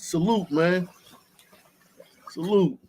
Salute, man. Salute.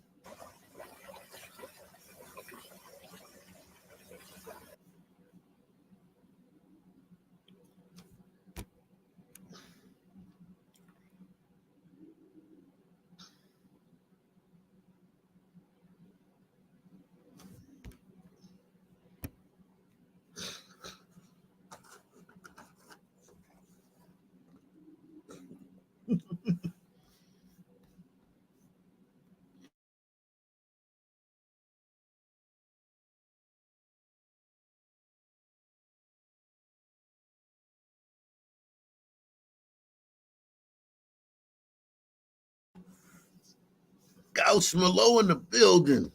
Gauss Malo in the building.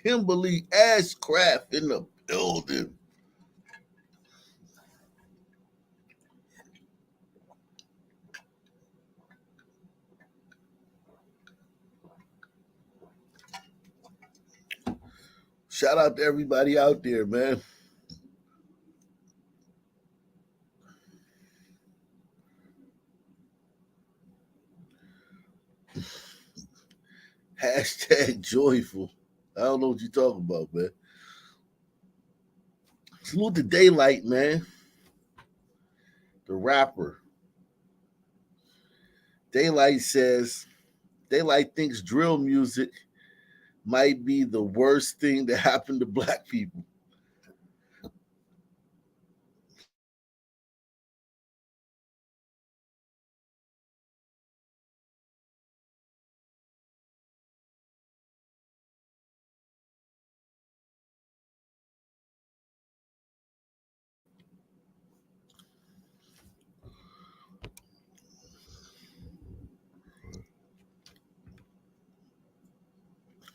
Kimberly Ashcraft in the building. Shout out to everybody out there, man. Hashtag joyful. I don't know what you're talking about, man. Salute to Daylight, man. The rapper. Daylight thinks drill music might be the worst thing that happened to black people.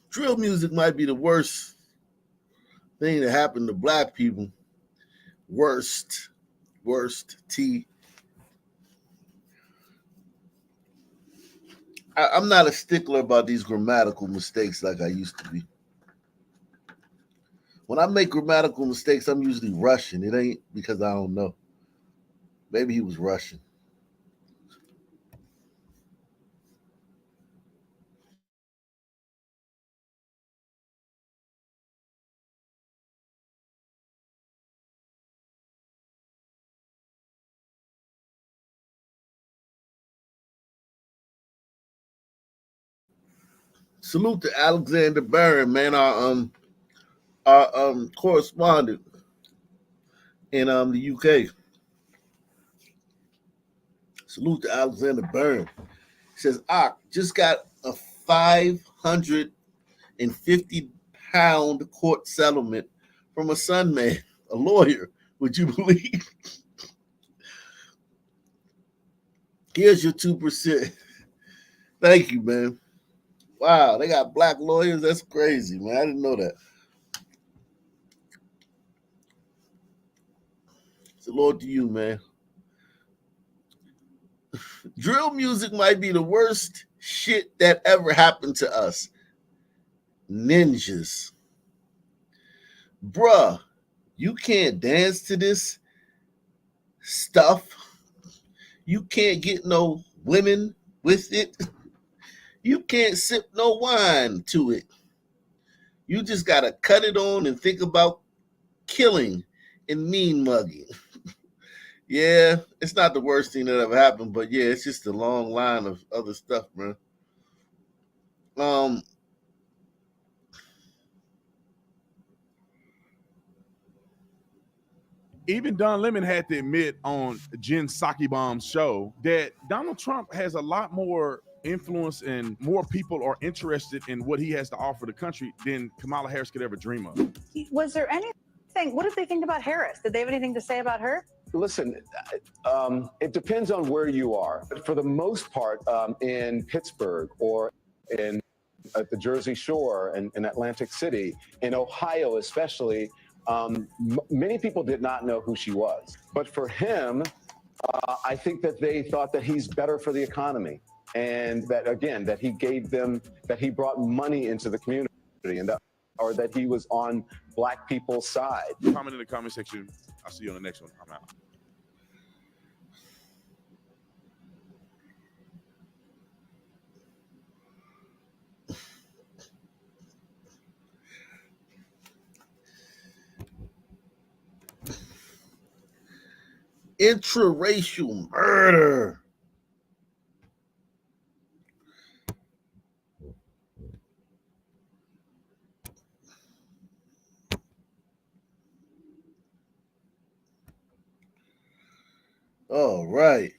Drill music might be the worst thing that happened to black people. Worst T. I'm not a stickler about these grammatical mistakes like I used to be. When I make grammatical mistakes, I'm usually Russian. It ain't because I don't know. Maybe he was Russian. Salute to Alexander Barron, man, our correspondent in the UK. Salute to Alexander Barron. He says, just got a 550-pound court settlement from a son man, a lawyer. Would you believe? Here's your 2%. Thank you, man. Wow, they got black lawyers. That's crazy, man. I didn't know that. It's the Lord to you, man. Drill music might be the worst shit that ever happened to us. Ninjas. Bruh, you can't dance to this stuff. You can't get no women with it. You can't sip no wine to it. You just gotta cut it on and think about killing and mean mugging. Yeah, it's not the worst thing that ever happened, but yeah, it's just a long line of other stuff, man. Um, Even Don Lemon had to admit on Jen Sakibaum's show that Donald Trump has a lot more influence and more people are interested in what he has to offer the country than Kamala Harris could ever dream of. Was there anything? What did they think about Harris? Did they have anything to say about her? Listen, it depends on where you are. But for the most part, in Pittsburgh or in at the Jersey Shore and in Atlantic City, in Ohio especially, many people did not know who she was. But for him, I think that they thought that he's better for the economy. And that, again, that he gave them, that he brought money into the community and that, or that he was on black people's side. Comment in the comment section. I'll see you on the next one. I'm out. Intraracial murder. All right.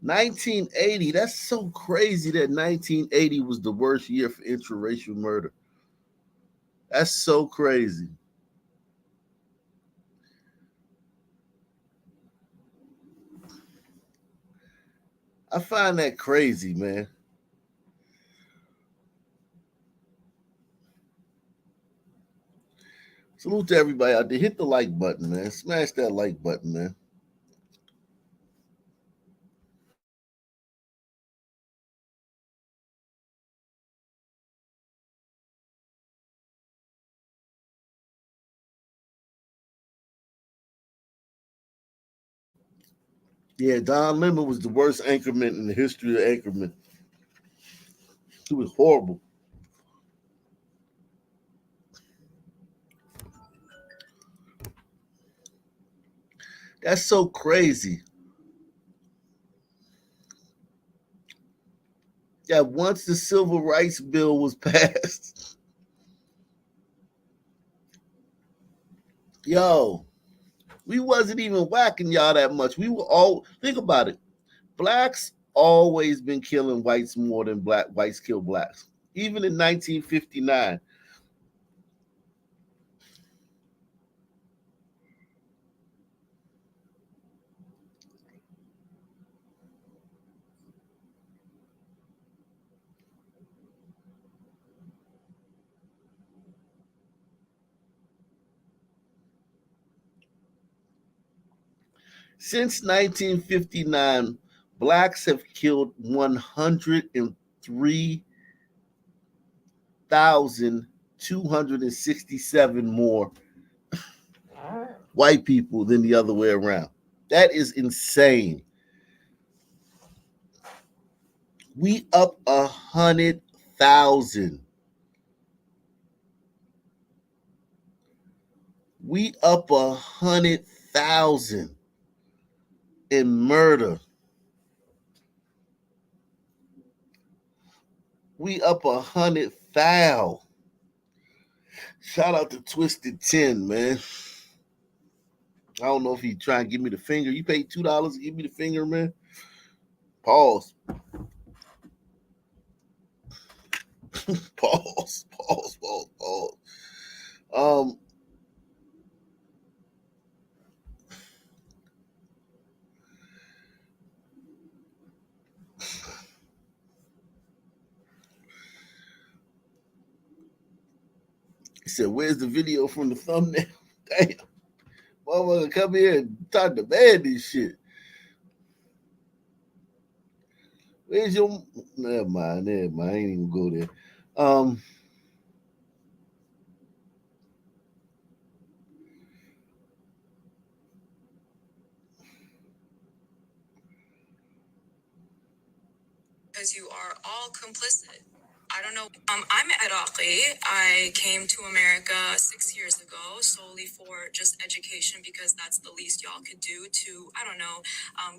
$1980. That's so crazy that 1980 was the worst year for intraracial murder. That's so crazy. I find that crazy, man. Salute to everybody out there. Hit the like button, man. Smash that like button, man. Yeah, Don Lemon was the worst anchorman in the history of anchorman. He was horrible. That's so crazy. Yeah, once the Civil Rights Bill was passed, yo, we wasn't even whacking y'all that much. We were all, think about it. Blacks always been killing whites more than whites kill blacks. Even in 1959. Since 1959, blacks have killed 103,267 more white people than the other way around. That is insane. We up 100,000. We up 100,000 in murder. We up 100,000. Shout out to Twisted 10, man. I don't know if he trying to give me the finger. You paid $2 to give me the finger, man. Pause. Pause. He said, "Where's the video from the thumbnail?" Damn. Motherfucker, come here and talk to man this shit. Where's your, never mind. I ain't even go there. Because you are all complicit. I don't know. I'm Iraqi. I came to America 6 years ago solely for just education because that's the least y'all could do to, I don't know,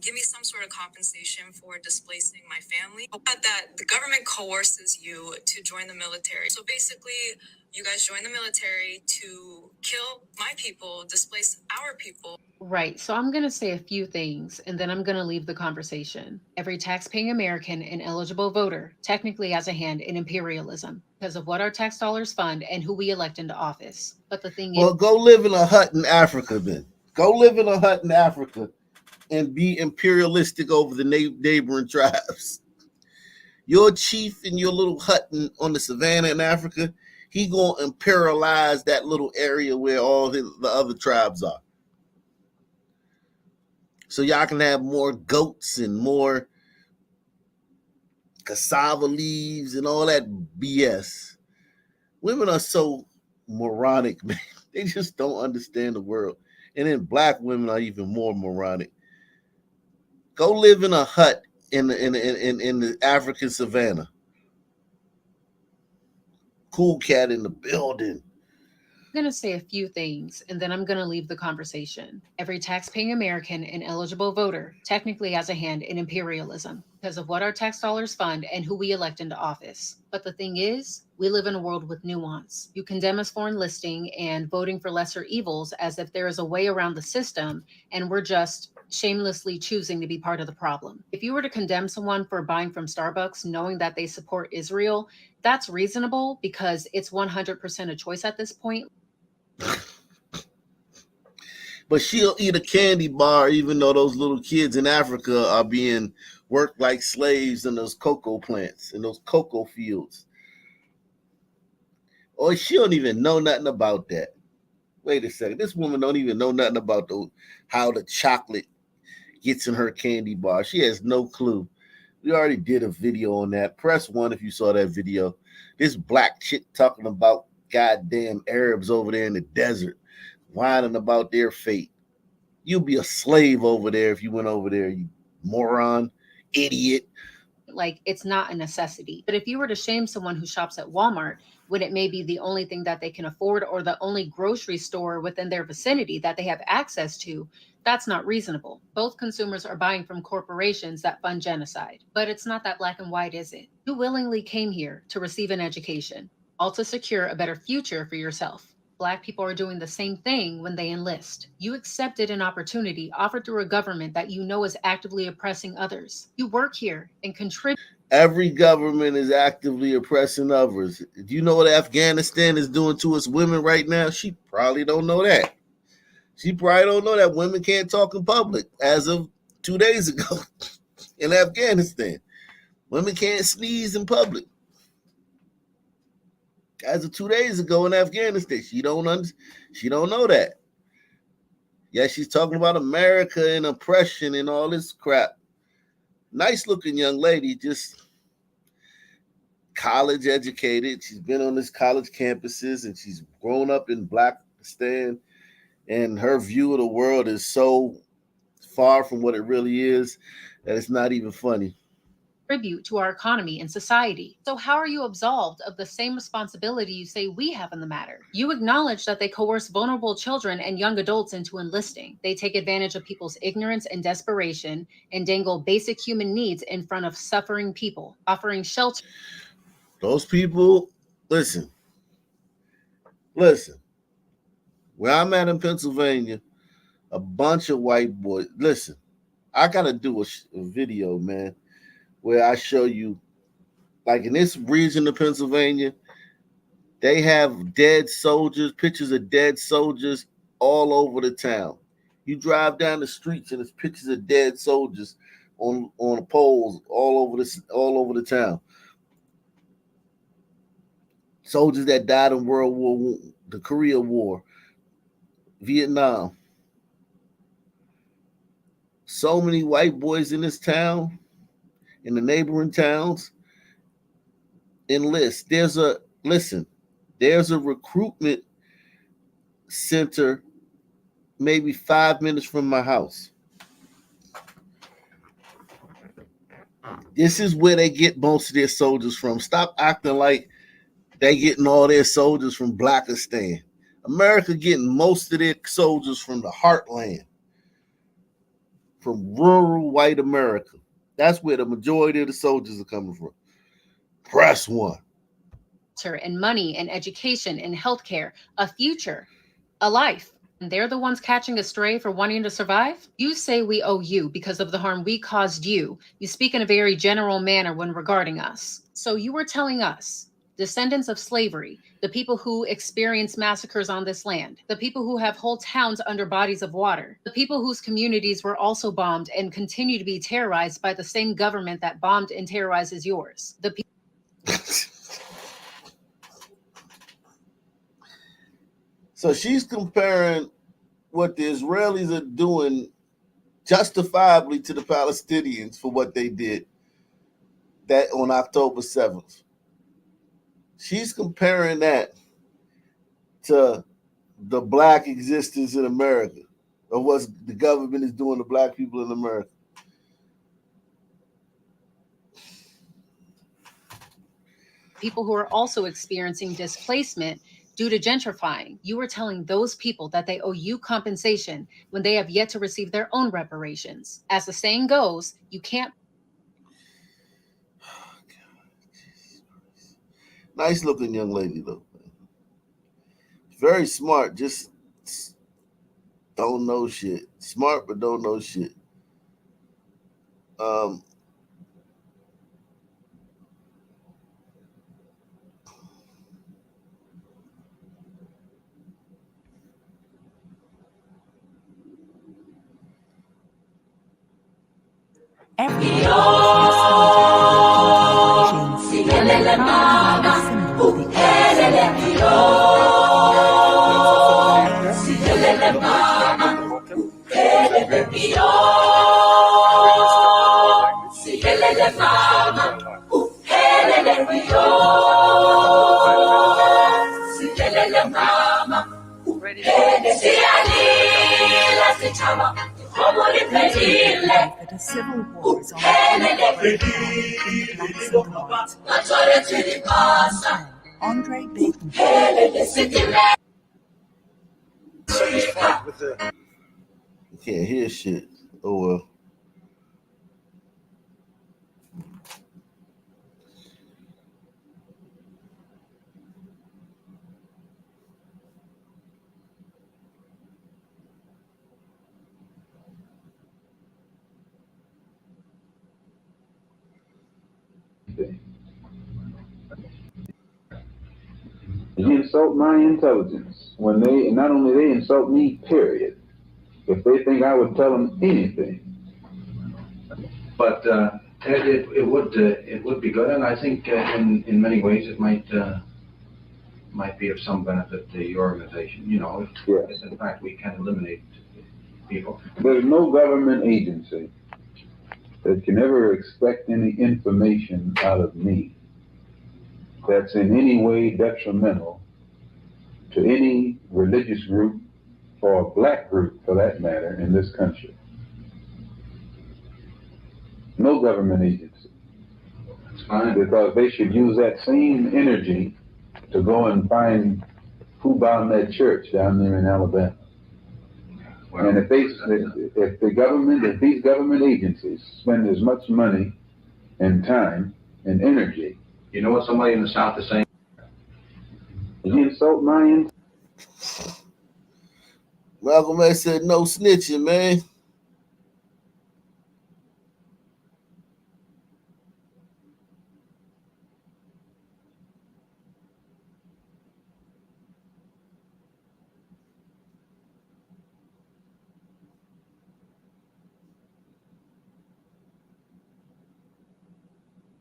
give me some sort of compensation for displacing my family. But that the government coerces you to join the military. So basically, you guys join the military to kill my people, displace our people. Right. So I'm going to say a few things and then I'm going to leave the conversation. Every tax-paying American and eligible voter technically has a hand in imperialism because of what our tax dollars fund and who we elect into office. But the thing Well, go live in a hut in Africa then. Go live in a hut in Africa and be imperialistic over the neighboring tribes. Your chief in your little hut on the savannah in Africa, he going to imperialize that little area where all the other tribes are. So y'all can have more goats and more cassava leaves and all that BS. Women are so moronic, man. They just don't understand the world. And then black women are even more moronic. Go live in a hut in the African savannah. Cool cat in the building. I'm going to say a few things and then I'm going to leave the conversation. Every tax-paying American and eligible voter technically has a hand in imperialism because of what our tax dollars fund and who we elect into office. But the thing is, we live in a world with nuance. You condemn us for enlisting and voting for lesser evils as if there is a way around the system and we're just shamelessly choosing to be part of the problem. If you were to condemn someone for buying from Starbucks knowing that they support Israel, that's reasonable because it's 100% a choice at this point. But she'll eat a candy bar even though those little kids in Africa are being worked like slaves in those cocoa plants, in those cocoa fields. Or she don't even know nothing about that. Wait a second. This woman don't even know nothing about how the chocolate gets in her candy bar. She has no clue. We already did a video on that. Press 1 if you saw that video. This black chick talking about goddamn Arabs over there in the desert, whining about their fate. You'll be a slave over there if you went over there, you moron, idiot. Like, it's not a necessity. But if you were to shame someone who shops at Walmart when it may be the only thing that they can afford or the only grocery store within their vicinity that they have access to, that's not reasonable. Both consumers are buying from corporations that fund genocide. But it's not that black and white, is it? You willingly came here to receive an education, all to secure a better future for yourself. Black people are doing the same thing when they enlist. You accepted an opportunity offered through a government that you know is actively oppressing others. You work here and contribute. Every government is actively oppressing others. Do you know what Afghanistan is doing to its women right now? She probably don't know that. She probably don't know that women can't talk in public as of 2 days ago in Afghanistan. Women can't sneeze in public. As of 2 days ago in Afghanistan, she don't know that. Yeah, she's talking about America and oppression and all this crap. Nice looking young lady, just college educated. She's been on this college campuses and she's grown up in Blackistan, and her view of the world is so far from what it really is that it's not even funny. Contribute to our economy and society. So how are you absolved of the same responsibility you say we have in the matter? You acknowledge that they coerce vulnerable children and young adults into enlisting. They take advantage of people's ignorance and desperation and dangle basic human needs in front of suffering people, offering shelter. Those people, listen. Where I'm at in Pennsylvania, a bunch of white boys. Listen, I got to do a video, man, where I show you, like in this region of Pennsylvania, they have dead soldiers, pictures of dead soldiers all over the town. You drive down the streets and there's pictures of dead soldiers on poles all over the town. Soldiers that died in World War I, the Korea War, Vietnam. So many white boys in this town, in the neighboring towns, enlist. There's a recruitment center maybe 5 minutes from my house. This is where they get most of their soldiers from. Stop acting like they getting all their soldiers from Blackistan. America getting most of their soldiers from the heartland, from rural white America. That's where the majority of the soldiers are coming from. Press 1. And money and education and healthcare, a future, a life. And they're the ones catching a stray for wanting to survive? You say we owe you because of the harm we caused you. You speak in a very general manner when regarding us. So you were telling us, descendants of slavery, the people who experience massacres on this land, the people who have whole towns under bodies of water, the people whose communities were also bombed and continue to be terrorized by the same government that bombed and terrorizes yours. The people. So she's comparing what the Israelis are doing justifiably to the Palestinians for what they did that on October 7th. She's comparing that to the black existence in America, or what the government is doing to black people in America. People who are also experiencing displacement due to gentrifying. You are telling those people that they owe you compensation when they have yet to receive their own reparations. As the saying goes, you can't. Nice looking young lady though. Very smart, just don't know shit. Smart but don't know shit. The civil war is on Andre Bacon. You can't hear shit. Oh well. You insult my intelligence when they not only they insult me, period. If they think I would tell them anything. But it would be good, and I think in many ways it might be of some benefit to your organization. You know, if in fact we can eliminate people. There's no government agency that can ever expect any information out of me that's in any way detrimental to any religious group or a black group, for that matter, in this country. No government agency. That's fine. Because they should use that same energy to go and find who bombed that church down there in Alabama. Well, and if these government agencies spend as much money and time and energy. You know what somebody in the South is saying? You insult my Malcolm X said no snitching, man.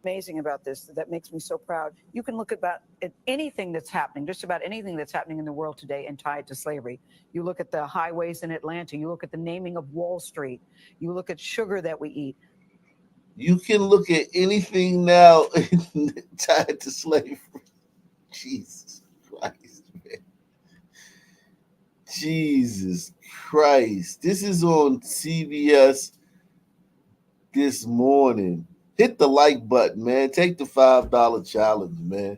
Amazing about this, that makes me so proud. You can look at anything that's happening, just about anything that's happening in the world today, and tie it to slavery. You look at the highways in Atlanta, you look at the naming of Wall Street, you look at sugar that we eat. You can look at anything now and tie it to slavery. Jesus Christ, man. Jesus Christ. This is on CBS this morning. Hit the like button, man. Take the $5 challenge, man.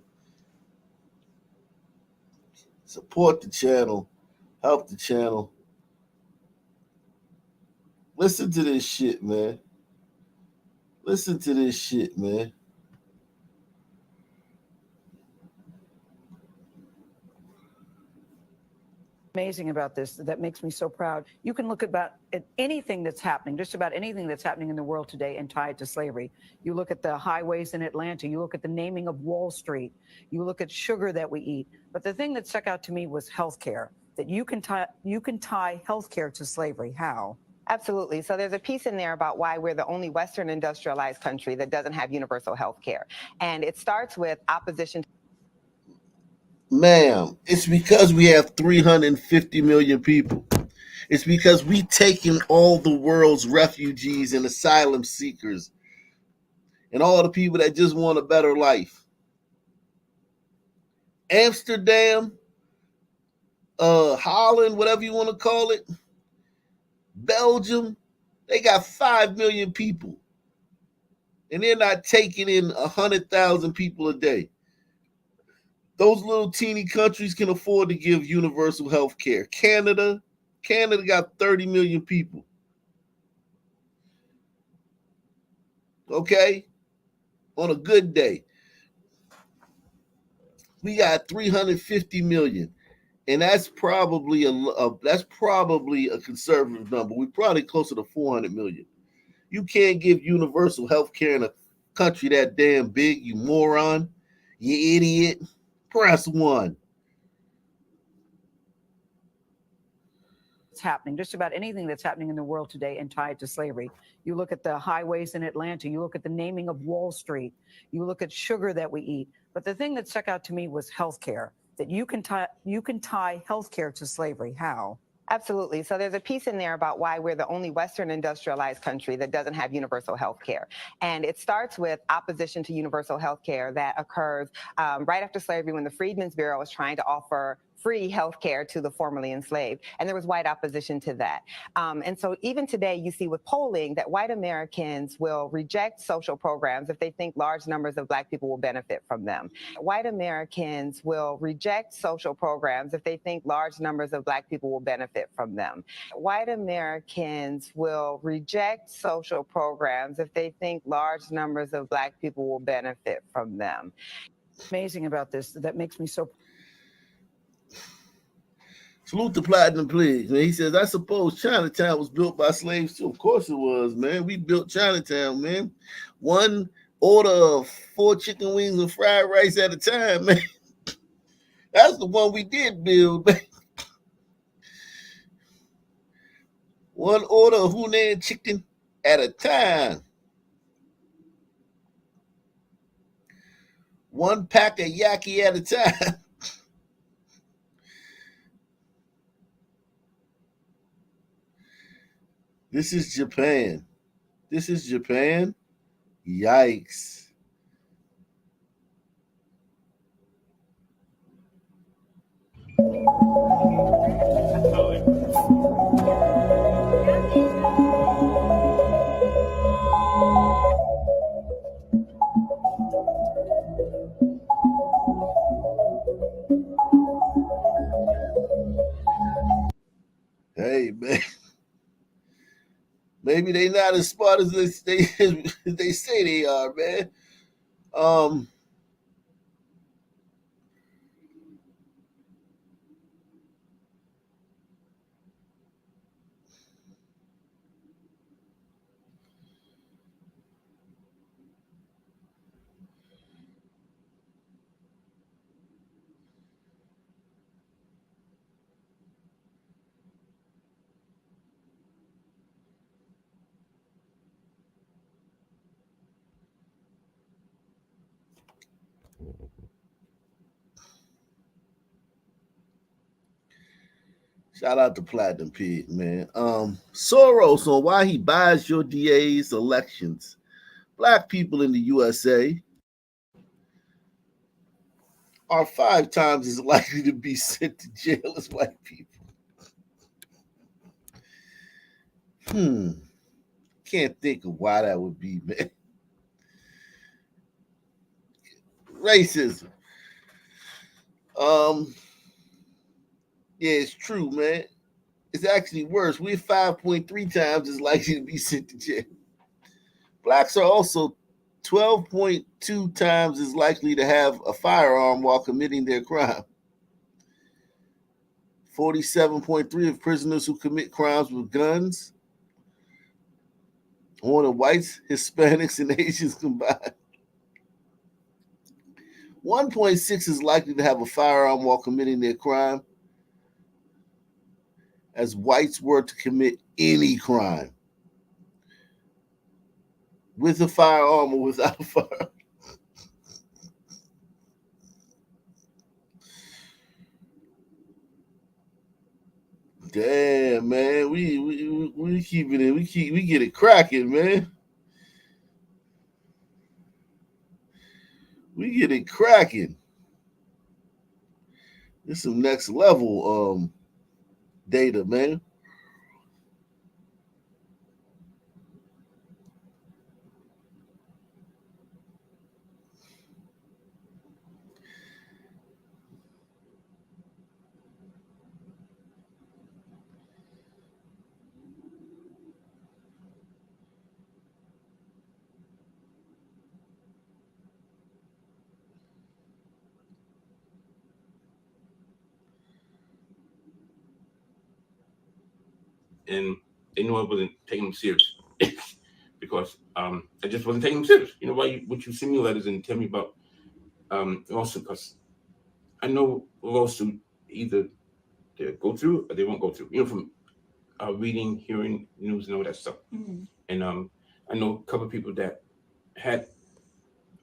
Support the channel. Help the channel. Listen to this shit, man. Listen to this shit, man. Amazing about this, that makes me so proud. You can look at anything that's happening, just about anything that's happening in the world today, and tie it to slavery. You look at the highways in Atlanta, you look at the naming of Wall Street, you look at sugar that we eat. But the thing that stuck out to me was healthcare, that you can tie healthcare to slavery. How? Absolutely. So there's a piece in there about why we're the only Western industrialized country that doesn't have universal health care. And it starts with opposition. Ma'am, it's because we have 350 million people. It's because we taken all the world's refugees and asylum seekers and all the people that just want a better life. Amsterdam Holland, whatever you want to call it, Belgium, they got 5 million people. And they're not taking in 100,000 people a day. Those little teeny countries can afford to give universal health care. Canada got 30 million people. Okay? On a good day. We got 350 million. And that's probably a conservative number. We're probably closer to 400 million. You can't give universal health care in a country that damn big, you moron. You idiot. Press 1. It's happening. Just about anything that's happening in the world today and tied to slavery. You look at the highways in Atlanta. You look at the naming of Wall Street. You look at sugar that we eat. But the thing that stuck out to me was healthcare. That you can tie healthcare to slavery. How? Absolutely. So there's a piece in there about why we're the only Western industrialized country that doesn't have universal health care. And it starts with opposition to universal health care that occurs right after slavery when the Freedmen's Bureau was trying to offer free health care to the formerly enslaved. And there was white opposition to that. And so even today, you see with polling that white Americans will reject social programs if they think large numbers of Black people will benefit from them. White Americans will reject social programs if they think large numbers of Black people will benefit from them. White Americans will reject social programs if they think large numbers of Black people will benefit from them. Amazing about this. That makes me so. Salute the Platinum Plague. Man, he says, I suppose Chinatown was built by slaves too. Of course it was, man. We built Chinatown, man. One order of 4 chicken wings and fried rice at a time, man. That's the one we did build, man. One order of Hunan chicken at a time. One pack of yaki at a time. This is Japan. This is Japan. Yikes. Hey, man. Maybe they not as smart as they say they are, man. Shout out to Platinum Pig, man. Soros on why he buys your DA's elections. Black people in the USA are 5 times as likely to be sent to jail as white people. Can't think of why that would be, man. Racism. Yeah, it's true, man. It's actually worse. We're 5.3 times as likely to be sent to jail. Blacks are also 12.2 times as likely to have a firearm while committing their crime. 47.3 of prisoners who commit crimes with guns, more than whites, Hispanics, and Asians combined. 1.6 is likely to have a firearm while committing their crime, as whites were to commit any crime, with a firearm or without a firearm. Damn, man, we keep it in. We get it cracking, man. We get it cracking. This is some next level data, man. And they knew I wasn't taking them serious because I just wasn't taking them serious. You know, why would you send me letters and tell me about lawsuit? Because I know lawsuit either they go through or they won't go through. You know, from reading, hearing news, and all that stuff. Mhm. And I know a couple of people that had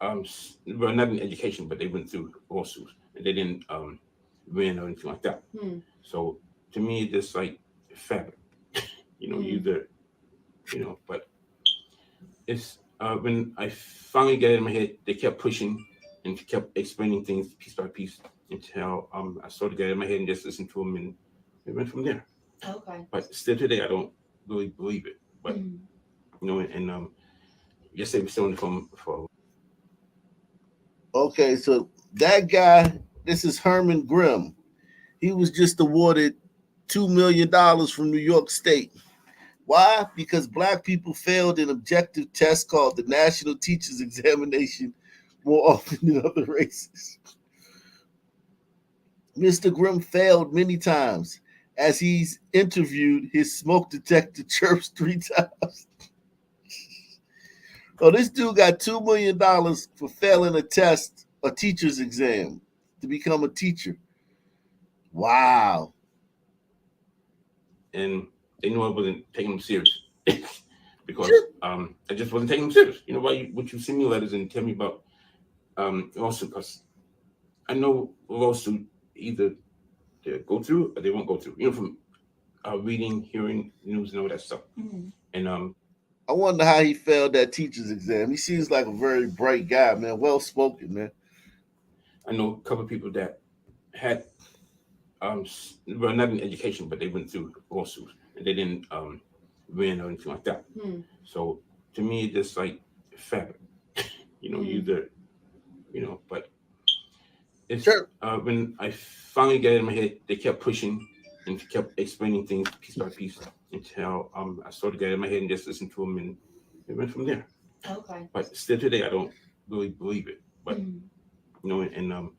well, not in education, but they went through lawsuits and they didn't win or anything like that. Hmm. So to me, it's just like fabric. You know, either, you know, but it's when I finally got it in my head, they kept pushing and kept explaining things piece by piece until I sort of got it in my head and just listened to them, and it went from there. Okay. But still today, I don't really believe it. But you know, and yesterday we still on the phone for. Okay, so that guy, this is Herman Grimm. He was just awarded $2 million from New York State. Why? Because Black people failed an objective test called the National Teachers Examination more often than other races. Mr. Grimm failed many times as he's interviewed, his smoke detector chirps 3 times. Oh, this dude got $2 million for failing a test, a teacher's exam, to become a teacher. Wow. And they knew I wasn't taking them serious because I just wasn't taking them serious. You know, why would you send me letters and tell me about lawsuit? Because I know lawsuit either they go through or they won't go through. You know, from reading, hearing news, and all that stuff. And I wonder how he failed that teacher's exam. He seems like a very bright guy, man. Well spoken, man. I know a couple of people that had well, not in education, but they went through lawsuits and they didn't win or anything like that. So to me, it's just like fabric. You know, either, you know, but it's when I finally got it in my head, they kept pushing and kept explaining things piece by piece until I sort of got it in my head and just listened to them, and it went from there. Okay. But still today, I don't really believe it. But you know, and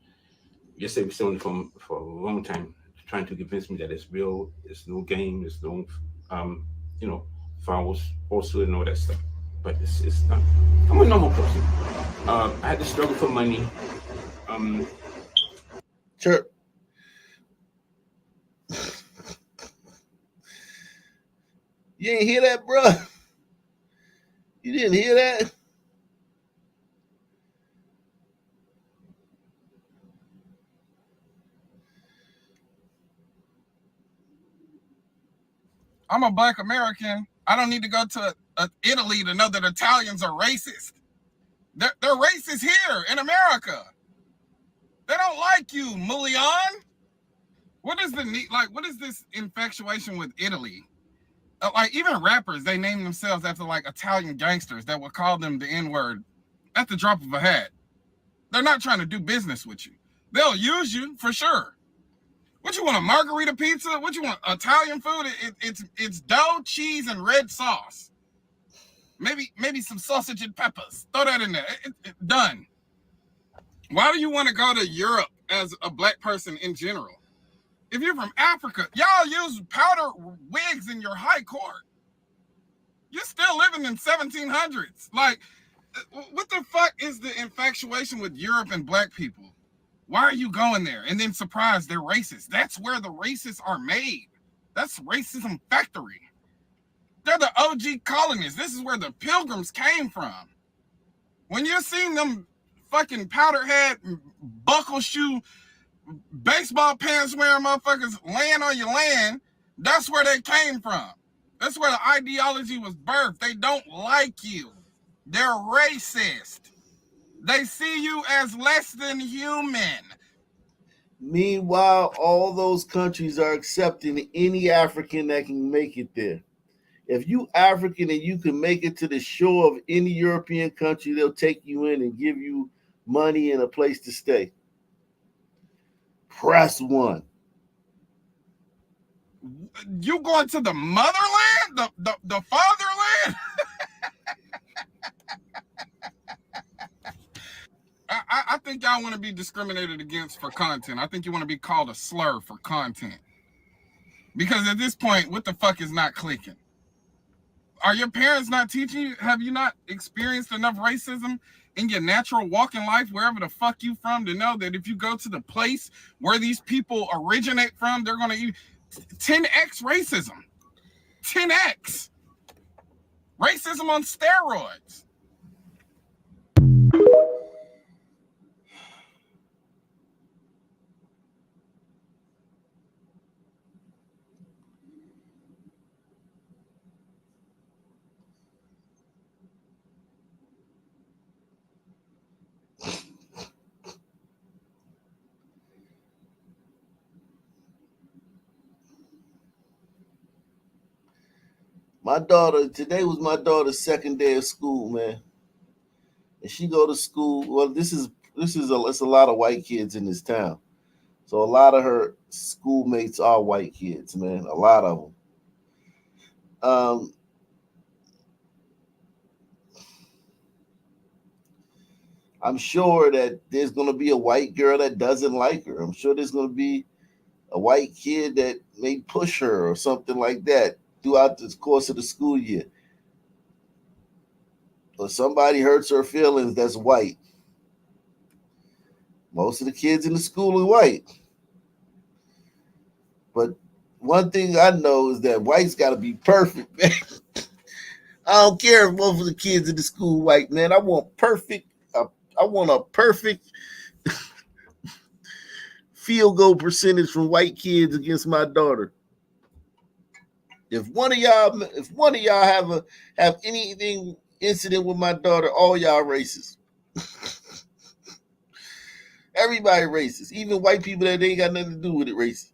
yesterday we still on the phone for a long time trying to convince me that it's real, it's no game, it's no you know, fouls, falsehood, and all that stuff. But it's not. I'm a normal person. I had to struggle for money. Sure. You ain't hear that, bro? You didn't hear that? I'm a Black American. I don't need to go to Italy to know that Italians are racist. They're racist here in America. They don't like you, Mulian. What is the need? Like, what is this infatuation with Italy? Like, even rappers, they name themselves after like Italian gangsters that would call them the N-word at the drop of a hat. They're not trying to do business with you. They'll use you for sure. What you want, a margarita pizza? What you want, Italian food? It's dough, cheese, and red sauce. Maybe some sausage and peppers. Throw that in there. Done. Why do you want to go to Europe as a Black person in general? If you're from Africa, y'all use powder wigs in your high court. You're still living in 1700s. Like, what the fuck is the infatuation with Europe and Black people? Why are you going there? And then surprised they're racist. That's where the racists are made. That's racism factory. They're the OG colonists. This is where the Pilgrims came from. When you're seeing them fucking powder hat, buckle shoe, baseball pants wearing motherfuckers laying on your land, that's where they came from. That's where the ideology was birthed. They don't like you. They're racist. They see you as less than human. Meanwhile, all those countries are accepting any African that can make it there. If you African and you can make it to the shore of any European country, they'll take you in and give you money and a place to stay. Press one. You going to the motherland, the fatherland? I think y'all want to be discriminated against for content. I think you want to be called a slur for content. Because at this point, what the fuck is not clicking? Are your parents not teaching you? Have you not experienced enough racism in your natural walking life, wherever the fuck you from, to know that if you go to the place where these people originate from, they're going to use 10x racism. 10x. Racism on steroids. My daughter, today was my daughter's second day of school, man. And she go to school. Well, it's a lot of white kids in this town. So a lot of her schoolmates are white kids, man. A lot of them. I'm sure that there's going to be a white girl that doesn't like her. I'm sure there's going to be a white kid that may push her or something like that throughout the course of the school year. Or somebody hurts her feelings that's white. Most of the kids in the school are white. But one thing I know is that white's got to be perfect, man. I don't care if most of the kids in the school white, man. I want a perfect field goal percentage from white kids against my daughter. If one of y'all have anything incident with my daughter, all y'all racist. Everybody racist. Even white people that ain't got nothing to do with it racist.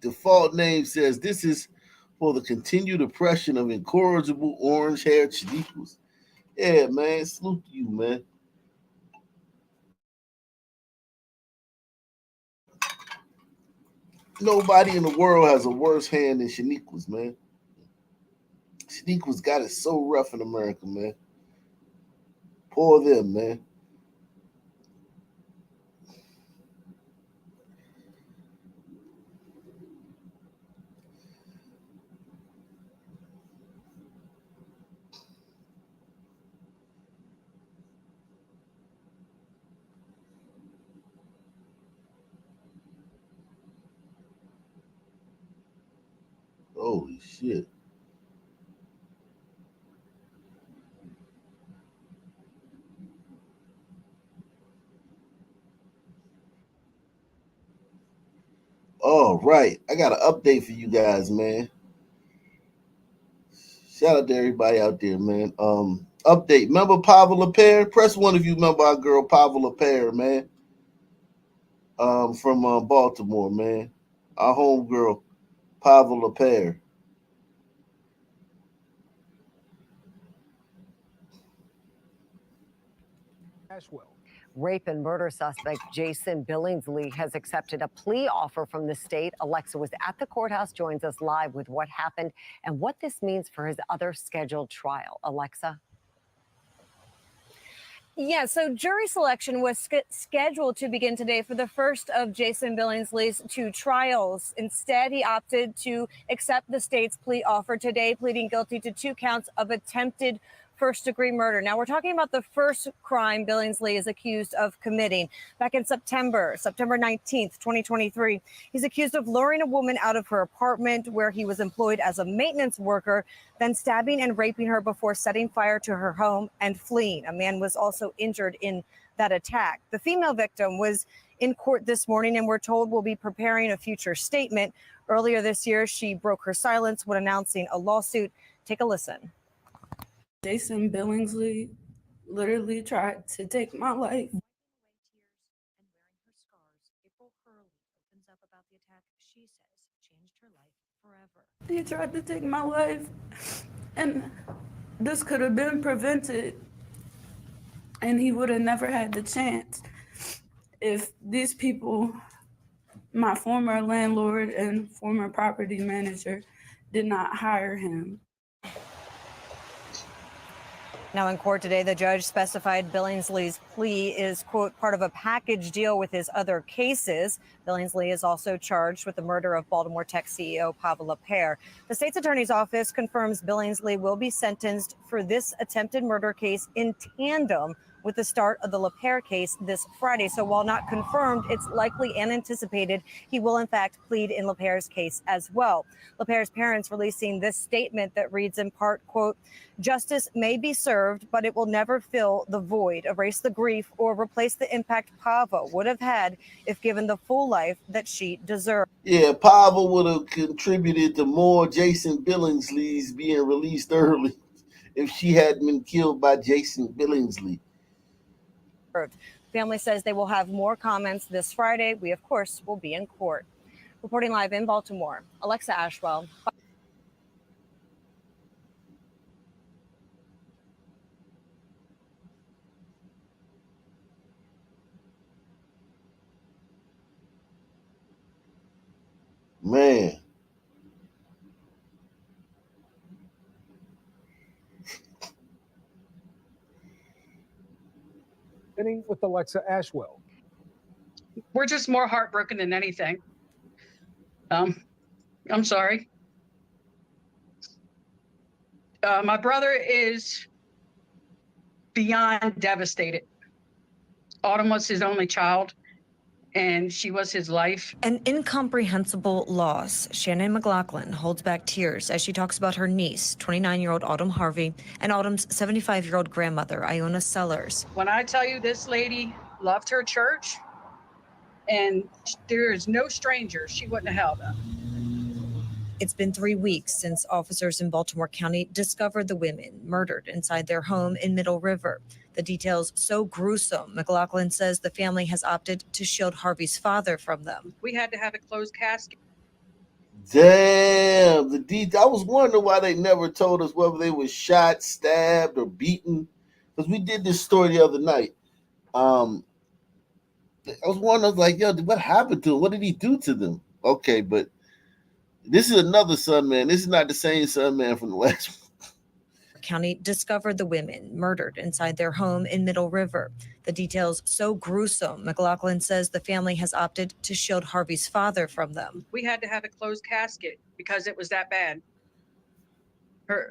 Default name says this is for the continued oppression of incorrigible orange-haired Shaniquas. Yeah, man. Salute to you, man. Nobody in the world has a worse hand than Shaniquas, man. Shaniquas got it so rough in America, man. Poor them, man. Holy shit. All right. I got an update for you guys, man. Shout out to everybody out there, man. Update. Remember Pavel Lapierre? Press one if you remember our girl Pavel Lapierre, man. From Baltimore, man. Our homegirl, Pavel Lapierre. Rape and murder suspect Jason Billingsley has accepted a plea offer from the state. Alexa was at the courthouse, joins us live with what happened and what this means for his other scheduled trial. Alexa? Yeah, so jury selection was scheduled to begin today for the first of Jason Billingsley's 2 trials. Instead, he opted to accept the state's plea offer today, pleading guilty to 2 counts of attempted first-degree murder. Now, we're talking about the first crime Billingsley is accused of committing. Back in September 19th, 2023, he's accused of luring a woman out of her apartment where he was employed as a maintenance worker, then stabbing and raping her before setting fire to her home and fleeing. A man was also injured in that attack. The female victim was in court this morning and we're told will be preparing a future statement. Earlier this year, she broke her silence when announcing a lawsuit. Take a listen. Jason Billingsley literally tried to take my life. He tried to take my life, and this could have been prevented, and he would have never had the chance if these people, my former landlord and former property manager, did not hire him. Now in court today, the judge specified Billingsley's plea is, quote, part of a package deal with his other cases. Billingsley is also charged with the murder of Baltimore Tech CEO Pavel Lapierre. The state's attorney's office confirms Billingsley will be sentenced for this attempted murder case in tandem with the start of the Lapierre case this Friday. So while not confirmed, it's likely and anticipated he will in fact plead in Lapierre's case as well. Lapierre's parents releasing this statement that reads in part, quote, justice may be served, but it will never fill the void, erase the grief, or replace the impact Pavel would have had if given the full life that she deserved. Yeah, Pavel would have contributed to more Jason Billingsley's being released early if she hadn't been killed by Jason Billingsley. Family says they will have more comments this Friday. We, of course, will be in court. Reporting live in Baltimore, Alexa Ashwell. Man. With Alexa Ashwell. We're just more heartbroken than anything. I'm sorry. My brother is beyond devastated. Autumn was his only child, and she was his life. An incomprehensible loss. Shannon McLaughlin holds back tears as she talks about her niece, 29-year-old Autumn Harvey, and Autumn's 75-year-old grandmother, Iona Sellers. When I tell you this lady loved her church, and there is no stranger she wouldn't have held up. It's been 3 weeks since officers in Baltimore County discovered the women murdered inside their home in Middle River. The details so gruesome, McLaughlin says the family has opted to shield Harvey's father from them. We had to have a closed casket. Damn, I was wondering why they never told us whether they were shot, stabbed, or beaten. Because we did this story the other night. I was wondering, I was like, yo, what happened to him? What did he do to them? Okay, but this is another Sunman. This is not the same Sunman from the last one. County discovered the women murdered inside their home in Middle River. The details so gruesome, McLaughlin says the family has opted to shield Harvey's father from them. We had to have a closed casket because it was that bad.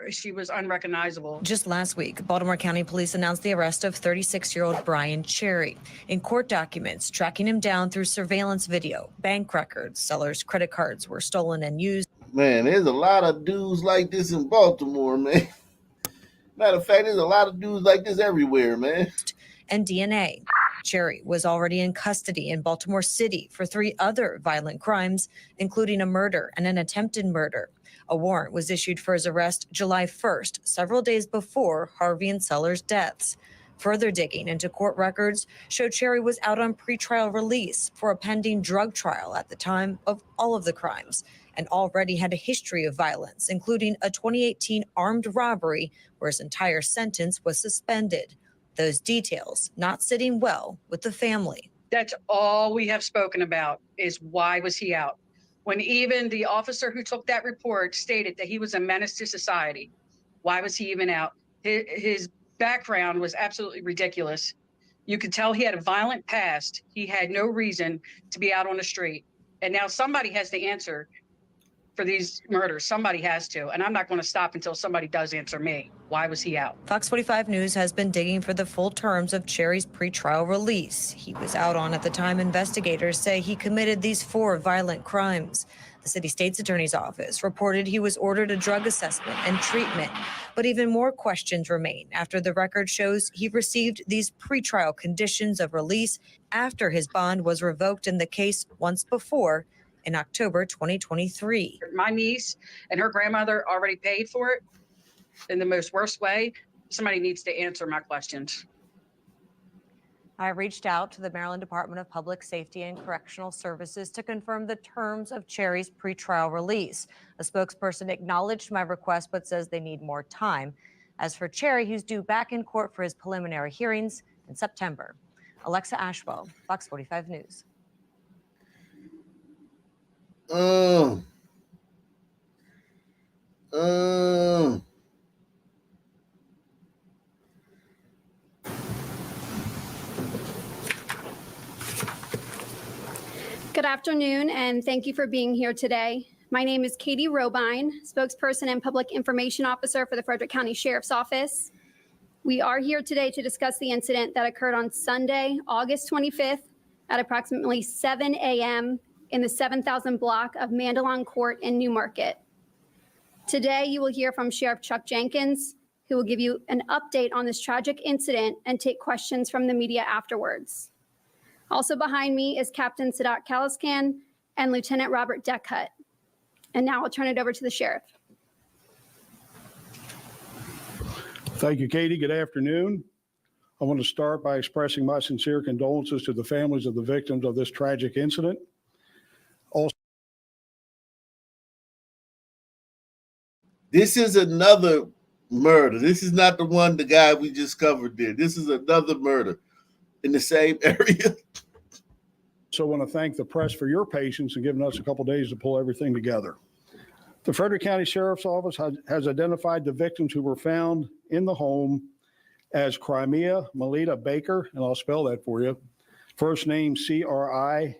She was unrecognizable. Just last week, Baltimore County Police announced the arrest of 36-year-old Brian Cherry. In court documents, tracking him down through surveillance video, bank records, sellers' credit cards were stolen and used. Man, there's a lot of dudes like this in Baltimore, man. Matter of fact, there's a lot of dudes like this everywhere, man. And DNA. Cherry was already in custody in Baltimore City for 3 other violent crimes, including a murder and an attempted murder. A warrant was issued for his arrest July 1st, several days before Harvey and Sellers' deaths. Further digging into court records showed Cherry was out on pretrial release for a pending drug trial at the time of all of the crimes, and already had a history of violence, including a 2018 armed robbery where his entire sentence was suspended. Those details not sitting well with the family. That's all we have spoken about is why was he out? When even the officer who took that report stated that he was a menace to society. Why was he even out? His background was absolutely ridiculous. You could tell he had a violent past. He had no reason to be out on the street. And now somebody has to answer for these murders. Somebody has to. And I'm not going to stop until somebody does answer me. Why was he out? Fox 45 News has been digging for the full terms of Cherry's pretrial release. He was out on at the time investigators say he committed these 4 violent crimes. The city state's attorney's office reported he was ordered a drug assessment and treatment, but even more questions remain after the record shows he received these pretrial conditions of release after his bond was revoked in the case once before in October 2023. My niece and her grandmother already paid for it in the most worst way. Somebody needs to answer my questions. I reached out to the Maryland Department of Public Safety and Correctional Services to confirm the terms of Cherry's pretrial release. A spokesperson acknowledged my request, but says they need more time. As for Cherry, he's due back in court for his preliminary hearings in September. Alexa Ashwell, Fox 45 News. Good afternoon, and thank you for being here today. My name is Katie Robine, spokesperson and public information officer for the Frederick County Sheriff's Office. We are here today to discuss the incident that occurred on Sunday, August 25th at approximately 7 a.m. in the 7000 block of Mandelon Court in Newmarket. Today, you will hear from Sheriff Chuck Jenkins, who will give you an update on this tragic incident and take questions from the media afterwards. Also behind me is Captain Sadat Kaliskan and Lieutenant Robert Deckhut. And now I'll turn it over to the sheriff. Thank you, Katie. Good afternoon. I want to start by expressing my sincere condolences to the families of the victims of this tragic incident. Also, this is another murder. This is not the guy we just covered there. This is another murder in the same area. So I want to thank the press for your patience and giving us a couple days to pull everything together. The Frederick County Sheriff's Office has identified the victims who were found in the home as Crimea Melita Baker, and I'll spell that for you. First name Crimea,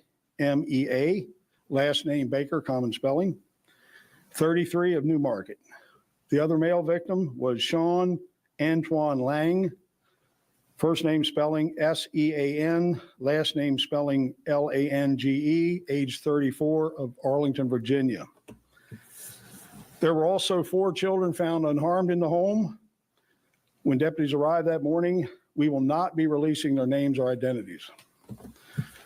last name Baker, common spelling, 33 of Newmarket. The other male victim was Sean Antoine Lang, first name spelling Sean, last name spelling Lange, age 34 of Arlington, Virginia. There were also 4 children found unharmed in the home. When deputies arrived that morning, we will not be releasing their names or identities.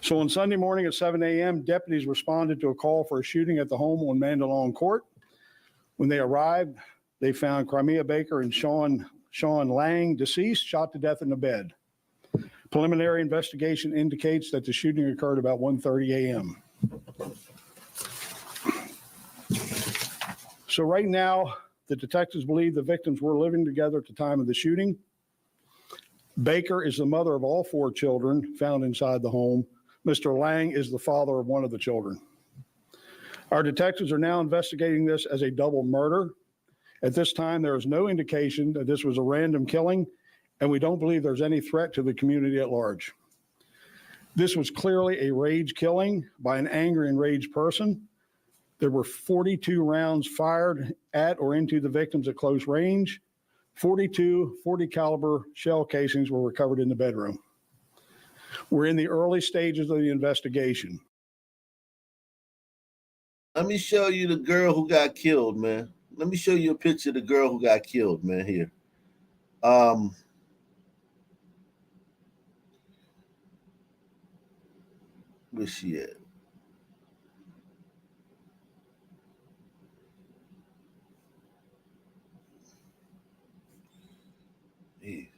So on Sunday morning at 7 a.m., deputies responded to a call for a shooting at the home on Mandelon Court. When they arrived, they found Crimea Baker and Sean Lang deceased, shot to death in the bed. Preliminary investigation indicates that the shooting occurred about 1:30 a.m. So right now, the detectives believe the victims were living together at the time of the shooting. Baker is the mother of all 4 children found inside the home. Mr. Lang is the father of one of the children. Our detectives are now investigating this as a double murder. At this time, there is no indication that this was a random killing, and we don't believe there's any threat to the community at large. This was clearly a rage killing by an angry, enraged person. There were 42 rounds fired at or into the victims at close range. 42 .40 caliber shell casings were recovered in the bedroom. We're in the early stages of the investigation. Let me show you the girl who got killed, man. Let me show you a picture of the girl who got killed, man, here. Where's she at? Hey,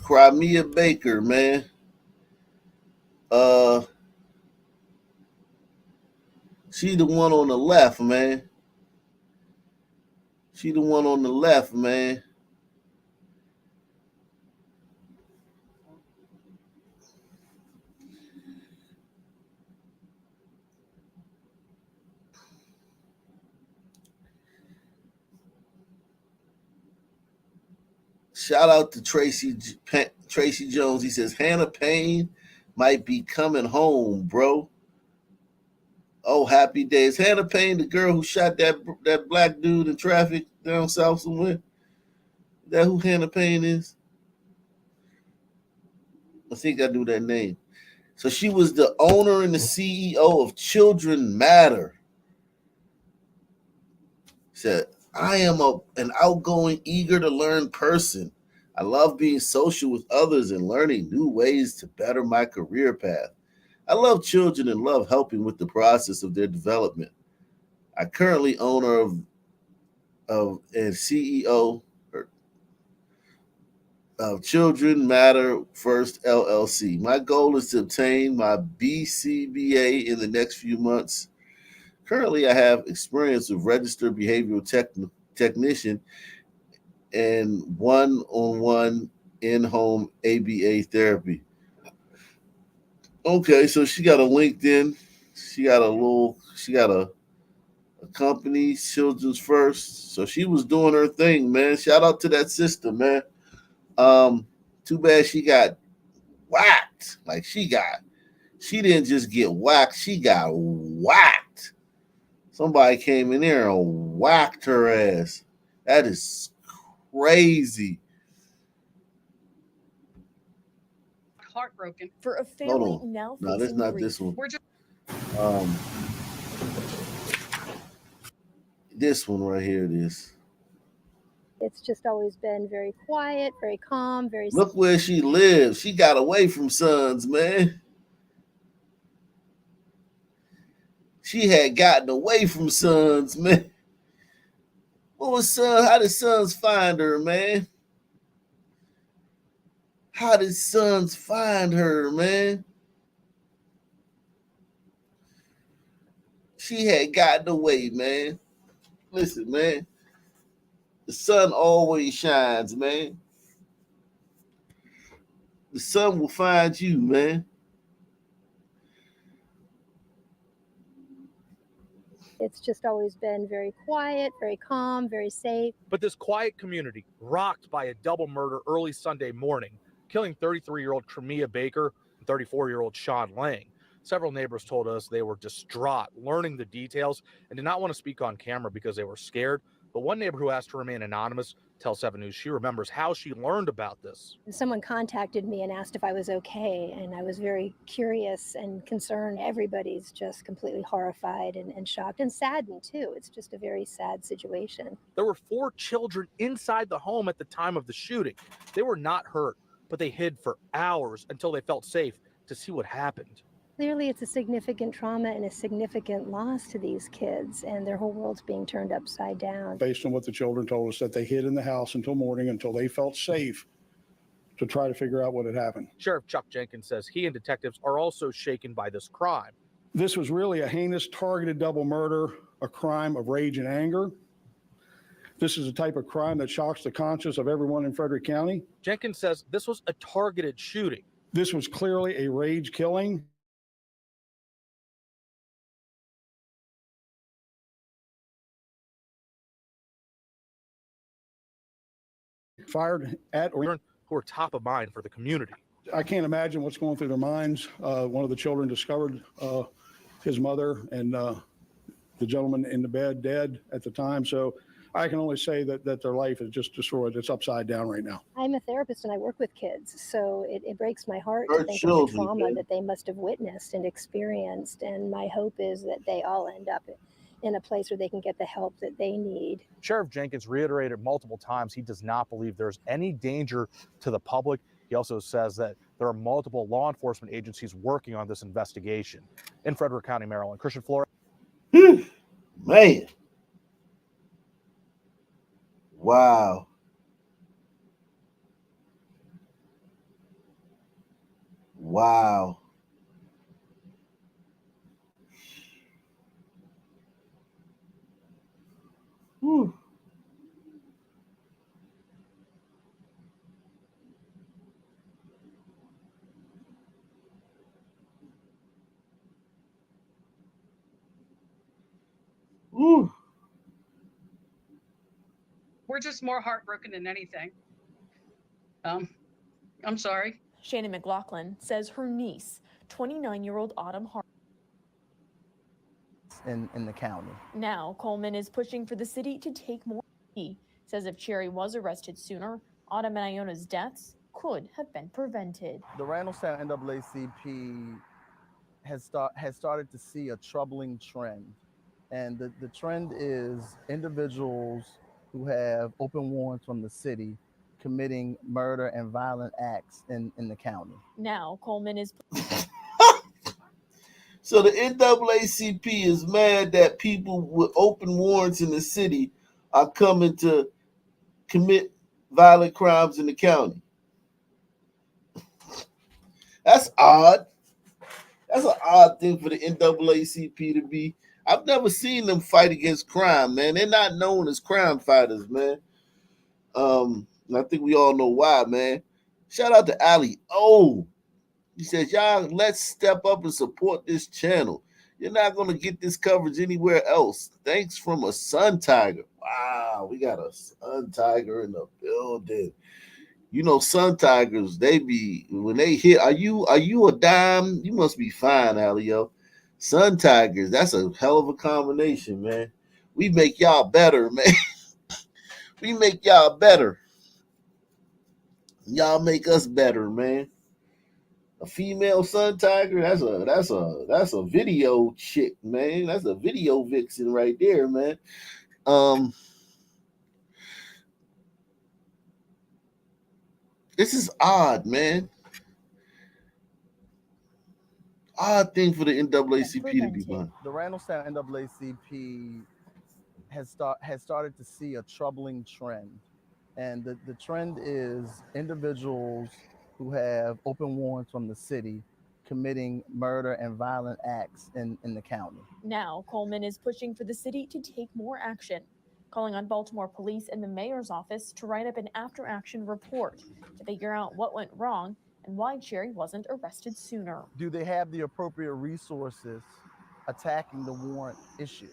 Crimea Baker, man. She the one on the left, man. She the one on the left, man. Shout out to Tracy Jones. He says Hannah Payne might be coming home, bro. Oh, happy days. Hannah Payne, the girl who shot that black dude in traffic down south somewhere. Is that who Hannah Payne is? I think I knew that name. So she was the owner and the CEO of Children Matter. Said, I am an outgoing, eager to learn person. I love being social with others and learning new ways to better my career path. I love children and love helping with the process of their development. I currently owner of and CEO of Children Matter First LLC. My goal is to obtain my BCBA in the next few months. Currently, I have experience with registered behavioral technician and one-on-one in-home ABA therapy. Okay, so she got a LinkedIn. She got a company, Children's First. So she was doing her thing, man. Shout out to that sister, man. Too bad she got whacked. Like she didn't just get whacked, she got whacked. Somebody came in there and whacked her ass. That is crazy. Heartbroken. For a Hold family on. now No, that's facing not grief. this one. We're just This one right here it is. It's just always been very quiet, very calm, very. Look where she lives. She got away from Sons, man. She had gotten away from Sons, man. What was Sons? How did Sons find her, man? How did Sons find her, man? She had gotten away, man. Listen, man. The sun always shines, man. The sun will find you, man. It's just always been very quiet, very calm, very safe. But this quiet community rocked by a double murder early Sunday morning, killing 33-year-old Tremia Baker and 34-year-old Sean Lang. Several neighbors told us they were distraught learning the details and did not want to speak on camera because they were scared. But one neighbor who asked to remain anonymous tells 7 News she remembers how she learned about this. Someone contacted me and asked if I was okay, and I was very curious and concerned. Everybody's just completely horrified and shocked and saddened too. It's just a very sad situation. There were 4 children inside the home at the time of the shooting. They were not hurt, but they hid for hours until they felt safe to see what happened. Clearly, it's a significant trauma and a significant loss to these kids, and their whole world's being turned upside down. Based on what the children told us, that they hid in the house until morning, until they felt safe to try to figure out what had happened. Sheriff Chuck Jenkins says he and detectives are also shaken by this crime. This was really a heinous, targeted double murder, a crime of rage and anger. This is a type of crime that shocks the conscience of everyone in Frederick County. Jenkins says this was a targeted shooting. This was clearly a rage killing. Fired at or who are top of mind for the community. I can't imagine what's going through their minds. One of the children discovered his mother and the gentleman in the bed dead at the time. So I can only say that their life is just destroyed. It's upside down right now. I'm a therapist and I work with kids, so it breaks my heart Her to think children, of the trauma man. that they must have witnessed and experienced. And my hope is that they all end up in a place where they can get the help that they need. Sheriff Jenkins reiterated multiple times he does not believe there's any danger to the public. He also says that there are multiple law enforcement agencies working on this investigation. In Frederick County, Maryland, Christian Flores. Man. Wow. Wow. Whew. Whew. We're just more heartbroken than anything. I'm sorry. Shannon McLaughlin says her niece, 29-year-old Autumn Hart. In the county. Now, Coleman is pushing for the city to take more. He says if Cherry was arrested sooner, Autumn and Iona's deaths could have been prevented. The Randallstown NAACP has started to see a troubling trend. And the trend is individuals who have open warrants from the city committing murder and violent acts in the county. Now, Coleman is... So the NAACP is mad that people with open warrants in the city are coming to commit violent crimes in the county. That's odd. That's an odd thing for the NAACP to be. I've never seen them fight against crime, man. They're not known as crime fighters, man. I think we all know why, man. Shout out to Ali O. He says, y'all, let's step up and support this channel. You're not going to get this coverage anywhere else. Thanks from a Sun Tiger. Wow, we got a Sun Tiger in the building. You know, Sun Tigers, they be, when they hit, are you a dime? You must be fine, Alio. Sun Tigers, that's a hell of a combination, man. We make y'all better, man. We make y'all better. Y'all make us better, man. A female Sun Tiger, that's a video chick, man. That's a video vixen right there, man. This is odd, man. Odd thing for the NAACP to be done. The Randallstown NAACP has started to see a troubling trend. And the trend is individuals who have open warrants from the city committing murder and violent acts in the county. Now, Coleman is pushing for the city to take more action, calling on Baltimore police and the mayor's office to write up an after-action report to figure out what went wrong and why Cherry wasn't arrested sooner. Do they have the appropriate resources attacking the warrant issue?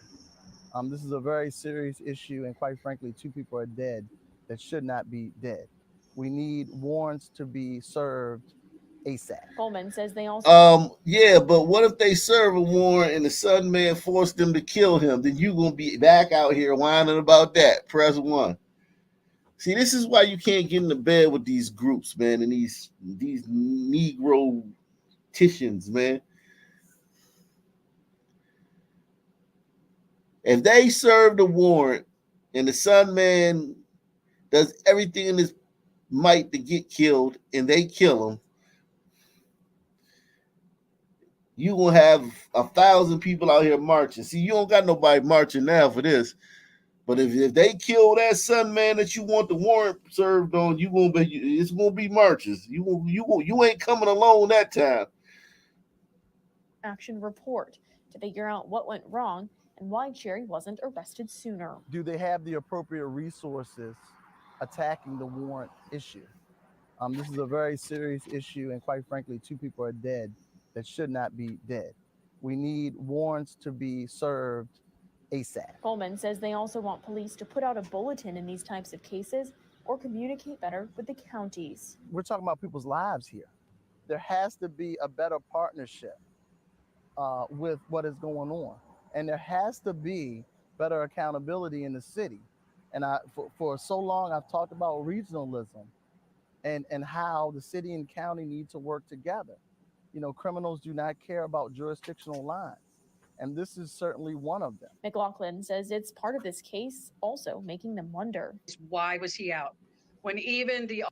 This is a very serious issue, and quite frankly, 2 people are dead that should not be dead. We need warrants to be served ASAP. Coleman says they also... Yeah, but what if they serve a warrant and the Sun Man forced them to kill him? Then you gonna be back out here whining about that. Press 1. See, this is why you can't get into bed with these groups, man, and these Negro titians, man. If they serve the warrant and the Sun Man does everything in his might to get killed and they kill him, you gonna have 1,000 people out here marching. See, you don't got nobody marching now for this. But if they kill that Sun Man that you want the warrant served on, it's gonna be marches. You ain't coming alone that time. Action report to figure out what went wrong and why Cherry wasn't arrested sooner. Do they have the appropriate resources attacking the warrant issue? This is a very serious issue, and quite frankly, 2 people are dead that should not be dead. We need warrants to be served ASAP. Coleman says they also want police to put out a bulletin in these types of cases or communicate better with the counties. We're talking about people's lives here. There has to be a better partnership with what is going on. And there has to be better accountability in the city. And for so long, I've talked about regionalism and how the city and county need to work together. You know, criminals do not care about jurisdictional lines. And this is certainly one of them. McLaughlin says it's part of this case also making them wonder. Why was he out? When even the...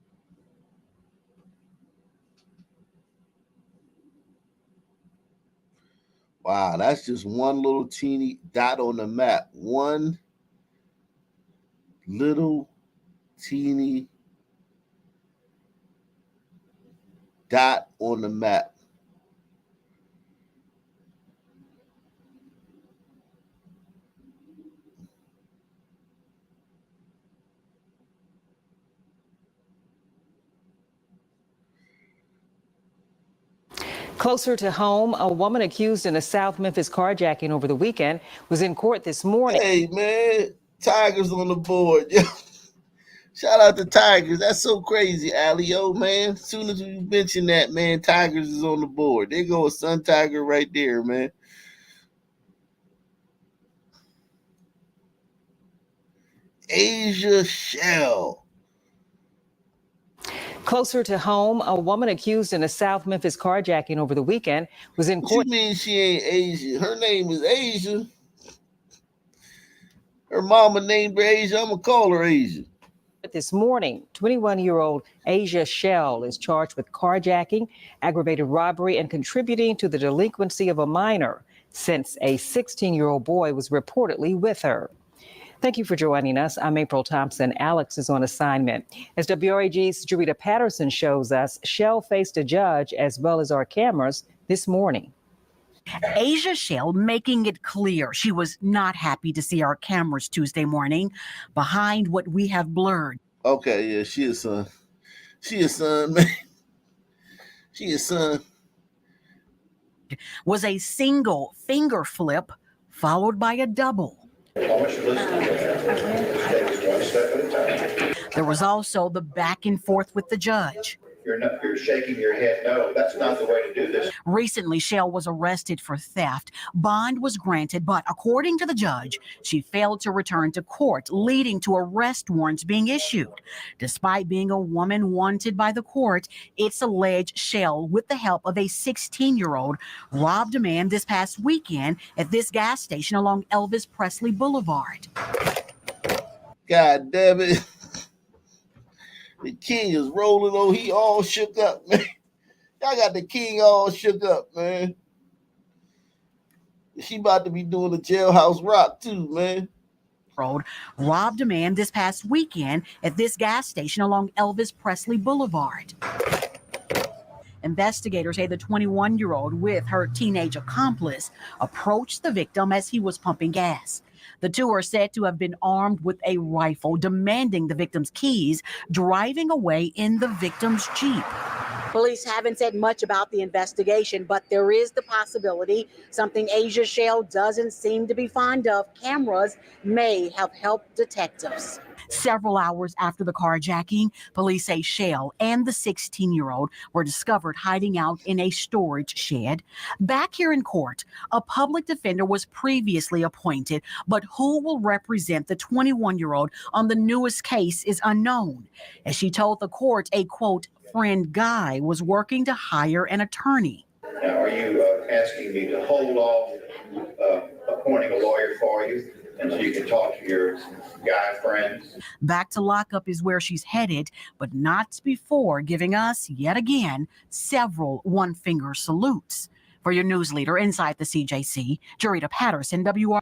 Wow, that's just one little teeny dot on the map. One little teeny dot on the map. Closer to home, a woman accused in a South Memphis carjacking over the weekend was in court this morning. Hey, man, Tigers on the board. Shout out to Tigers. That's so crazy, Alio, man. As soon as we mention that, man, Tigers is on the board. There go a Sun Tiger right there, man. Asia Shell. Closer to home, a woman accused in a South Memphis carjacking over the weekend was in What court. you mean she ain't Asia? Her name is Asia. Her mama named her Asia. I'm going to call her Asia. This morning, 21-year-old Asia Shell is charged with carjacking, aggravated robbery, and contributing to the delinquency of a minor since a 16-year-old boy was reportedly with her. Thank you for joining us. I'm April Thompson. Alex is on assignment. As WRAG's Jarita Patterson shows us, Shell faced a judge as well as our cameras this morning. Asia Shell making it clear she was not happy to see our cameras Tuesday morning behind what we have blurred. Okay, yeah, she a son. She a son, man. She a son. Was a single finger flip followed by a double. There was also the back and forth with the judge. You're shaking your head. No, that's not the way to do this. Recently, Shell was arrested for theft. Bond was granted, but according to the judge, she failed to return to court, leading to arrest warrants being issued. Despite being a woman wanted by the court, it's alleged Shell, with the help of a 16-year-old, robbed a man this past weekend at this gas station along Elvis Presley Boulevard. God damn it. The king is rolling on. He all shook up, man. Y'all got the king all shook up, man. She about to be doing the jailhouse rock too, man. Robbed a man this past weekend at this gas station along Elvis Presley Boulevard. Investigators say the 21-year-old with her teenage accomplice approached the victim as he was pumping gas. The two are said to have been armed with a rifle, demanding the victim's keys, driving away in the victim's Jeep. Police haven't said much about the investigation, but there is the possibility something Asia Shell doesn't seem to be fond of. Cameras may have helped detectives. Several hours after the carjacking, police say Shell and the 16-year-old were discovered hiding out in a storage shed. Back here in court, a public defender was previously appointed, but who will represent the 21-year-old on the newest case is unknown. As she told the court, a quote, friend Guy was working to hire an attorney. Now, are you asking me to hold off appointing a lawyer for you until you can talk to your guy friends? Back to lockup is where she's headed, but not before giving us, yet again, several one-finger salutes. For your news leader inside the CJC, Jarita Patterson, WR.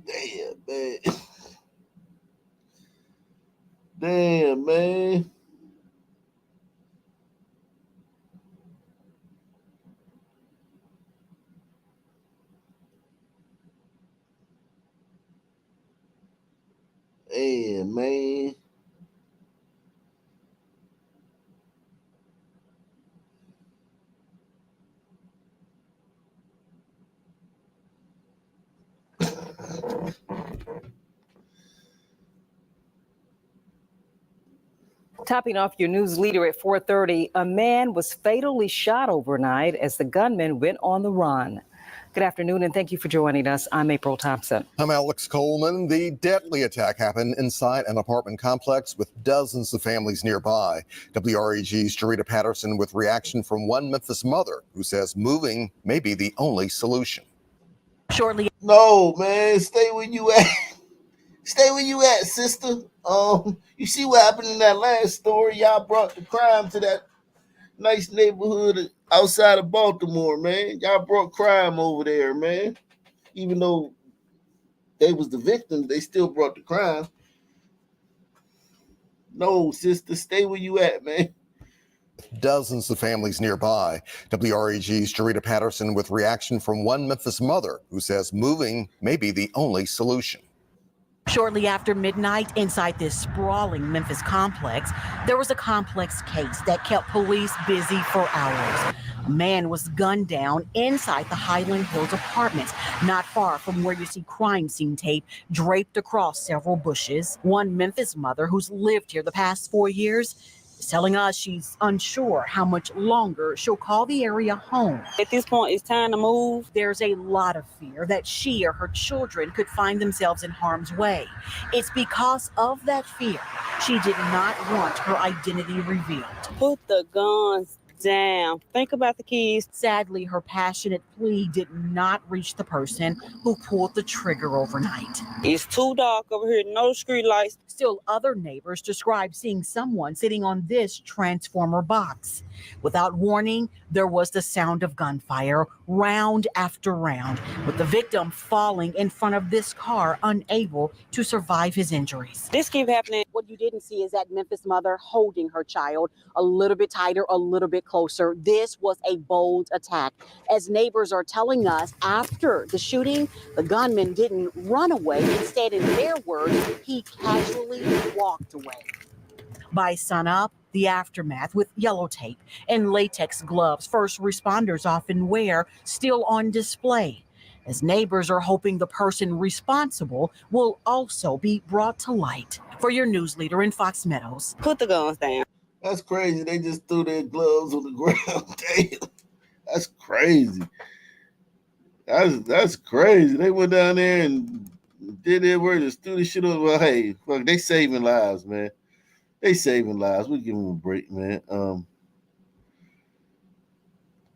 Damn, man. Damn, man. Damn, man. Topping off your news leader at 4:30, a man was fatally shot overnight as the gunman went on the run. Good afternoon, and thank you for joining us. I'm April Thompson. I'm Alex Coleman. The deadly attack happened inside an apartment complex with dozens of families nearby. WRAG's Jarita Patterson with reaction from one Memphis mother who says moving may be the only solution. Shortly. No, man, stay where you at. Stay where you at, sister. You see what happened in that last story? Y'all brought the crime to that nice neighborhood outside of Baltimore, man. Y'all brought crime over there, man. Even though they was the victims, they still brought the crime. No, sister, stay where you at, man. dozens of families nearby. WREG's Jarita Patterson with reaction from one Memphis mother who says moving may be the only solution. Shortly after midnight, inside this sprawling Memphis complex, there was a complex case that kept police busy for hours. A man was gunned down inside the Highland Hills apartments, not far from where you see crime scene tape draped across several bushes. One Memphis mother who's lived here the past 4 years is telling us she's unsure how much longer she'll call the area home. At this point, it's time to move. There's a lot of fear that she or her children could find themselves in harm's way. It's because of that fear she did not want her identity revealed. Put the guns down. Think about the kids. Sadly, her passionate plea did not reach the person who pulled the trigger overnight. It's too dark over here, no street lights. Still, other neighbors describe seeing someone sitting on this transformer box. Without warning, there was the sound of gunfire, round after round, with the victim falling in front of this car, unable to survive his injuries. This keeps happening. What you didn't see is that Memphis mother holding her child a little bit tighter, a little bit closer. This was a bold attack. As neighbors are telling us, after the shooting, the gunman didn't run away. Instead, in their words, he casually walked away. By sunup, the aftermath with yellow tape and latex gloves first responders often wear still on display, as neighbors are hoping the person responsible will also be brought to light. For your news leader in Fox Meadows, put the guns down. That's crazy. They just threw their gloves on the ground. Damn. That's crazy. That's crazy. They went down there and did their work, just threw the shit on. Well, hey, fuck, they saving lives, man. They saving lives. We give them a break, man.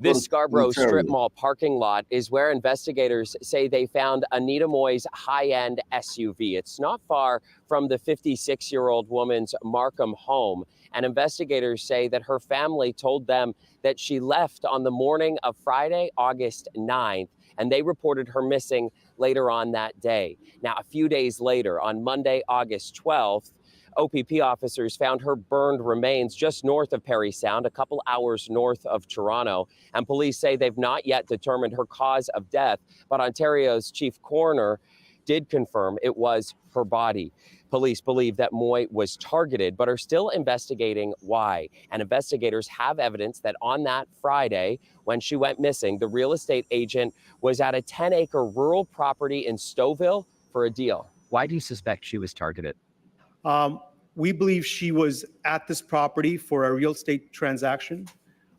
This Scarborough Strip Mall parking lot is where investigators say they found Anita Moy's high-end SUV. It's not far from the 56-year-old woman's Markham home, and investigators say that her family told them that she left on the morning of Friday, August 9th, and they reported her missing later on that day. Now, a few days later, on Monday, August 12th, OPP officers found her burned remains just north of Parry Sound, a couple hours north of Toronto. And police say they've not yet determined her cause of death, but Ontario's chief coroner did confirm it was her body. Police believe that Moy was targeted, but are still investigating why. And investigators have evidence that on that Friday, when she went missing, the real estate agent was at a 10-acre rural property in Stouffville for a deal. Why do you suspect she was targeted? We believe she was at this property for a real estate transaction,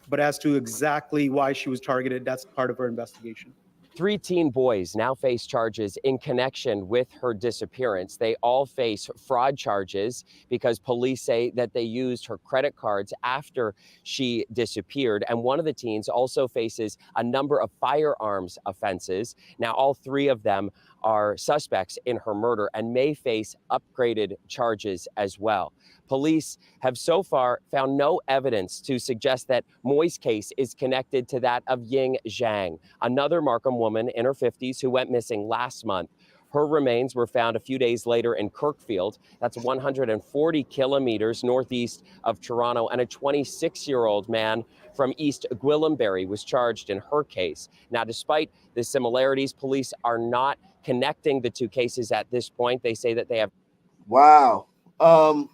but as to exactly why she was targeted, that's part of our investigation. 3 teen boys now face charges in connection with her disappearance. They all face fraud charges because police say that they used her credit cards after she disappeared. And one of the teens also faces a number of firearms offenses. Now, all 3 of them are suspects in her murder and may face upgraded charges as well. Police have so far found no evidence to suggest that Moy's case is connected to that of Ying Zhang, another Markham woman in her 50s who went missing last month. Her remains were found a few days later in Kirkfield. That's 140 kilometers northeast of Toronto, and a 26-year-old man from East Gwillimbury was charged in her case. Now, despite the similarities, police are not connecting the 2 cases at this point. They say that they have. Wow. Let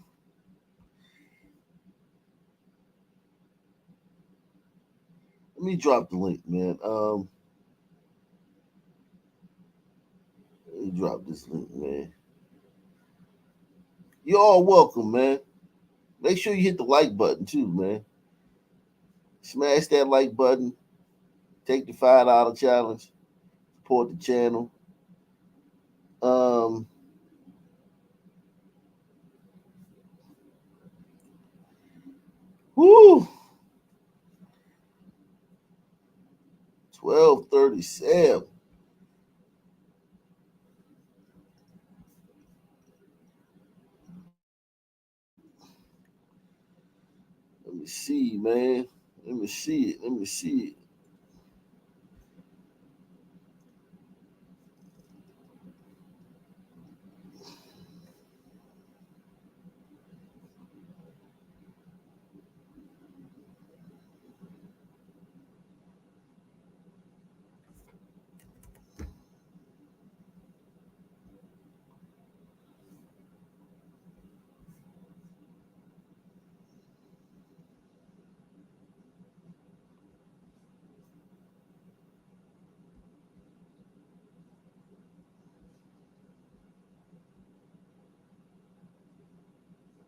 me drop the link, man. Let me drop this link, man. You're all welcome, man. Make sure you hit the like button too, man. Smash that like button. Take the $5 challenge. Support the channel. Woo! 12:37. Let me see, man. Let me see it. Let me see it.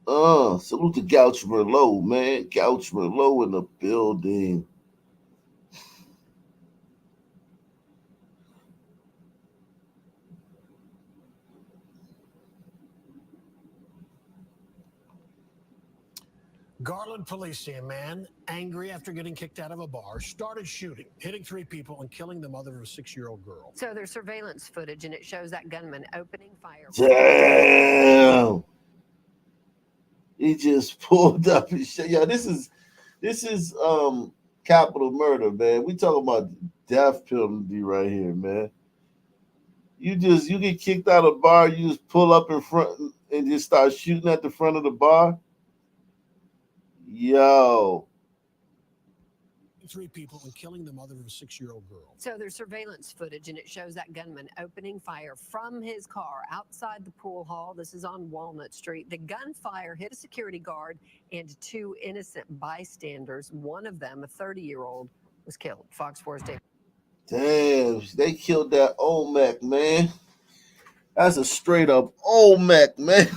Salute to Gouch Merlot, man. Gouch Merlot in the building. Garland police say a man, angry after getting kicked out of a bar, started shooting, hitting 3 people and killing the mother of a 6-year-old girl. So there's surveillance footage, and it shows that gunman opening fire. Damn. He just pulled up and shit. Yeah, this is capital murder, man. We talking about death penalty right here, man. You get kicked out of a bar, you just pull up in front and just start shooting at the front of the bar. Yo. 3 people and killing the mother of a 6-year-old girl. So there's surveillance footage, and it shows that gunman opening fire from his car outside the pool hall. This is on Walnut Street. The gunfire hit a security guard and 2 innocent bystanders. One of them, a 30-year-old, was killed. Fox 4's David. Damn, they killed that Olmec, man. That's a straight up Olmec, man.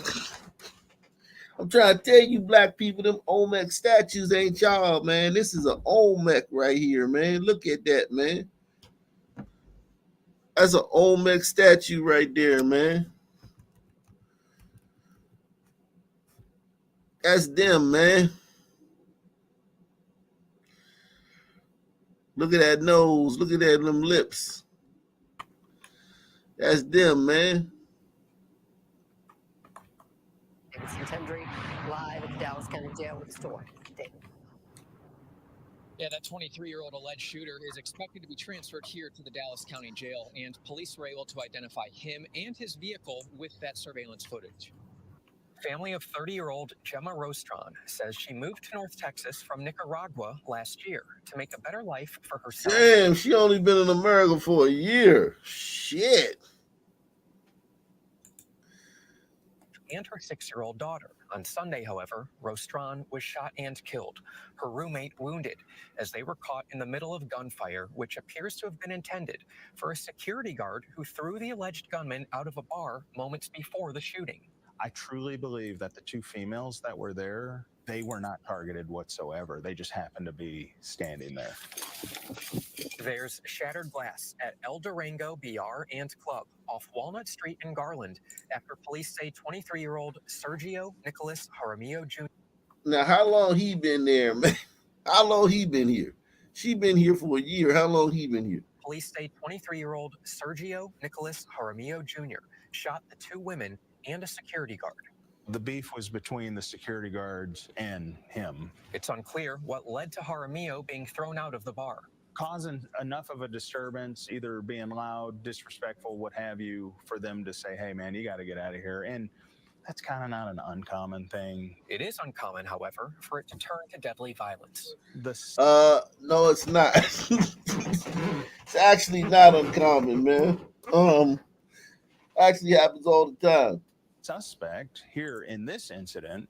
I'm trying to tell you, black people, them Olmec statues ain't y'all, man. This is an Olmec right here, man. Look at that, man. That's an Olmec statue right there, man. That's them, man. Look at that nose. Look at that them lips. That's them, man. Davidson Tendry live at the Dallas County Jail with the story. David. Yeah, that 23-year-old alleged shooter is expected to be transferred here to the Dallas County Jail, and police were able to identify him and his vehicle with that surveillance footage. Family of 30-year-old Gemma Rostron says she moved to North Texas from Nicaragua last year to make a better life for herself. Damn, she only been in America for a year. Shit. And her 6-year-old daughter. On Sunday, however, Rostron was shot and killed. Her roommate wounded as they were caught in the middle of gunfire, which appears to have been intended for a security guard who threw the alleged gunman out of a bar moments before the shooting. I truly believe that the 2 females that were there, they were not targeted whatsoever. They just happened to be standing there. There's shattered glass at El Durango BR and Club off Walnut Street in Garland after police say 23-year-old Sergio Nicholas Jaramillo Jr. Now, how long he been there, man? How long he been here? She been here for a year. How long he been here? Police say 23-year-old Sergio Nicholas Jaramillo Jr. shot the 2 women and a security guard. The beef was between the security guards and him. It's unclear what led to Jaramillo being thrown out of the bar. Causing enough of a disturbance, either being loud, disrespectful, what have you, for them to say, hey, man, you got to get out of here. And that's kind of not an uncommon thing. It is uncommon, however, for it to turn to deadly violence. No, it's not. It's actually not uncommon, man. Actually happens all the time. Suspect here in this incident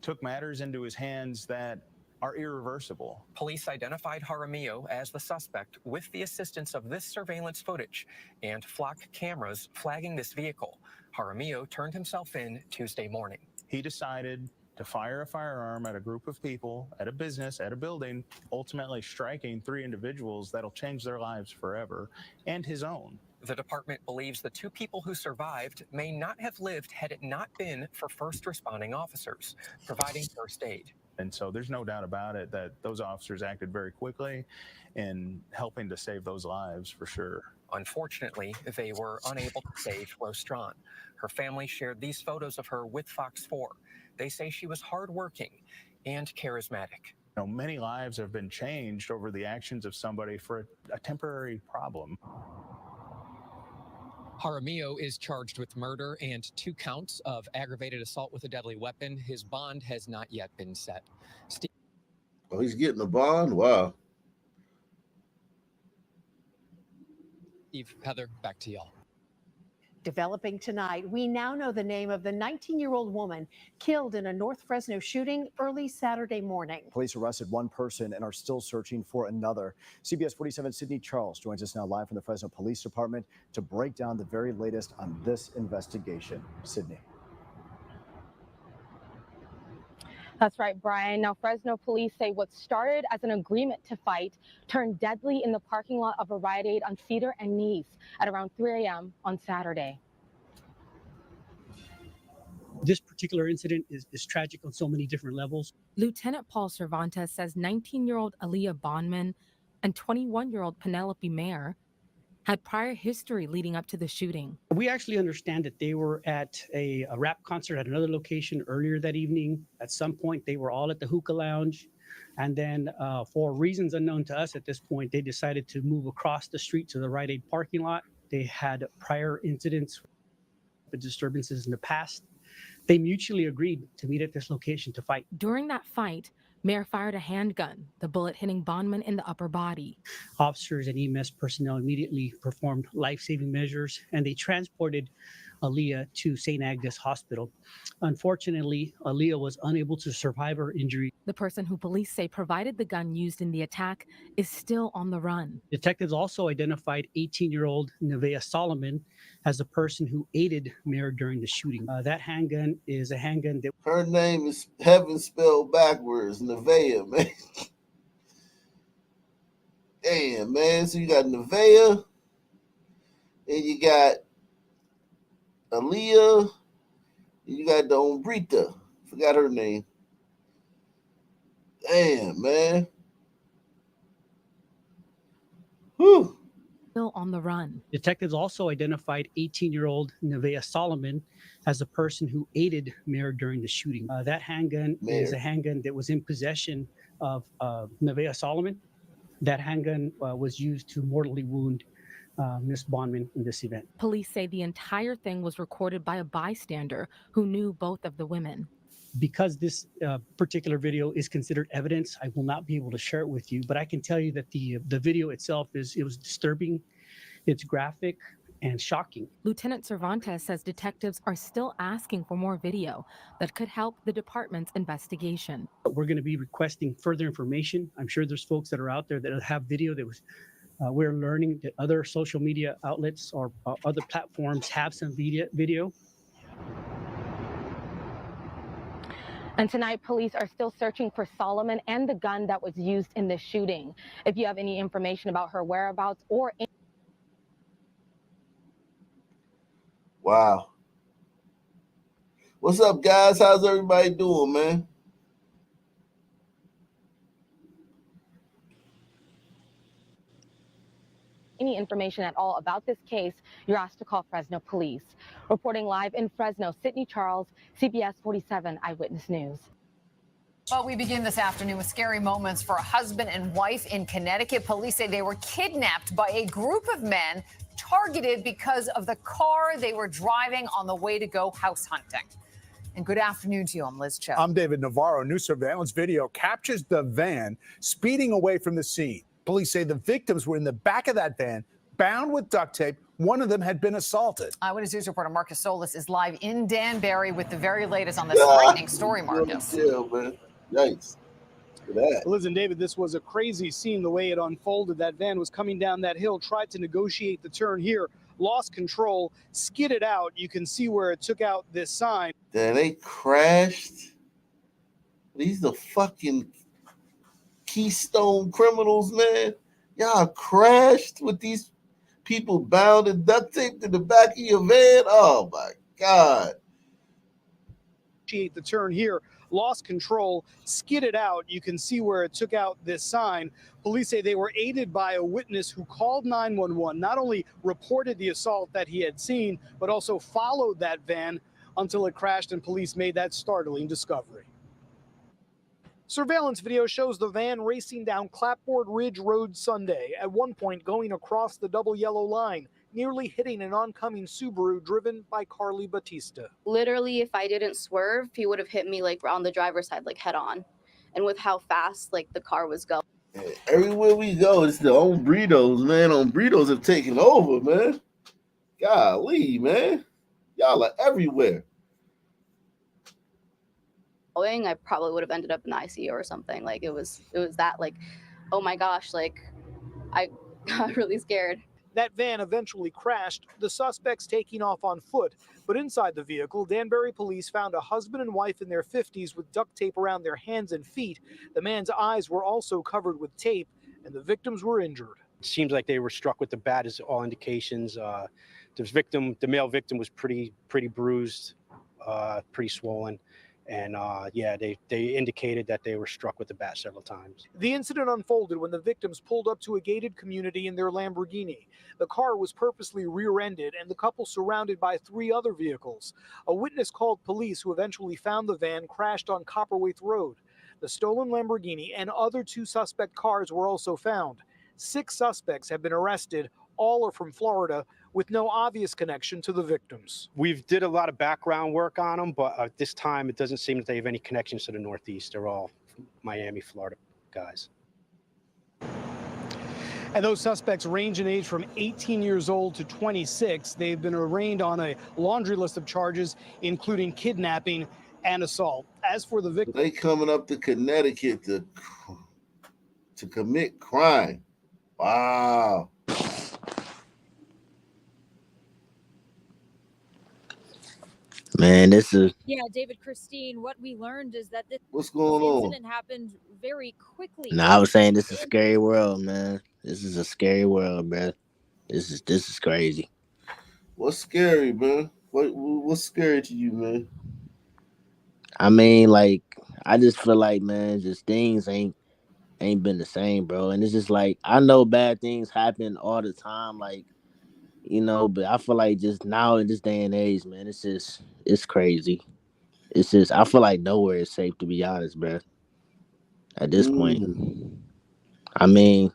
took matters into his hands that are irreversible. Police identified Jaramillo as the suspect with the assistance of this surveillance footage and flock cameras flagging this vehicle. Jaramillo turned himself in Tuesday morning. He decided to fire a firearm at a group of people, at a business, at a building, ultimately striking 3 individuals that'll change their lives forever, and his own. The department believes the 2 people who survived may not have lived had it not been for first responding officers providing first aid. And so there's no doubt about it that those officers acted very quickly in helping to save those lives for sure. Unfortunately, they were unable to save Rostron. Her family shared these photos of her with Fox 4. They say she was hardworking and charismatic. You know, many lives have been changed over the actions of somebody for a temporary problem. Jaramillo is charged with murder and 2 counts of aggravated assault with a deadly weapon. His bond has not yet been set. Oh, he's getting a bond? Wow. Steve, Heather, back to y'all. Developing tonight, we now know the name of the 19-year-old woman killed in a North Fresno shooting early Saturday morning. Police arrested 1 person and are still searching for another. CBS 47 Sydney Charles joins us now live from the Fresno Police Department to break down the very latest on this investigation. Sydney. That's right, Brian. Now, Fresno police say what started as an agreement to fight turned deadly in the parking lot of a Rite Aid on Cedar and Nice at around 3 a.m. on Saturday. This particular incident is tragic on so many different levels. Lieutenant Paul Cervantes says 19-year-old Aaliyah Bondman and 21-year-old Penelope Mayer had prior history leading up to the shooting. We actually understand that they were at a rap concert at another location earlier that evening. At some point, they were all at the hookah lounge. And then for reasons unknown to us at this point, they decided to move across the street to the Rite Aid parking lot. They had prior incidents with disturbances in the past. They mutually agreed to meet at this location to fight. During that fight, Mayer fired a handgun, the bullet hitting Bondman in the upper body. Officers and EMS personnel immediately performed life-saving measures, and they transported Aaliyah to St. Agnes Hospital. Unfortunately, Aaliyah was unable to survive her injury. The person who police say provided the gun used in the attack is still on the run. Detectives also identified 18-year-old Nevaeh Solomon as the person who aided Mayer during the shooting. That handgun is a handgun that... Her name is heaven spelled backwards, Nevaeh, man. Damn, man. So you got Nevaeh, and you got Aaliyah, and you got the Ombrita. Forgot her name. Damn, man. Whew. Still on the run. Detectives also identified 18-year-old Nevaeh Solomon as the person who aided Mayer during the shooting. That handgun is a handgun that was in possession of Nevaeh Solomon. That handgun was used to mortally wound Miss Bondman in this event. Police say the entire thing was recorded by a bystander who knew both of the women. Because this particular video is considered evidence, I will not be able to share it with you, but I can tell you that the video itself was disturbing, it's graphic and shocking. Lieutenant Cervantes says detectives are still asking for more video that could help the department's investigation. We're going to be requesting further information. I'm sure there's folks that are out there that have video that was we're learning that other social media outlets or other platforms have some video. And tonight, police are still searching for Solomon and the gun that was used in the shooting. If you have any information about her whereabouts or... Wow. What's up, guys? How's everybody doing, man? Any information at all about this case, you're asked to call Fresno Police. Reporting live in Fresno, Sydney Charles, CBS 47 Eyewitness News. Well, we begin this afternoon with scary moments for a husband and wife in Connecticut. Police say they were kidnapped by a group of men targeted because of the car they were driving on the way to go house hunting. And good afternoon to you. I'm Liz Cho. I'm David Navarro. New surveillance video captures the van speeding away from the scene. Police say the victims were in the back of that van, bound with duct tape. One of them had been assaulted. Eyewitness News reporter Marcus Solis is live in Danbury with the very latest on this frightening story, Marcus. Yeah, man. Yikes. Liz and David, this was a crazy scene the way it unfolded. That van was coming down that hill, tried to negotiate the turn here, lost control, skidded out. You can see where it took out this sign. Then they crashed. These are fucking Keystone criminals, man. Y'all crashed with these people bound and duct taped in the back of your van. Oh my God. The turn here, lost control, skidded out. You can see where it took out this sign. Police say they were aided by a witness who called 911, not only reported the assault that he had seen, but also followed that van until it crashed and police made that startling discovery. Surveillance video shows the van racing down Clapboard Ridge Road Sunday, at one point going across the double yellow line, nearly hitting an oncoming Subaru driven by Carly Batista. Literally, if I didn't swerve, he would have hit me like on the driver's side, like head on. And with how fast like the car was going. Everywhere we go, it's the Ombritos, man. Ombritos have taken over, man. Golly, man. Y'all are everywhere. I probably would have ended up in the ICU or something. Like it was that like, oh my gosh, like I got really scared. That van eventually crashed, the suspects taking off on foot. But inside the vehicle, Danbury police found a husband and wife in their 50s with duct tape around their hands and feet. The man's eyes were also covered with tape, and the victims were injured. It seems like they were struck with the bat, as all indications. The male victim was pretty bruised, pretty swollen. And yeah, they indicated that they were struck with the bat several times. The incident unfolded when the victims pulled up to a gated community in their Lamborghini. The car was purposely rear-ended and the couple surrounded by 3 other vehicles. A witness called police, who eventually found the van crashed on Copperwaith Road. The stolen Lamborghini and other 2 suspect cars were also found. 6 suspects have been arrested. All are from Florida, with no obvious connection to the victims. We've did a lot of background work on them, but at this time, it doesn't seem that they have any connections to the Northeast. They're all Miami, Florida guys. And those suspects range in age from 18 years old to 26. They've been arraigned on a laundry list of charges, including kidnapping and assault. As for the victims, they coming up to Connecticut to commit crime. Wow. Man, this is... Yeah, David, Christine, what we learned is that this What's going on? incident happened very quickly. No, I was saying this is a scary world, man. This is a scary world, bro. This is crazy. What's scary, man? What's scary to you, man? I mean, like, I just feel like, man, just things ain't been the same, bro. And it's just like, I know bad things happen all the time, like, you know, but I feel like just now in this day and age, man, it's crazy. It's just, I feel like nowhere is safe, to be honest, bro. At this point, I feel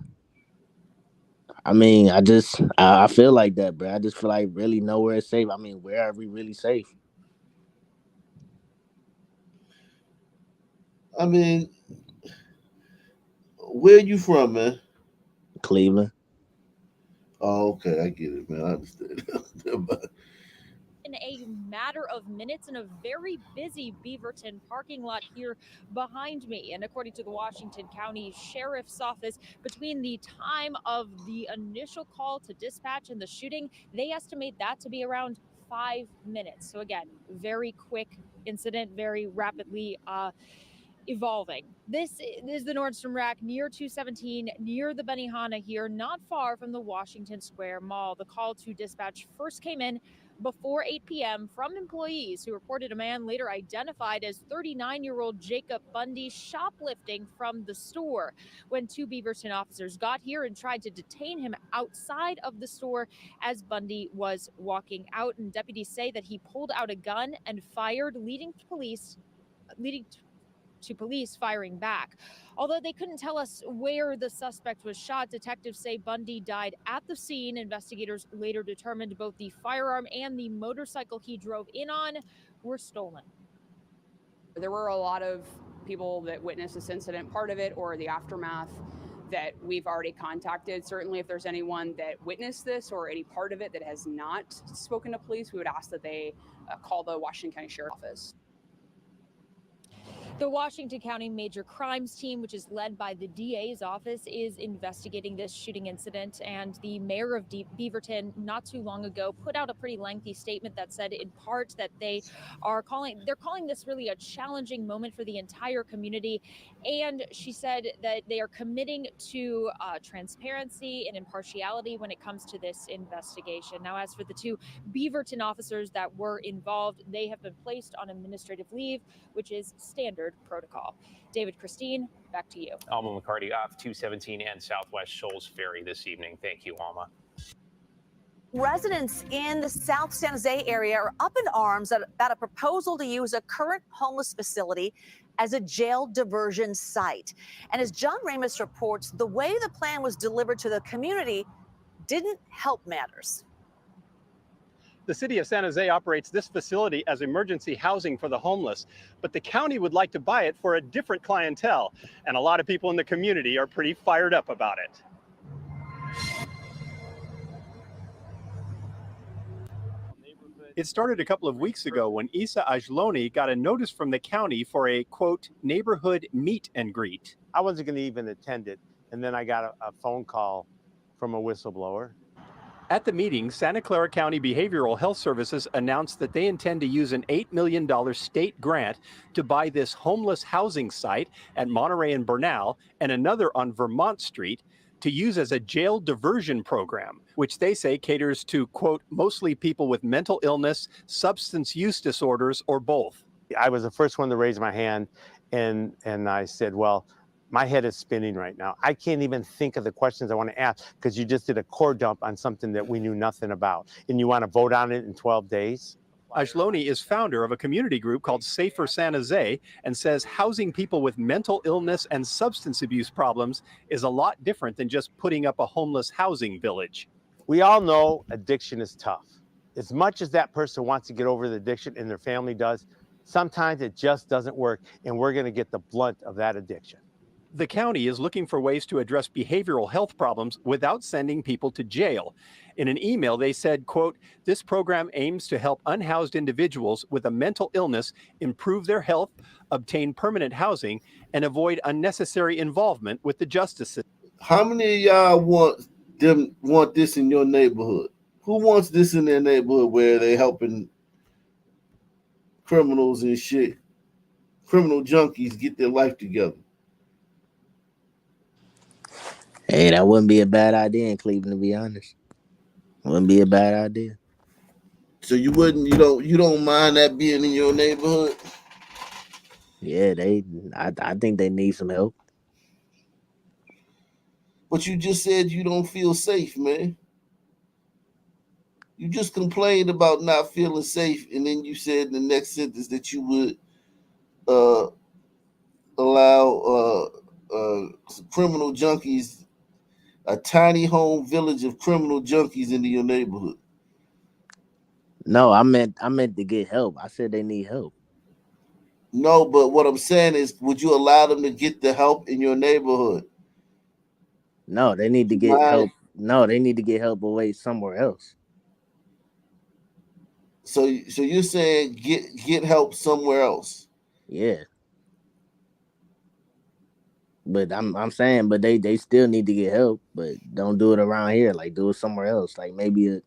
like that, bro. I just feel like really nowhere is safe. I mean, where are we really safe? I mean, where you from, man? Cleveland. Oh, okay, I get it, man. I understand. In a matter of minutes in a very busy Beaverton parking lot here behind me. And according to the Washington County Sheriff's Office, between the time of the initial call to dispatch and the shooting, they estimate that to be around 5 minutes. So again, very quick incident, very rapidly evolving. This is the Nordstrom Rack near 217, near the Benihana here, not far from the Washington Square Mall. The call to dispatch first came in before 8 p.m. from employees who reported a man later identified as 39-year-old Jacob Bundy shoplifting from the store. When 2 Beaverton officers got here and tried to detain him outside of the store as Bundy was walking out, and deputies say that he pulled out a gun and fired, leading to police firing back. Although they couldn't tell us where the suspect was shot, detectives say Bundy died at the scene. Investigators later determined both the firearm and the motorcycle he drove in on were stolen. There were a lot of people that witnessed this incident, part of it or the aftermath, that we've already contacted. Certainly, if there's anyone that witnessed this or any part of it that has not spoken to police, we would ask that they call the Washington County Sheriff's Office. The Washington County Major Crimes Team, which is led by the DA's office, is investigating this shooting incident. And the mayor of Beaverton not too long ago put out a pretty lengthy statement that said in part that they're calling this really a challenging moment for the entire community. And she said that they are committing to transparency and impartiality when it comes to this investigation. Now, as for the 2 Beaverton officers that were involved, they have been placed on administrative leave, which is standard protocol. David, Christine, back to you. Alma McCarty off 217 and Southwest Shoals Ferry this evening. Thank you, Alma. Residents in the South San Jose area are up in arms about a proposal to use a current homeless facility as a jail diversion site. And as John Ramos reports, the way the plan was delivered to the community didn't help matters. The city of San Jose operates this facility as emergency housing for the homeless, but the county would like to buy it for a different clientele, and a lot of people in the community are pretty fired up about it. It started a couple of weeks ago when Isa Ajloni got a notice from the county for a, quote, neighborhood meet and greet. I wasn't going to even attend it, and then I got a phone call from a whistleblower. At the meeting, Santa Clara County Behavioral Health Services announced that they intend to use an $8 million state grant to buy this homeless housing site at Monterey and Bernal and another on Vermont Street to use as a jail diversion program, which they say caters to, quote, mostly people with mental illness, substance use disorders, or both. I was the first one to raise my hand, and I said, well, my head is spinning right now. I can't even think of the questions I want to ask because you just did a core dump on something that we knew nothing about, and you want to vote on it in 12 days? Ajloni is founder of a community group called Safer San Jose and says housing people with mental illness and substance abuse problems is a lot different than just putting up a homeless housing village. We all know addiction is tough. As much as that person wants to get over the addiction and their family does, sometimes it just doesn't work, and we're going to get the blunt of that addiction. The county is looking for ways to address behavioral health problems without sending people to jail. In an email, they said, quote, this program aims to help unhoused individuals with a mental illness improve their health, obtain permanent housing, and avoid unnecessary involvement with the justice system. How many of y'all want this in your neighborhood? Who wants this in their neighborhood where they're helping criminals and shit, criminal junkies get their life together? Hey, that wouldn't be a bad idea in Cleveland, to be honest. Wouldn't be a bad idea. So you don't mind that being in your neighborhood? Yeah, I think they need some help. But you just said you don't feel safe, man. You just complained about not feeling safe, and then you said in the next sentence that you would allow criminal junkies, a tiny home village of criminal junkies into your neighborhood. No, I meant to get help. I said they need help. No, but what I'm saying is, would you allow them to get the help in your neighborhood? No, they need to get help. No, they need to get help away somewhere else. So you're saying get help somewhere else? Yeah. But I'm saying, but they still need to get help, but don't do it around here. Like, do it somewhere else, like maybe a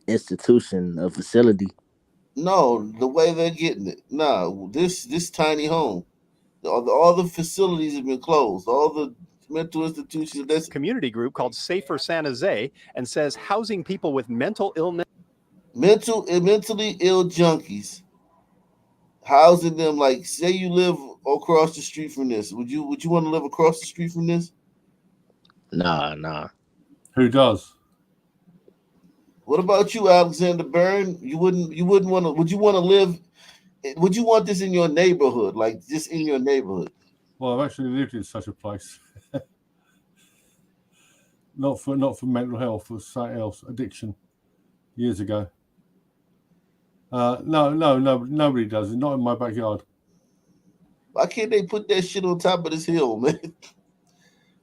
institution, a facility. No, the way they're getting it. No, this tiny home, all the facilities have been closed. All the mental institutions. That's community group called Safer San Jose and says housing people with mental illness, mentally ill junkies, housing them. Like, say you live across the street from this. Would you want to live across the street from this? Nah. Who does? What about you, Alexander Byrne? You wouldn't want to. Would you want to live? Would you want this in your neighborhood, like just in your neighborhood? Well, I've actually lived in such a place. not for mental health, for something else, addiction, years ago. No, nobody does it. Not in my backyard. Why can't they put that shit on top of this hill, man?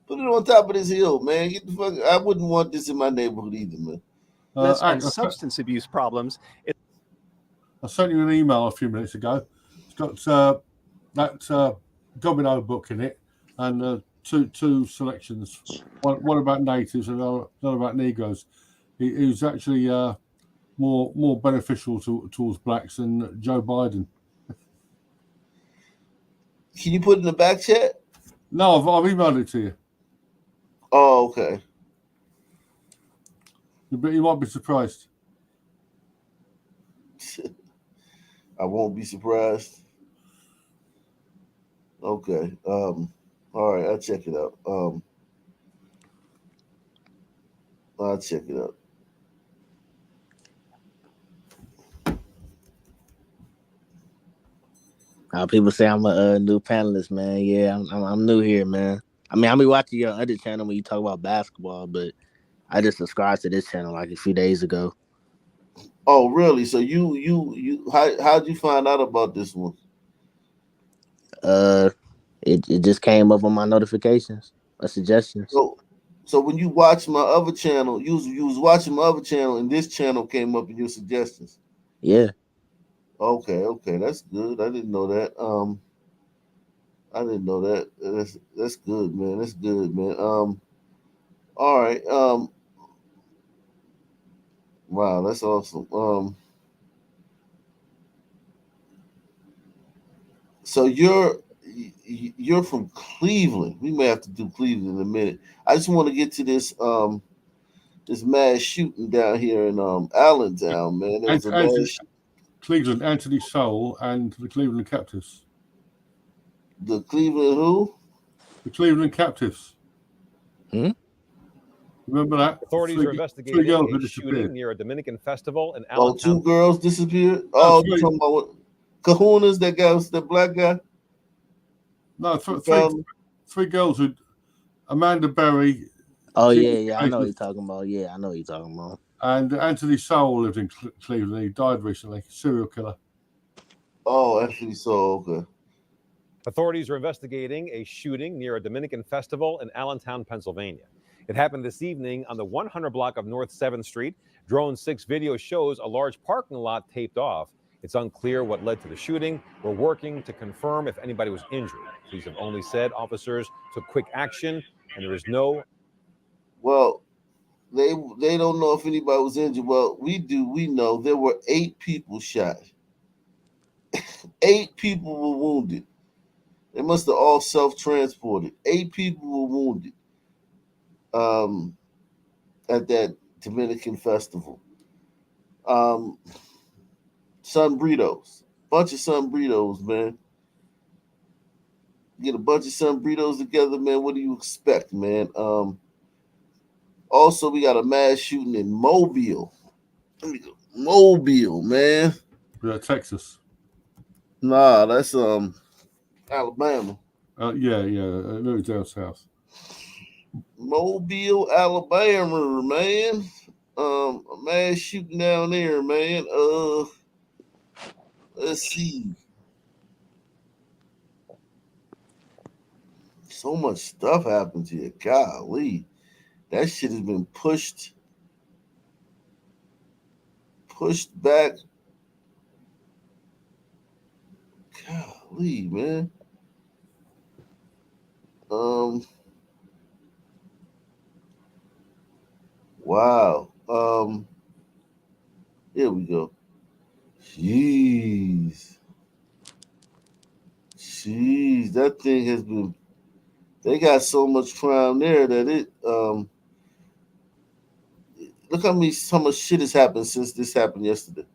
Put it on top of this hill, man. Get the fuck. I wouldn't want this in my neighborhood either, man. and substance abuse problems. I sent you an email a few minutes ago. It's got that Domino book in it, and two selections. One about natives and another about Negroes. He was actually more beneficial towards blacks than Joe Biden. Can you put it in the back chat? No, I've emailed it to you. Oh, okay. But you might be surprised. I won't be surprised. Okay. All right, I'll check it out. I'll check it out. People say I'm a new panelist, man. Yeah, I'm new here, man. I mean, I'll be watching your other channel when you talk about basketball, but I just subscribed to this channel like a few days ago. Oh, really? So how'd you find out about this one? It just came up on my notifications, suggestions. So when you watch my other channel, you was watching my other channel, and this channel came up in your suggestions. Yeah. Okay, that's good. I didn't know that. I didn't know that. That's good, man. That's good, man. All right. Wow, that's awesome. So you're from Cleveland. We may have to do Cleveland in a minute. I just want to get to this mass shooting down here in Allentown, man. There was a mass Cleveland, Anthony Sowell and the Cleveland Captives. The Cleveland who? The Cleveland Captives. Remember that? Authorities are investigating a shooting near a Dominican festival in Oh, Allentown. 2 girls disappeared. Oh, you're talking about what? Kahunas, that guy was the black guy. No, three girls with Amanda Berry. Oh yeah, I know what you're talking about. Yeah, I know what you're talking about. And Anthony Sowell lived in Cleveland. He died recently. Serial killer. Oh, Anthony Sowell. Okay. Authorities are investigating a shooting near a Dominican festival in Allentown, Pennsylvania. It happened this evening on the 100 block of North 7th Street. Drone 6 video shows a large parking lot taped off. It's unclear what led to the shooting. We're working to confirm if anybody was injured. Police have only said officers took quick action, and there is no. Well, they don't know if anybody was injured. Well, we do. We know there were 8 people shot. 8 people were wounded. They must have all self-transported. 8 people were wounded at that Dominican festival. Sombritos. Bunch of sombritos, man. Get a bunch of sombritos together, man. What do you expect, man? Also, we got a mass shooting in Mobile. Mobile, man. Yeah, Texas. Nah, that's Alabama. Yeah, no, down south. Mobile, Alabama, man. A mass shooting down there, man. Let's see. So much stuff happens here. Golly. That shit has been pushed back. Golly, man. Wow. Here we go. Jeez, that thing has been. They got so much crime there that it. Look how much shit has happened since this happened yesterday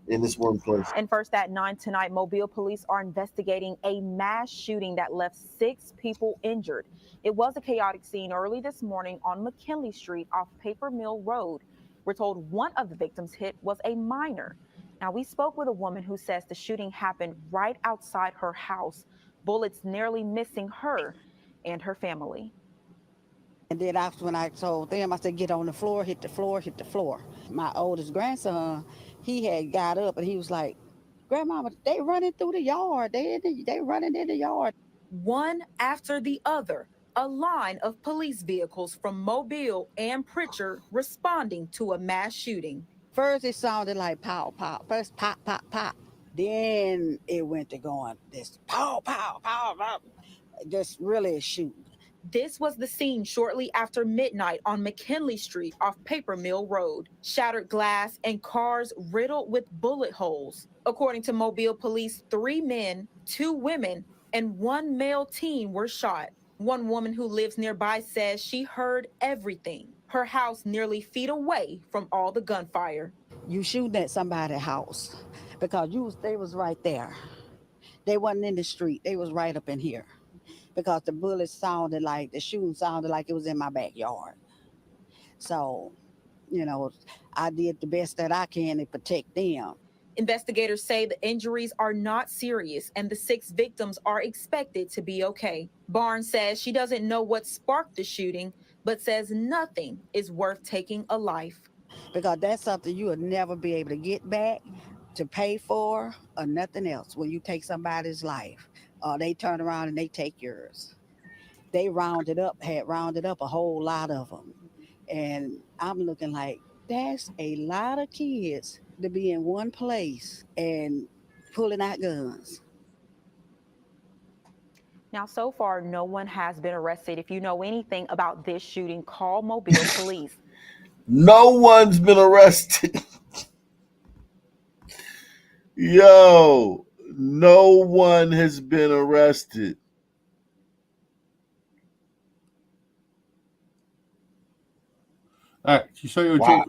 in this one place. And first at 9 tonight, Mobile police are investigating a mass shooting that left 6 people injured. It was a chaotic scene early this morning on McKinley Street off Paper Mill Road. We're told one of the victims hit was a minor. Now, we spoke with a woman who says the shooting happened right outside her house, bullets nearly missing her and her family. And then after when I told them, I said, get on the floor, hit the floor, hit the floor. My oldest grandson, he had got up and he was like, Grandmama, they running through the yard. They running in the yard. One after the other, a line of police vehicles from Mobile and Pritchard responding to a mass shooting. First, it sounded like pow, pow. First, pop, pop, pop. Then it went to going this pow, pow, pow, pow. Just really shooting. This was the scene shortly after midnight on McKinley Street off Paper Mill Road. Shattered glass and cars riddled with bullet holes. According to Mobile police, 3 men, 2 women, and 1 male teen were shot. One woman who lives nearby says she heard everything. Her house nearly feet away from all the gunfire. You shooting at somebody's house because they was right there. They wasn't in the street. They was right up in here. Because the bullets sounded like, the shooting sounded like it was in my backyard. So, I did the best that I can to protect them. Investigators say the injuries are not serious and the 6 victims are expected to be okay. Barnes says she doesn't know what sparked the shooting, but says nothing is worth taking a life. Because that's something you will never be able to get back, to pay for, or nothing else when you take somebody's life. They turn around and they take yours. They had rounded up a whole lot of them. And I'm looking like, that's a lot of kids to be in one place and pulling out guns. Now, so far, no one has been arrested. If you know anything about this shooting, call Mobile police. No one's been arrested. Yo, no one has been arrested. You say your Wow.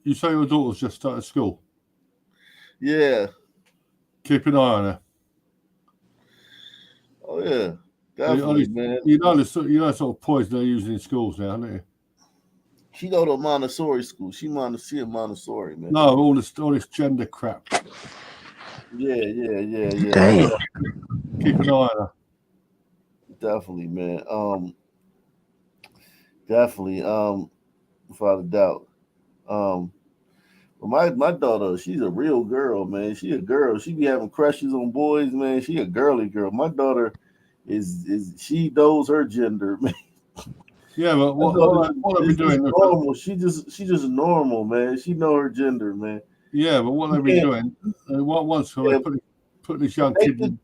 you say your daughter's just started school. Yeah. Keep an eye on her. Oh yeah. Definitely, man. You know the sort of poison they're using in schools now, don't you? She go to a Montessori school. She a Montessori, man. No, all this gender crap. Yeah. Damn. Keep an eye on her. Definitely, man. Definitely. Without a doubt. But my daughter, she's a real girl, man. She a girl. She be having crushes on boys, man. She a girly girl. My daughter is she knows her gender, man. Yeah, but what are we doing? Normal. She just normal, man. She know her gender, man. Yeah, but what they've been doing, once they put this young kid,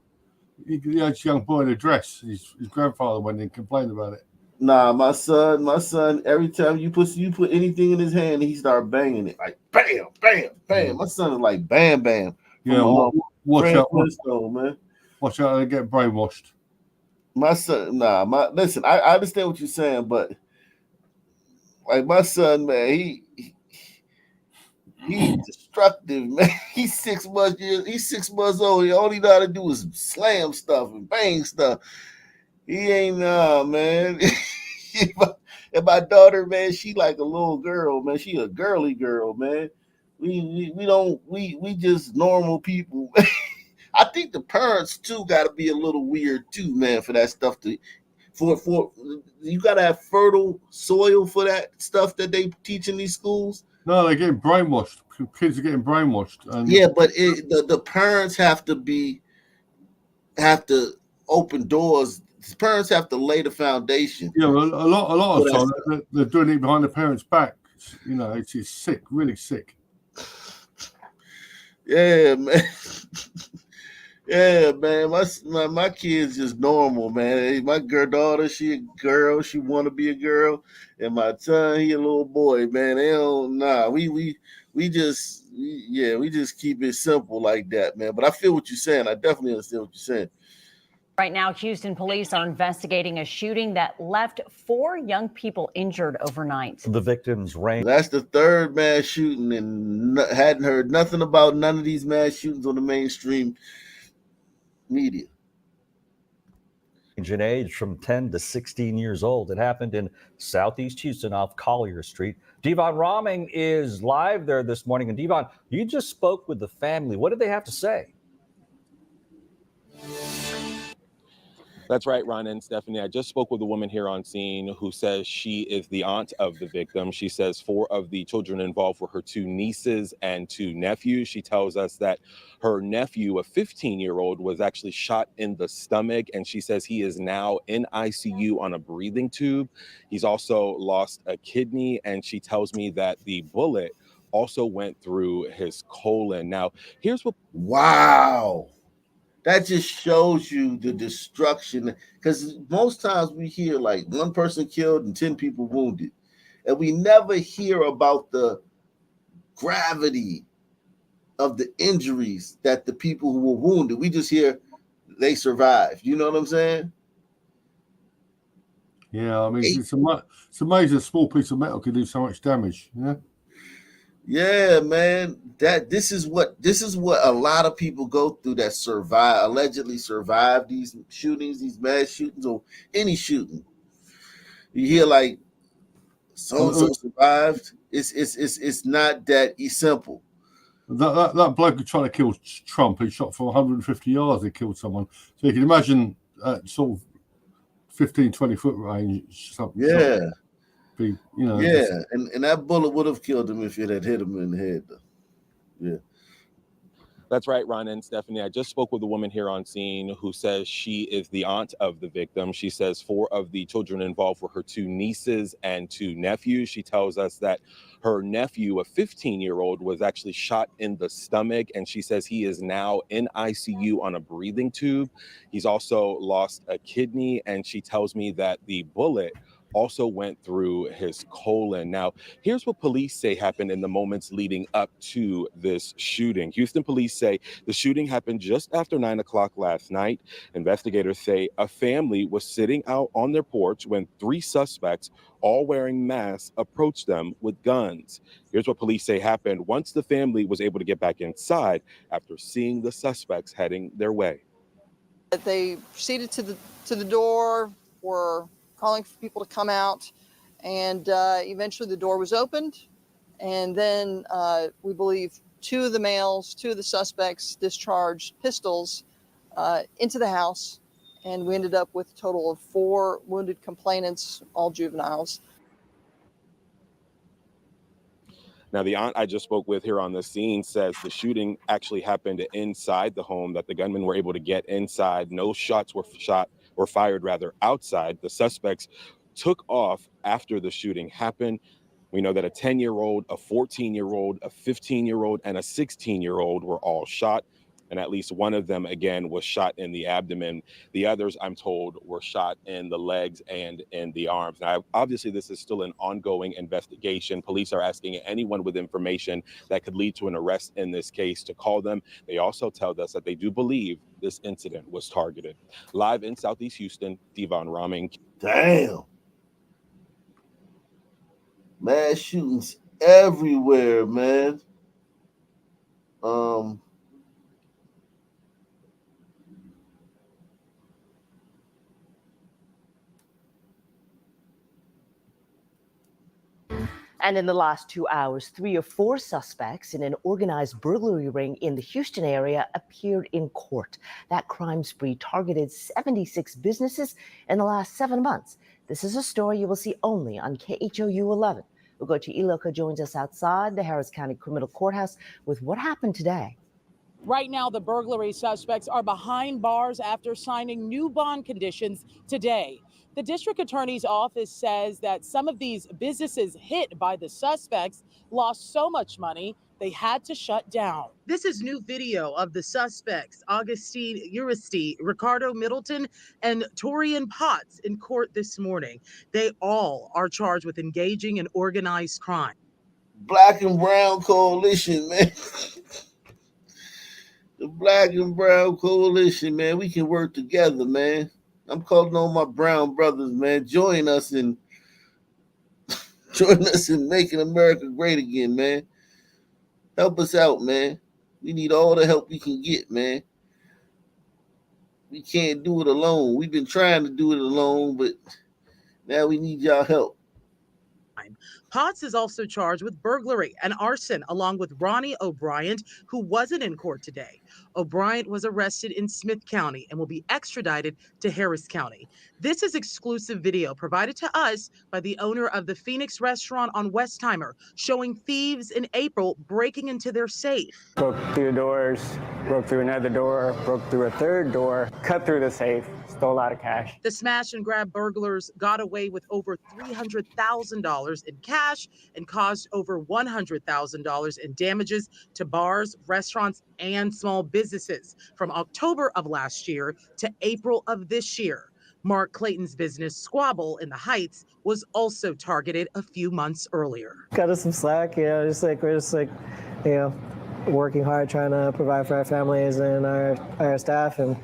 this young boy in a dress. His grandfather went in and complained about it. Nah, my son. Every time you put anything in his hand, he start banging it like bam, bam, bam. My son is like bam, bam. Yeah, watch out, man. Watch out, they get brainwashed. My son, listen. I understand what you're saying, but like my son, man, he's destructive, man. He's 6 months. He's 6 months old. All he know how to do is slam stuff and bang stuff. He ain't man. And my daughter, man, she like a little girl, man. She a girly girl, man. We just normal people. I think the parents too got to be a little weird too, man, for that stuff for you got to have fertile soil for that stuff that they teach in these schools. No, they're getting brainwashed. Kids are getting brainwashed. And yeah, but the parents have to open doors. The parents have to lay the foundation. Yeah, well, a lot of times they're doing it behind the parents' back. You know, it's sick, really sick. Yeah, man. Yeah, man. My kid's just normal, man. My daughter, she a girl. She want to be a girl, and my son, he a little boy, man. They don't. We just keep it simple like that, man. But I feel what you're saying. I definitely understand what you're saying. Right now, Houston police are investigating a shooting that left 4 young people injured overnight. The victims range. That's the third mass shooting, and hadn't heard nothing about none of these mass shootings on the mainstream media. In age from 10 to 16 years old. It happened in Southeast Houston off Collier Street. Devon Roming is live there this morning. And Devon, you just spoke with the family. What did they have to say? That's right, Ron and Stephanie. I just spoke with a woman here on scene who says she is the aunt of the victim. She says 4 of the children involved were her 2 nieces and 2 nephews. She tells us that her nephew, a 15-year-old, was actually shot in the stomach, and she says he is now in ICU on a breathing tube. He's also lost a kidney, and she tells me that the bullet also went through his colon. Now, here's what... Wow. That just shows you the destruction, because most times we hear like 1 person killed and 10 people wounded, and we never hear about the gravity of the injuries that the people who were wounded. We just hear they survived. You know what I'm saying? Yeah, I mean, it's amazing a small piece of metal can do so much damage. Yeah. Yeah, man. This is what a lot of people go through that allegedly survive these shootings, these mass shootings, or any shooting. You hear like so and so survived. It's not that simple. That bloke who tried to kill Trump, he shot from 150 yards, he killed someone. So you can imagine sort of 15, 20 foot range. Yeah. You know, yeah, and that bullet would have killed him if it had hit him in the head, though. Yeah. That's right, Ron and Stephanie. I just spoke with a woman here on scene who says she is the aunt of the victim. She says 4 of the children involved were her 2 nieces and 2 nephews. She tells us that her nephew, a 15-year-old, was actually shot in the stomach, and she says he is now in ICU on a breathing tube. He's also lost a kidney, and she tells me that the bullet also went through his colon. Now, here's what police say happened in the moments leading up to this shooting. Houston police say the shooting happened just after 9 o'clock last night. Investigators say a family was sitting out on their porch when 3 suspects, all wearing masks, approached them with guns. Here's what police say happened once the family was able to get back inside after seeing the suspects heading their way. They proceeded to the door, were calling for people to come out, and eventually the door was opened. And then we believe 2 of the males, 2 of the suspects discharged pistols into the house, and we ended up with a total of 4 wounded complainants, all juveniles. Now, the aunt I just spoke with here on the scene says the shooting actually happened inside the home, that the gunmen were able to get inside. No shots were fired outside. The suspects took off after the shooting happened. We know that a 10-year-old, a 14-year-old, a 15-year-old, and a 16-year-old were all shot. And at least one of them, again, was shot in the abdomen. The others, I'm told, were shot in the legs and in the arms. Now, obviously, this is still an ongoing investigation. Police are asking anyone with information that could lead to an arrest in this case to call them. They also tell us that they do believe this incident was targeted. Live in Southeast Houston, Devon Raming. Damn. Mass shootings everywhere, man. And in the last 2 hours, 3 or 4 suspects in an organized burglary ring in the Houston area appeared in court. That crime spree targeted 76 businesses in the last 7 months. This is a story you will see only on KHOU 11. Ugochi Iloka joins us outside the Harris County Criminal Courthouse with what happened today. Right now, the burglary suspects are behind bars after signing new bond conditions today. The district attorney's office says that some of these businesses hit by the suspects lost so much money they had to shut down. This is new video of the suspects, Augustine Uristi, Ricardo Middleton, and Torian Potts in court this morning. They all are charged with engaging in organized crime. Black and Brown Coalition, man. The Black and Brown Coalition, man. We can work together, man. I'm calling on my brown brothers, man. Join us in making America great again, man. Help us out, man. We need all the help we can get, man. We can't do it alone. We've been trying to do it alone, but now we need y'all help. Potts is also charged with burglary and arson, along with Ronnie O'Brien, who wasn't in court today. O'Brien was arrested in Smith County and will be extradited to Harris County. This is exclusive video provided to us by the owner of the Phoenix restaurant on Westheimer, showing thieves in April breaking into their safe. Broke through doors, broke through another door, broke through a third door, cut through the safe, stole a lot of cash. The smash and grab burglars got away with over $300,000 in cash and caused over $100,000 in damages to bars, restaurants, and small businesses from October of last year to April of this year. Mark Clayton's business Squabble in the Heights was also targeted a few months earlier. Cut us some slack, we're just working hard, trying to provide for our families and our staff, and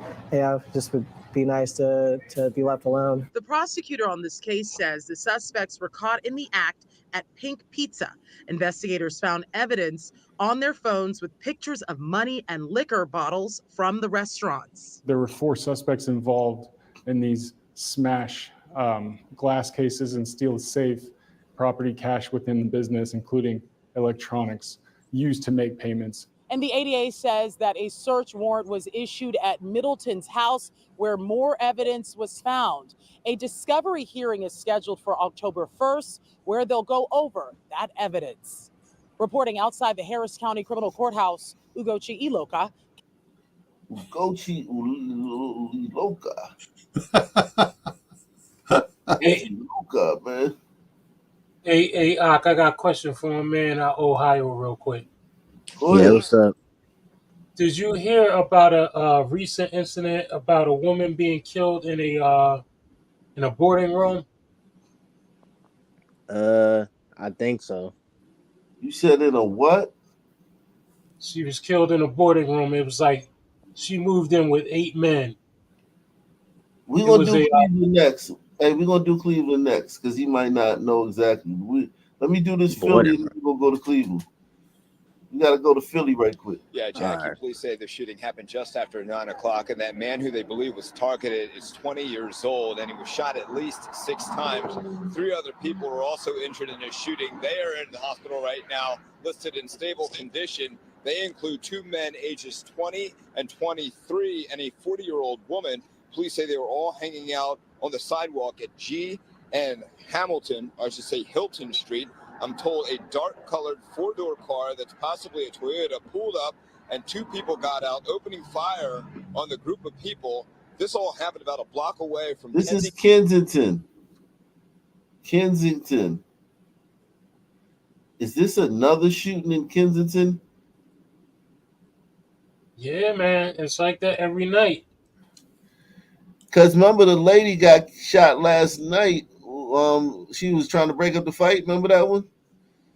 just would be nice to be left alone. The prosecutor on this case says the suspects were caught in the act at Pink Pizza. Investigators found evidence on their phones with pictures of money and liquor bottles from the restaurants. There were 4 suspects involved in these smash glass cases and steal safe property cash within the business, including electronics, used to make payments. And the ADA says that a search warrant was issued at Middleton's house where more evidence was found. A discovery hearing is scheduled for October 1st, where they'll go over that evidence. Reporting outside the Harris County Criminal Courthouse, Ugochi Iloka. Ugochi Iloka. Hey, Iloka, man. hey, I got a question for my man out Ohio real quick. Yeah, what's up? Did you hear about a recent incident about a woman being killed in a boarding room? I think so. You said in a what? She was killed in a boarding room. It was like she moved in with 8 men. We're It gonna was do a Cleveland next. Hey, we're gonna do Cleveland next because he might not know exactly. Let me do this Philly and then we're gonna go to Cleveland. We gotta go to Philly right quick. Yeah, Jackie, police say the shooting happened just after 9 o'clock, and that man who they believe was targeted is 20 years old, and he was shot at least 6 times. 3 other people were also injured in this shooting. They are in the hospital right now, listed in stable condition. They include 2 men ages 20 and 23 and a 40-year-old woman. Police say they were all hanging out on the sidewalk at G and Hamilton, or I should say Hilton Street. I'm told a dark-colored 4-door car that's possibly a Toyota pulled up, and 2 people got out, opening fire on the group of people. This all happened about a block away from This is Kensington. Kensington. Is this another shooting in Kensington? yeah, man. It's like that every night. Because remember the lady got shot last night. She was trying to break up the fight. Remember that one?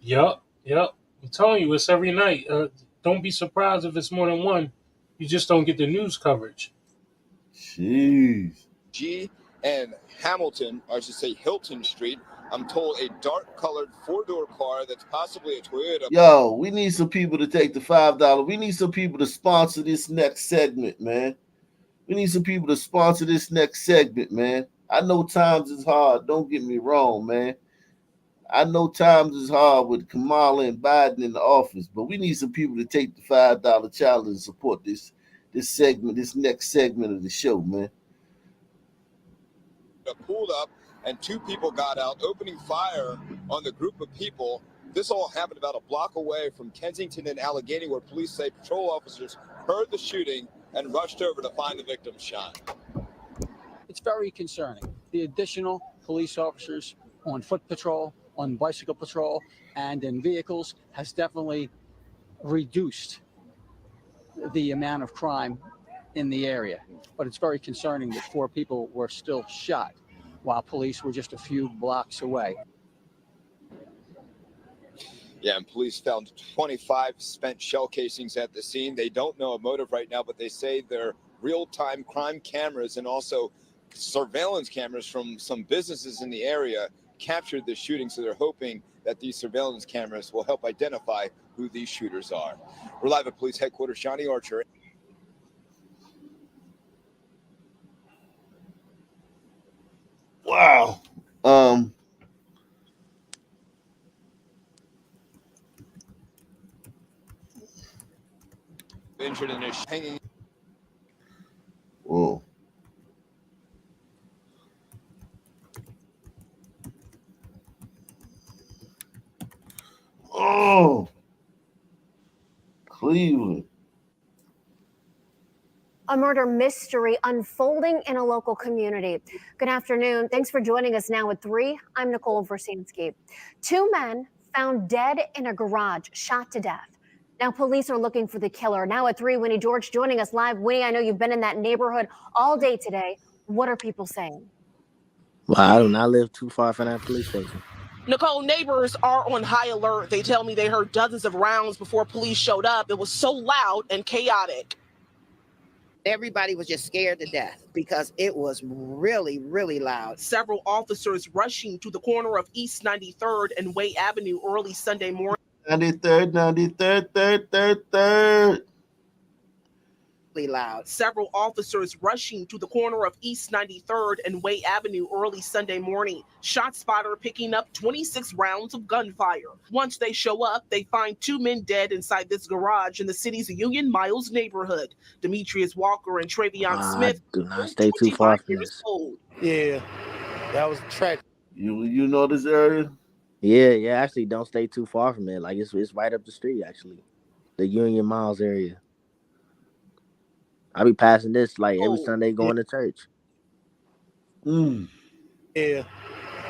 Yup. I'm telling you, it's every night. Don't be surprised if it's more than one. You just don't get the news coverage. Jeez. G and Hamilton, or I should say Hilton Street. I'm told a dark-colored 4-door car that's possibly a Toyota. Yo, we need some people to take the $5. We need some people to sponsor this next segment, man. We need some people to sponsor this next segment, man. I know times is hard. Don't get me wrong, man. I know times is hard with Kamala and Biden in the office, but we need some people to take the $5 challenge and support this segment, this next segment of the show, man. Pulled up, and 2 people got out, opening fire on the group of people. This all happened about a block away from Kensington and Allegheny, where police say patrol officers heard the shooting and rushed over to find the victim shot. It's very concerning. The additional police officers on foot patrol, on bicycle patrol, and in vehicles has definitely reduced the amount of crime in the area. But it's very concerning that 4 people were still shot while police were just a few blocks away. Yeah, and police found 25 spent shell casings at the scene. They don't know a motive right now, but they say they're real-time crime cameras and also surveillance cameras from some businesses in the area captured the shooting. So they're hoping that these surveillance cameras will help identify who these shooters are. We're live at police headquarters. Johnny Archer. Wow. Injured in a hanging. Whoa. Oh. Cleveland. A murder mystery unfolding in a local community. Good afternoon. Thanks for joining us now at 3. I'm Nicole Versansky. 2 men found dead in a garage, shot to death. Now police are looking for the killer. Now at 3, Winnie George joining us live. Winnie, I know you've been in that neighborhood all day today. What are people saying? Well, I do not live too far from that police station. Nicole, neighbors are on high alert. They tell me they heard dozens of rounds before police showed up. It was so loud and chaotic. Everybody was just scared to death because it was really, really loud. Several officers rushing to the corner of East 93rd and Way Avenue early Sunday morning. 93rd. Loud. Several officers rushing to the corner of East 93rd and Way Avenue early Sunday morning. ShotSpotter picking up 26 rounds of gunfire. Once they show up, they find 2 men dead inside this garage in the city's Union Miles neighborhood. Demetrius Walker and Travion Smith. Do not stay too far from this. Yeah, that was tragic. You know this area? Yeah. Actually, don't stay too far from it. Like it's right up the street. Actually, the Union Miles area. I be passing this like every Sunday going to church. Yeah,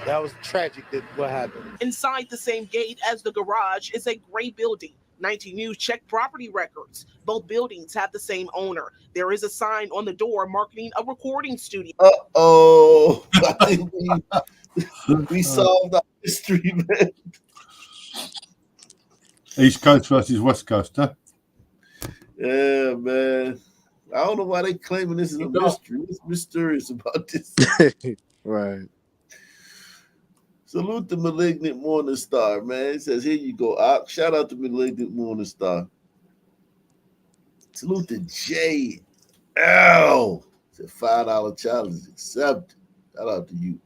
that was tragic what happened. Inside the same gate as the garage is a gray building. 19 News checked property records. Both buildings have the same owner. There is a sign on the door marking a recording studio. Uh-oh. We solved our mystery, man. East Coast versus West Coast, huh? Yeah, man. I don't know why they claiming this is a mystery. What's mysterious about this? Right. Salute the Malignant Morning Star, man. It says, here you go, Ock. Shout out to Malignant Morning Star. Salute to JL. It's a $5 challenge accepted. Shout out to you.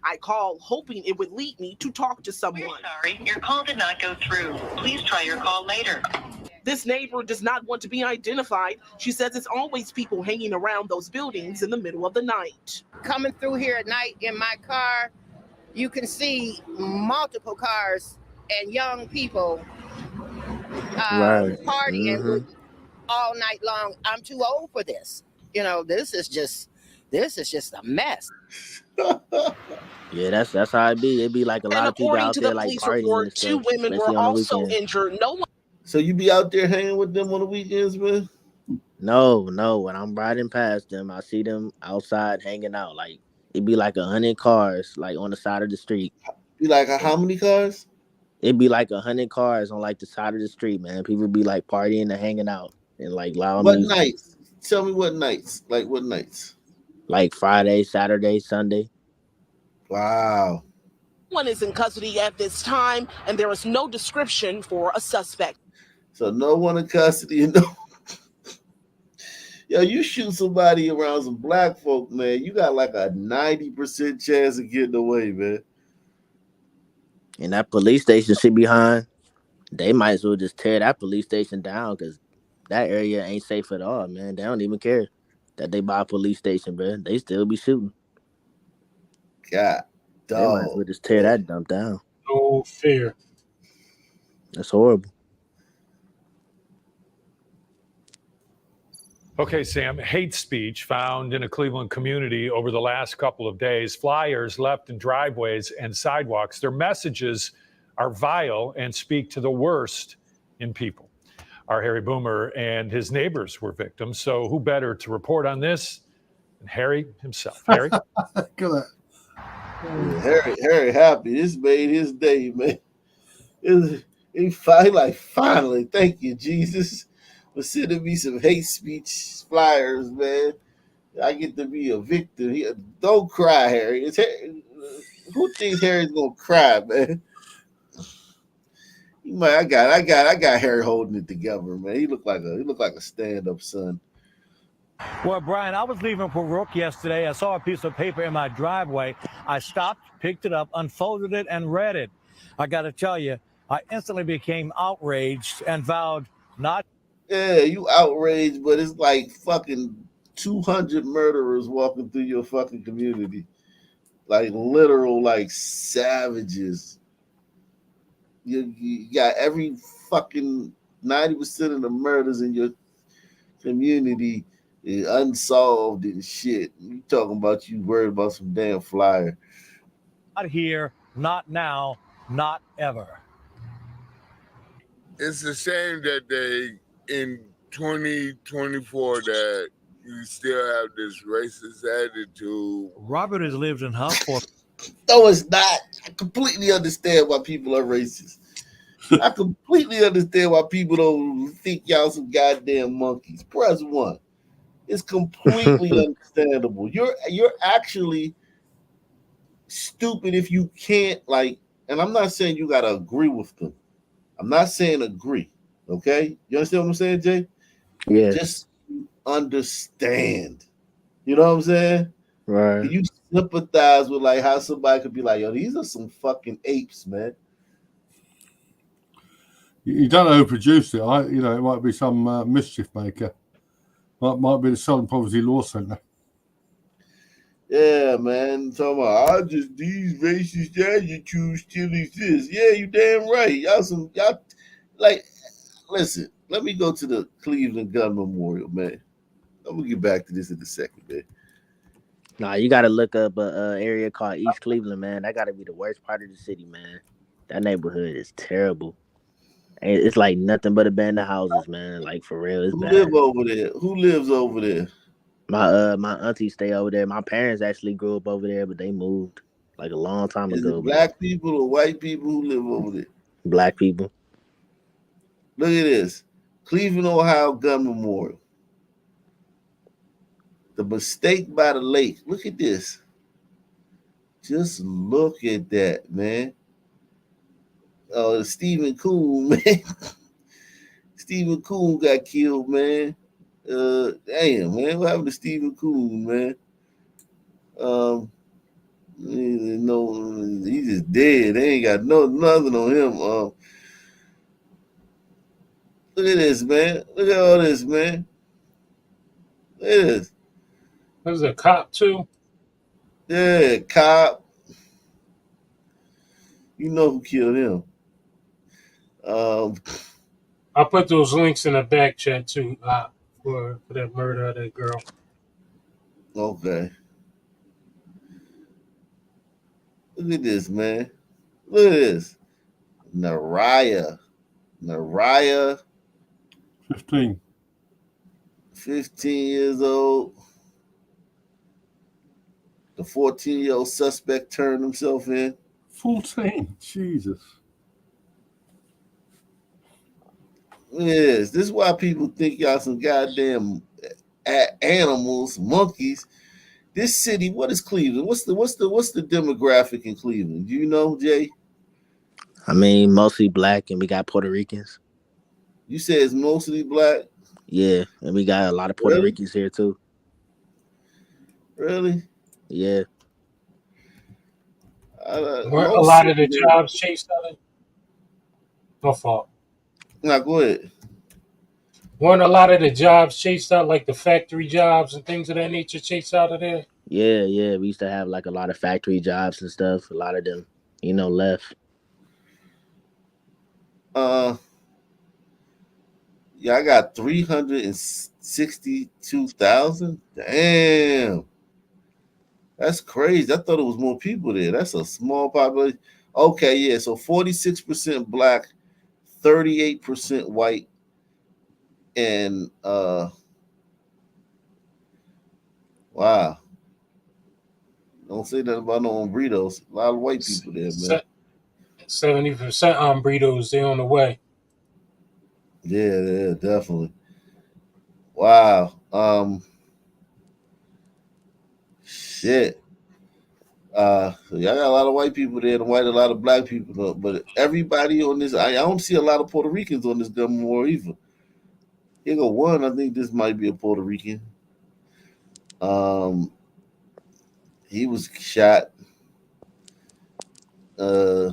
I called hoping it would lead me to talk to someone. We're sorry, your call did not go through. Please try your call later. This neighbor does not want to be identified. She says it's always people hanging around those buildings in the middle of the night. Coming through here at night in my car, you can see multiple cars and young people Right. partying all night long. I'm too old for this. You know, this is just a mess. Yeah, that's how it be. It be like a lot And of people according out to there the like police partying report, and 2 stuff, women especially were on the also weekend. injured. No one. So you be out there hanging with them on the weekends, man? No. When I'm riding past them, I see them outside hanging out. Like it'd be like 100 cars, like on the side of the street. Be like how many cars? It'd be like 100 cars on like the side of the street, man. People be like partying and hanging out and like loud What music. nights? Tell me what nights. Like what nights? Like Friday, Saturday, Sunday. Wow. One is in custody at this time, and there is no description for a suspect. So no one in custody and no. Yo, you shoot somebody around some black folk, man, you got like a 90% chance of getting away, man. And that police station shit behind, they might as well just tear that police station down because that area ain't safe at all, man. They don't even care that they buy a police station, bro. They still be shooting. God, they might as dog. well just tear that dump down. No fear. That's horrible. Okay, Sam, hate speech found in a Cleveland community over the last couple of days. Flyers left in driveways and sidewalks. Their messages are vile and speak to the worst in people. Our Harry Boomer and his neighbors were victims. So who better to report on this than Harry himself? Harry? Look at Harry happy. This made his day, man. He finally, thank you, Jesus, for sending me some hate speech flyers, man. I get to be a victim. Don't cry, Harry. Who thinks Harry's gonna cry, man? I got Harry holding it together, man. He looked like a stand-up son. Well, Brian, I was leaving for work yesterday. I saw a piece of paper in my driveway. I stopped, picked it up, unfolded it, and read it. I got to tell you, I instantly became outraged and vowed not. Yeah, you outraged, but it's like fucking 200 murderers walking through your fucking community. Like literal, like savages. You got every fucking 90% of the murders in your community is unsolved and shit. You talking about you worried about some damn flyer. Not here, not now, not ever. It's a shame that they, in 2024, that you still have this racist attitude. Robert has lived in Huff for. No, it's not. I completely understand why people are racist. I completely understand why people don't think y'all some goddamn monkeys. Press 1. It's completely understandable. You're actually stupid if you can't, like, and I'm not saying you gotta agree with them. I'm not saying agree. Okay? You understand what I'm saying, Jay? Yeah. Just understand. You know what I'm saying? Right. You sympathize with like how somebody could be like, yo, these are some fucking apes, man. You don't know who produced it. It might be some mischief maker. Might be the Southern Poverty Law Center. Yeah, man. Talking about these racist attitudes still exist. Yeah, you damn right. Y'all like, listen, let me go to the Cleveland Gun Memorial, man. I'm gonna get back to this in a second, man. Nah, you gotta look up a area called East Cleveland, man. That gotta be the worst part of the city, man. That neighborhood is terrible. It's like nothing but abandoned houses, man. Like for real, it's Who bad. live over there? Who lives over there? My auntie stay over there. My parents actually grew up over there, but they moved like a long time Is ago. it black people or white people who live over there? Black people. Look at this. Cleveland, Ohio Gun Memorial. The mistake by the lake. Look at this. Just look at that, man. Stephen Coon, man. Stephen Coon got killed, man. Damn, man. What happened to Stephen Coon, man? He's just dead. They ain't got nothing on him. Look at this, man. Look at all this, man. Look at this. Was a cop too? Yeah, cop. You know who killed him. I put those links in the back chat too, for that murder of that girl. Okay. Look at this, man. Look at this. Naraya. 15. 15 years old. The 14-year-old suspect turned himself in. 14. Jesus. Yes, this is why people think y'all some goddamn animals, monkeys. This city, what is Cleveland? What's the demographic in Cleveland? Do you know, Jay? I mean, mostly black, and we got Puerto Ricans. You said it's mostly black? Yeah, and we got a lot of Puerto Really? Ricans here too. Really? Yeah. Weren't a lot of the jobs chased out of? My fault. Now go ahead. Weren't a lot of the jobs chased out, like the factory jobs and things of that nature, chased out of there? Yeah. We used to have like a lot of factory jobs and stuff. A lot of them, left. Yeah, I got 362,000. Damn. That's crazy. I thought it was more people there. That's a small population. Okay, yeah. So 46% black, 38% white, and wow. Don't say nothing about no burritos. A lot of white people there, man. 70% on burritos. They on the way. Yeah, definitely. Wow. Shit. So y'all got a lot of white people there, and a lot of black people, but everybody on this, I don't see a lot of Puerto Ricans on this gun memorial either. Here go one. I think this might be a Puerto Rican. He was shot. Yeah,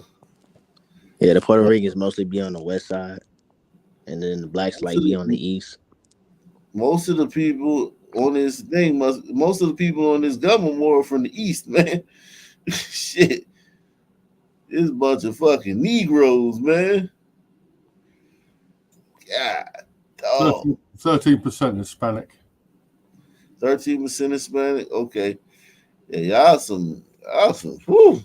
the Puerto Ricans mostly be on the west side, and then the blacks like be on the east. Most of the people on this thing most of the people on this gun memorial from the east, man. Shit. This bunch of fucking Negroes, man. God. Oh. 13% Hispanic. 13% Hispanic. Okay. Yeah, y'all some. Whew.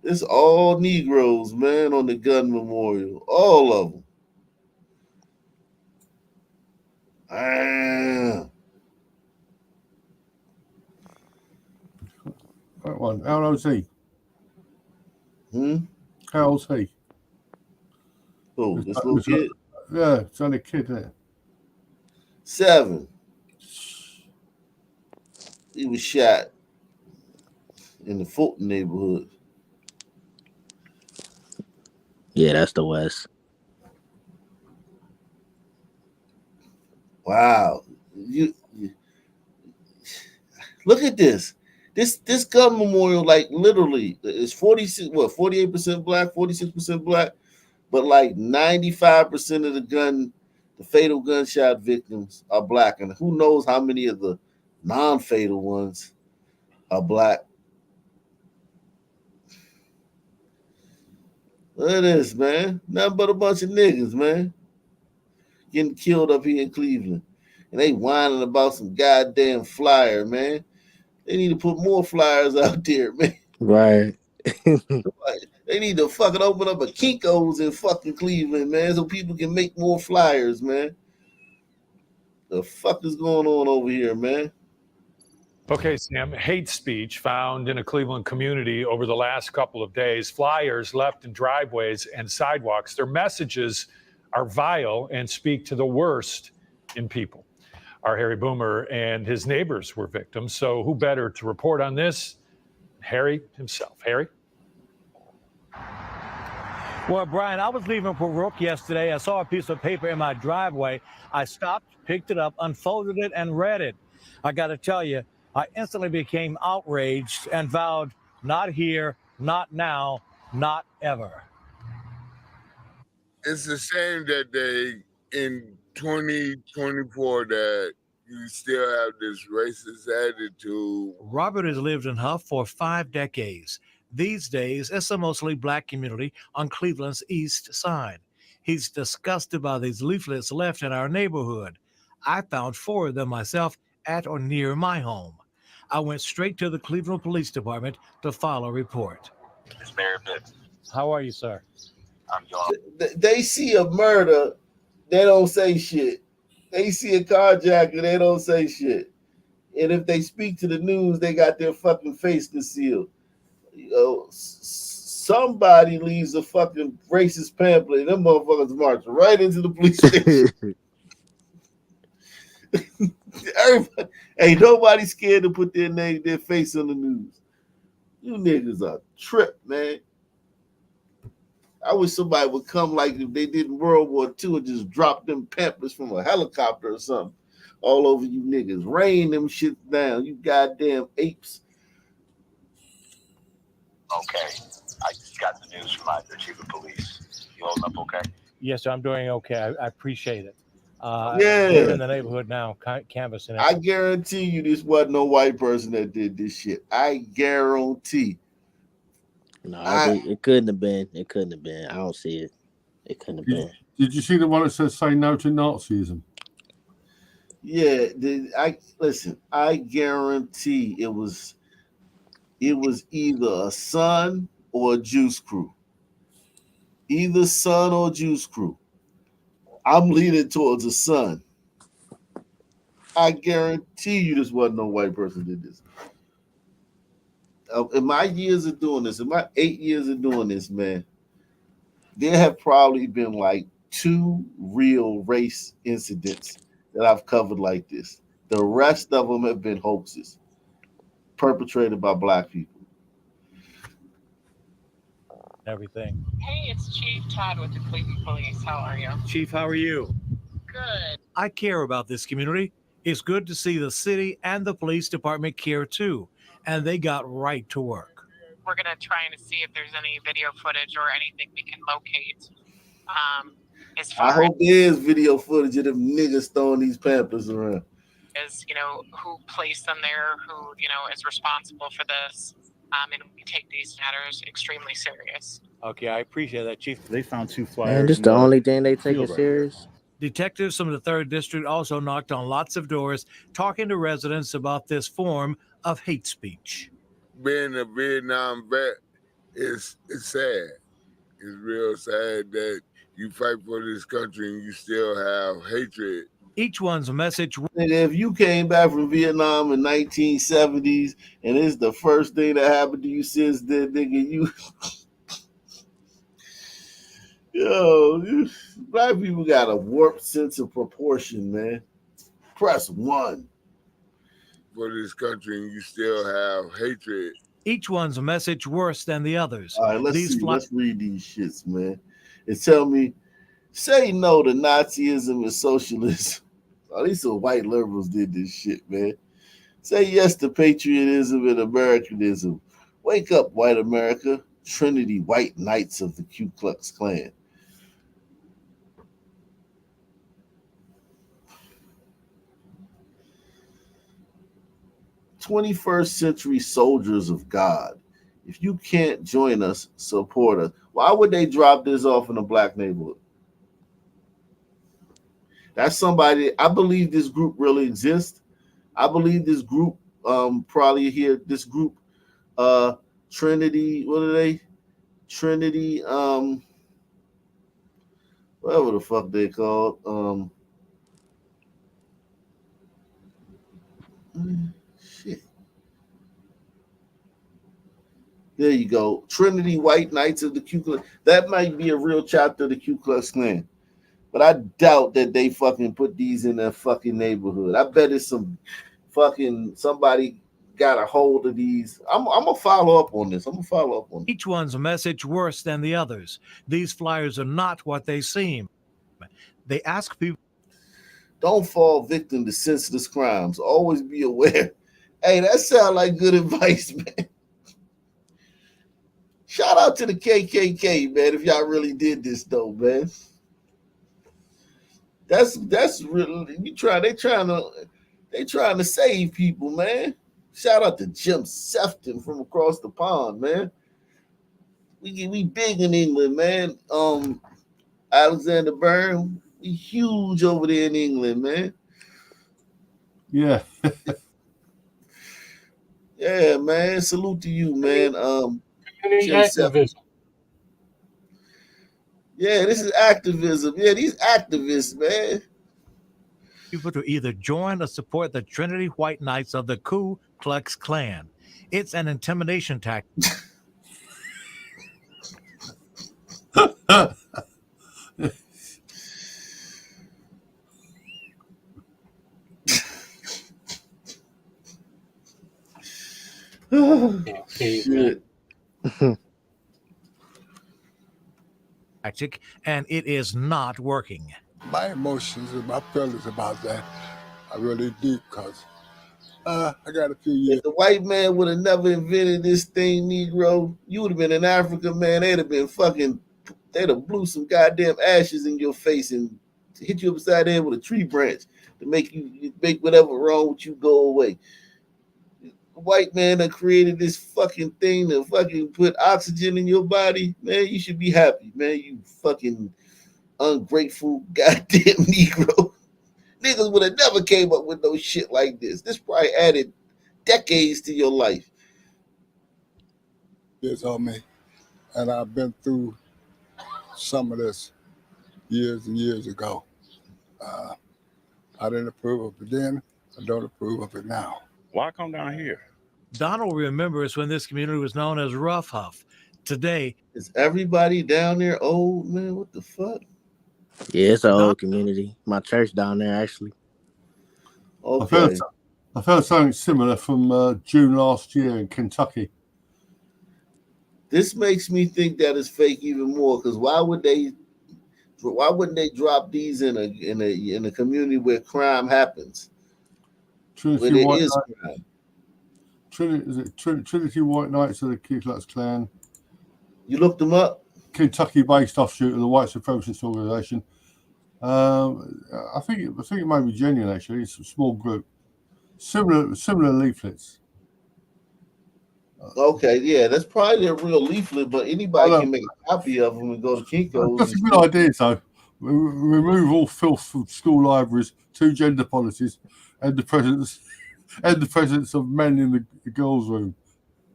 It's all Negroes, man, on the gun memorial. All of them. That one. How old is he? How old's he? Oh, this little kid? Yeah, it's only a kid there. 7. He was shot in the Fulton neighborhood. Yeah, that's the west. Wow. You look at this. This gun memorial, like literally, is 48% black, 46% black, but like 95% of the fatal gunshot victims are black, and who knows how many of the non-fatal ones are black. Look at this, man. Nothing but a bunch of niggas, man, getting killed up here in Cleveland, and they whining about some goddamn flyer, man. They need to put more flyers out there, man. Right. They need to fucking open up a Kinko's in fucking Cleveland, man, so people can make more flyers, man. The fuck is going on over here, man? Okay, Sam, hate speech found in a Cleveland community over the last couple of days. Flyers left in driveways and sidewalks. Their messages are vile and speak to the worst in people. Our Harry Boomer and his neighbors were victims. So who better to report on this? Harry himself. Harry? Well, Brian, I was leaving for work yesterday. I saw a piece of paper in my driveway. I stopped, picked it up, unfolded it, and read it. I got to tell you, I instantly became outraged and vowed, not here, not now, not ever. It's a shame that they, in 2024, that you still have this racist attitude. Robert has lived in Huff for 5 decades. These days, it's a mostly black community on Cleveland's east side. He's disgusted by these leaflets left in our neighborhood. I found 4 of them myself at or near my home. I went straight to the Cleveland Police Department to file a report. It's Mayor Bibb. How are you, sir? I'm John. They see a murder, they don't say shit. They see a carjacking, they don't say shit. And if they speak to the news, they got their fucking face concealed. Somebody leaves a fucking racist pamphlet, and them motherfuckers march right into the police station. Everybody, ain't nobody scared to put their face on the news. You niggas are trip, man. I wish somebody would come like if they did in World War II and just drop them pamphlets from a helicopter or something all over you niggas. Rain them shit down, you goddamn apes. Okay, I just got the news from the chief of police. You holding up okay? Yes, sir, I'm doing okay. I appreciate it. Yeah. We're in the neighborhood now, canvassing. I guarantee you this wasn't no white person that did this shit. I guarantee. No, it couldn't have been. It couldn't have been. I don't see it. It couldn't have been. Did you see the one that says "Say no to Nazism"? Yeah, I guarantee it was either a Son or a Juice Crew. Either Son or Juice Crew. I'm leaning towards a Son. I guarantee you this wasn't no white person did this. In my years of doing this, in my 8 years of doing this, man, there have probably been like 2 real race incidents that I've covered like this. The rest of them have been hoaxes perpetrated by black people. Everything. Hey, it's Chief Todd with the Cleveland Police. How are you? Chief, how are you? Good. I care about this community. It's good to see the city and the police department care too, and they got right to work. We're going to try and see if there's any video footage or anything we can locate. As far I hope there is video footage of them niggas throwing these pamphlets around. as, who placed them there, who, is responsible for this. And we take these matters extremely serious. Okay, I appreciate that, Chief. They found 2 flyers. Man, this the only thing they take it serious. Detectives from the 3rd District also knocked on lots of doors, talking to residents about this form of hate speech. Being a Vietnam vet is sad. It's real sad that you fight for this country and you still have hatred. Each one's message. If you came back from Vietnam in 1970s and it's the first thing that happened to you since then, nigga, black people got a warped sense of proportion, man. Press 1. For this country and you still have hatred. Each one's message worse than the others. All right, let's read these shits, man. And tell me, say no to Nazism and socialism. At least some white liberals did this shit, man. Say yes to patriotism and Americanism. Wake up, white America. Trinity White Knights of the Ku Klux Klan. "21st century soldiers of God. If you can't join us, support us." Why would they drop this off in a black neighborhood? That's somebody. I believe this group really exists. I believe this group probably here. This group, Trinity. What are they? Trinity. Whatever the fuck they called. Shit. There you go. Trinity White Knights of the Ku Klux. That might be a real chapter of the Ku Klux Klan. But I doubt that they fucking put these in their fucking neighborhood. I bet it's some fucking somebody got a hold of these. I'm gonna follow up on this. Each one's message worse than the others. These flyers are not what they seem. They ask people, don't fall victim to senseless crimes. Always be aware. Hey, that sounds like good advice, man. Shout out to the KKK, man, if y'all really did this though, man. That's really they trying to save people, man. Shout out to Jim Sefton from across the pond, man. We big in England, man. Alexander Byrne, we huge over there in England, man. Yeah. Yeah, man. Salute to you, man. Community activism. Yeah, this is activism. Yeah, these activists, man. people to either join or support the Trinity White Knights of the Ku Klux Klan. It's an intimidation tactic. Shit. Tactic, and it is not working. My emotions and my feelings about that, I really deep, because I got a few years. If the white man would have never invented this thing, Negro, you would have been in Africa, man. They'd have blew some goddamn ashes in your face and hit you upside the head with a tree branch to make whatever wrong with you go away. The white man that created this fucking thing to fucking put oxygen in your body, man, you should be happy, man. You fucking ungrateful goddamn Negro. Niggas would have never came up with no shit like this. This probably added decades to your life. Years on me, and I've been through some of this years and years ago. I didn't approve of it then. I don't approve of it now. Why come down here? Donald remembers when this community was known as Rough Huff. Today, is everybody down there old, man? What the fuck? Yeah, it's an old community. My church down there, actually. Okay. I felt something similar from June last year in Kentucky. This makes me think that it's fake even more, because why wouldn't they drop these in a community where crime happens? Trinity White Knights of the Ku Klux Klan. You looked them up? Kentucky-based offshoot of the white supremacist organization. I think it might be genuine, actually. It's a small group. Similar leaflets. Okay, yeah, that's probably a real leaflet, but anybody can make a copy of them and go to Kinko's. That's a good idea, though. Remove all filth from school libraries, 2 gender policies, and the presence of men in the girls' room.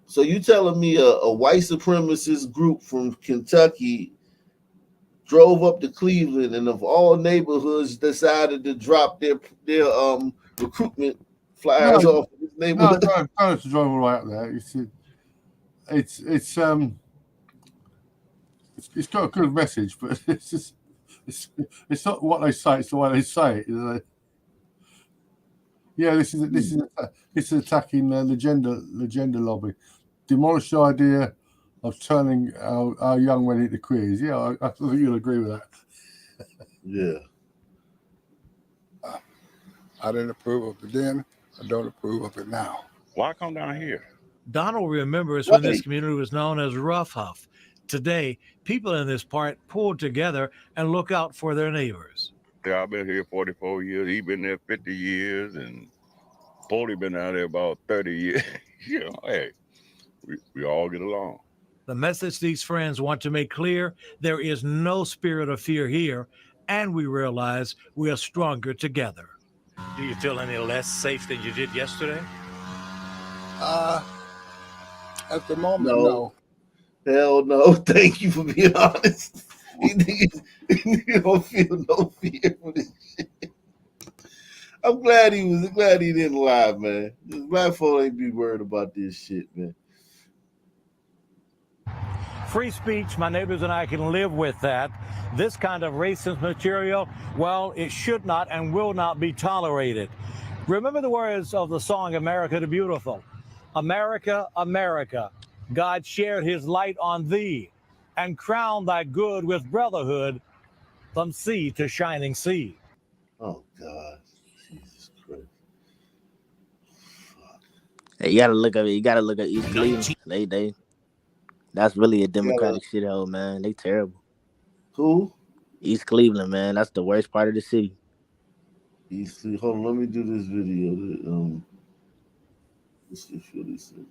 So you telling me a white supremacist group from Kentucky drove up to Cleveland and of all neighborhoods decided to drop their recruitment flyers off in this neighborhood? No, don't have to drive all the way up there. It's got a good message, but it's not what they say, it's the way they say it. Yeah, this is attacking the gender lobby. Demolish the idea of turning our young men into queers. Yeah, I think you'll agree with that. Yeah. I didn't approve of it then. I don't approve of it now. Why come down here? Donald remembers when this community was known as Rough Huff. Today, people in this part pulled together and look out for their neighbors. Yeah, I've been here 44 years. He's been there 50 years, and Foley been out there about 30 years. You know, hey, we all get along. The message these friends want to make clear: there is no spirit of fear here, and we realize we are stronger together. Do you feel any less safe than you did yesterday? At the moment, no. Hell no. Thank you for being honest. You don't feel no fear for this shit. I'm glad he didn't lie, man. This black folk ain't be worried about this shit, man. Free speech, my neighbors and I can live with that. This kind of racist material, well, it should not and will not be tolerated. Remember the words of the song America the Beautiful. America, America, God shared his light on thee and crowned thy good with brotherhood from sea to shining sea. Oh, God. Jesus Christ. Hey, you gotta look at it. You gotta look at East Cleveland. That's really a Democratic shithole, man. They terrible. Who? East Cleveland, man. That's the worst part of the city. East Cleveland. Hold on, let me do this video. Let's see if you listen.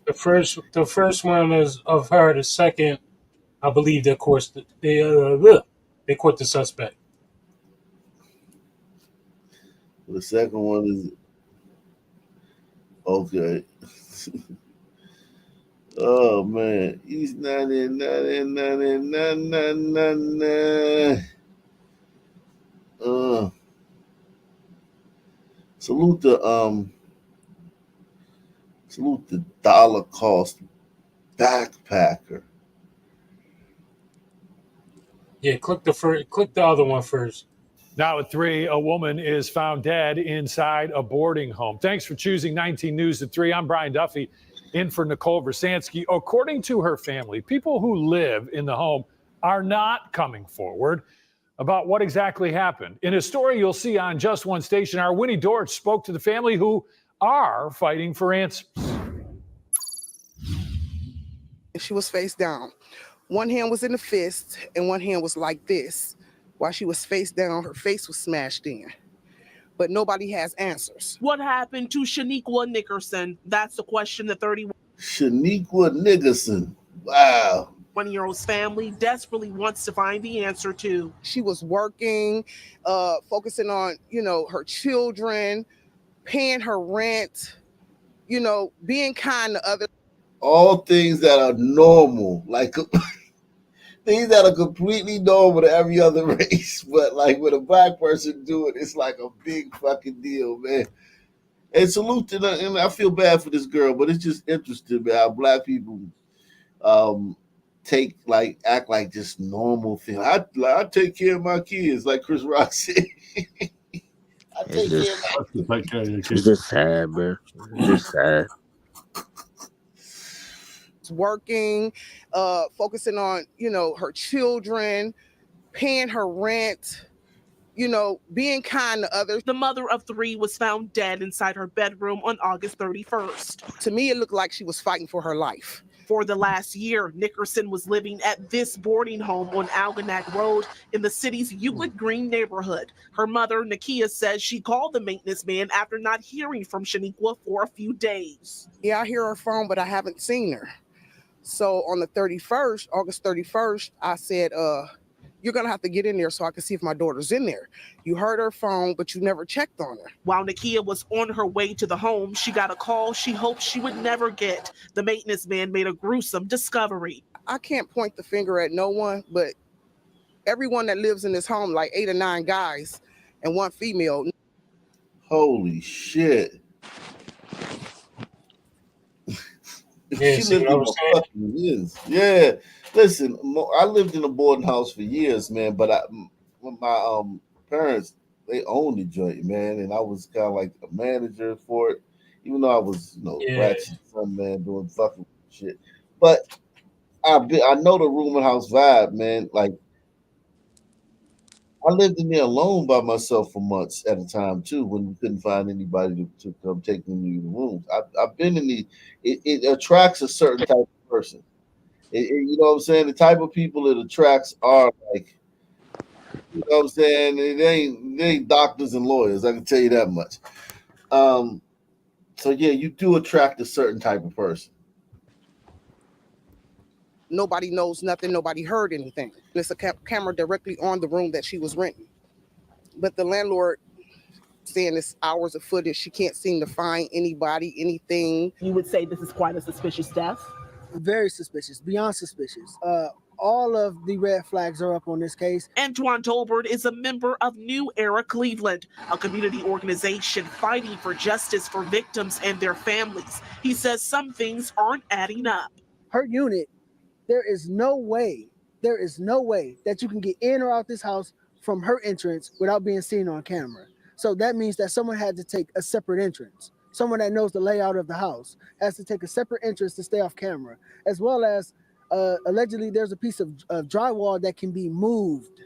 The first one is of her. The second, I believe, they caught the suspect. The second one is okay. Oh man, he's 99. Salute the dollar cost backpacker. Yeah, click the other one first. Now at 3, a woman is found dead inside a boarding home. Thanks for choosing 19 News at 3. I'm Brian Duffy, in for Nicole Versansky. According to her family, people who live in the home are not coming forward about what exactly happened. In a story you'll see on Just One Station, our Winnie Dortch spoke to the family who are fighting for answers. She was face down. One hand was in the fist and one hand was like this. While she was face down, her face was smashed in. But nobody has answers. What happened to Shaniqua Nickerson? That's the question the 31 Shaniqua Nickerson. Wow. 20-year-old's family desperately wants to find the answer to. She was working, focusing on, her children, paying her rent, being kind to others. All things that are normal, like things that are completely normal to every other race, but like when a black person do it, it's like a big fucking deal, man. And salute to them. And I feel bad for this girl, but it's just interesting, man, how black people act like just normal thing. I take care of my kids, like Chris Rock said. I take care of my kids. It's just sad, bro. It's just sad. Working, focusing on, her children, paying her rent, being kind to others. The mother of 3 was found dead inside her bedroom on August 31st. To me, it looked like she was fighting for her life. For the last year, Nickerson was living at this boarding home on Algonac Road in the city's Euclid Green neighborhood. Her mother, Nakia, says she called the maintenance man after not hearing from Shaniqua for a few days. Yeah, I hear her phone, but I haven't seen her. So on the 31st, August 31st, I said, you're going to have to get in there so I can see if my daughter's in there. You heard her phone, but you never checked on her. While Nakia was on her way to the home, she got a call she hoped she would never get. The maintenance man made a gruesome discovery. I can't point the finger at no one, but everyone that lives in this home, like 8 or 9 guys and 1 female. Holy shit. Yeah, She lived in a fucking years. Yeah. Listen, I lived in a boarding house for years, man, but my parents, they owned the joint, man, and I was kind of like a manager for it, even though I was, ratchet son, man, doing fucking shit. But I know the room and house vibe, man. Like, I lived in there alone by myself for months at a time too, when we couldn't find anybody to come take me to the rooms. I've been in it attracts a certain type of person. You know what I'm saying? The type of people it attracts are like, you know what I'm saying? They ain't doctors and lawyers. I can tell you that much. So yeah, you do attract a certain type of person. Nobody knows nothing. Nobody heard anything. There's a camera directly on the room that she was renting. But the landlord saying it's hours of footage. She can't seem to find anybody, anything. You would say this is quite a suspicious death? Very suspicious, beyond suspicious. all of the red flags are up on this case. Antoine Tolbert is a member of New Era Cleveland, a community organization fighting for justice for victims and their families. He says some things aren't adding up. Her unit, there is no way that you can get in or out this house from her entrance without being seen on camera. So that means that someone had to take a separate entrance. Someone that knows the layout of the house has to take a separate entrance to stay off camera, as well as allegedly there's a piece of drywall that can be moved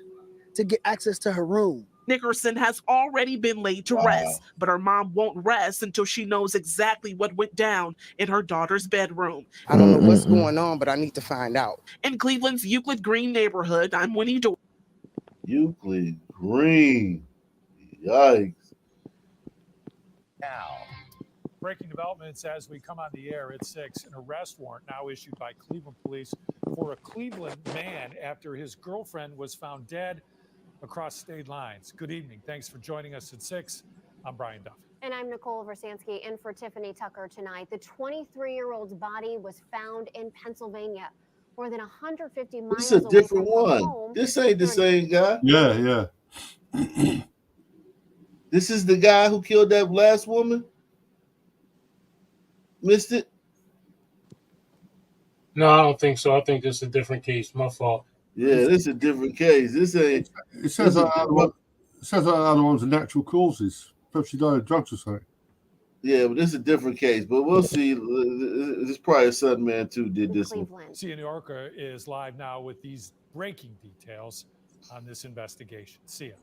to get access to her room. Nickerson has already been laid to rest, but her mom won't rest until she knows exactly what went down in her daughter's bedroom. I don't know what's going on, but I need to find out. In Cleveland's Euclid Green neighborhood, I'm Winnie Dorr. Euclid Green. Yikes. Now, breaking developments as we come on the air at 6. An arrest warrant now issued by Cleveland police for a Cleveland man after his girlfriend was found dead across state lines. Good evening. Thanks for joining us at 6. I'm Brian Duffy. And I'm Nicole Versansky in for Tiffany Tucker tonight. The 23-year-old's body was found in Pennsylvania, more than 150 miles This is a away different from her one. home. This ain't the same guy. Yeah. This is the guy who killed that last woman. Missed it? No, I don't think so. I think this is a different case. My fault. Yeah, this is a different case. This ain't. It says that other one's are natural causes. Perhaps she died of drugs or something. Yeah, but this is a different case. But we'll see. This is probably a Southern man too did this one. Sia New Yorker is live now with these breaking details on this investigation. Sia.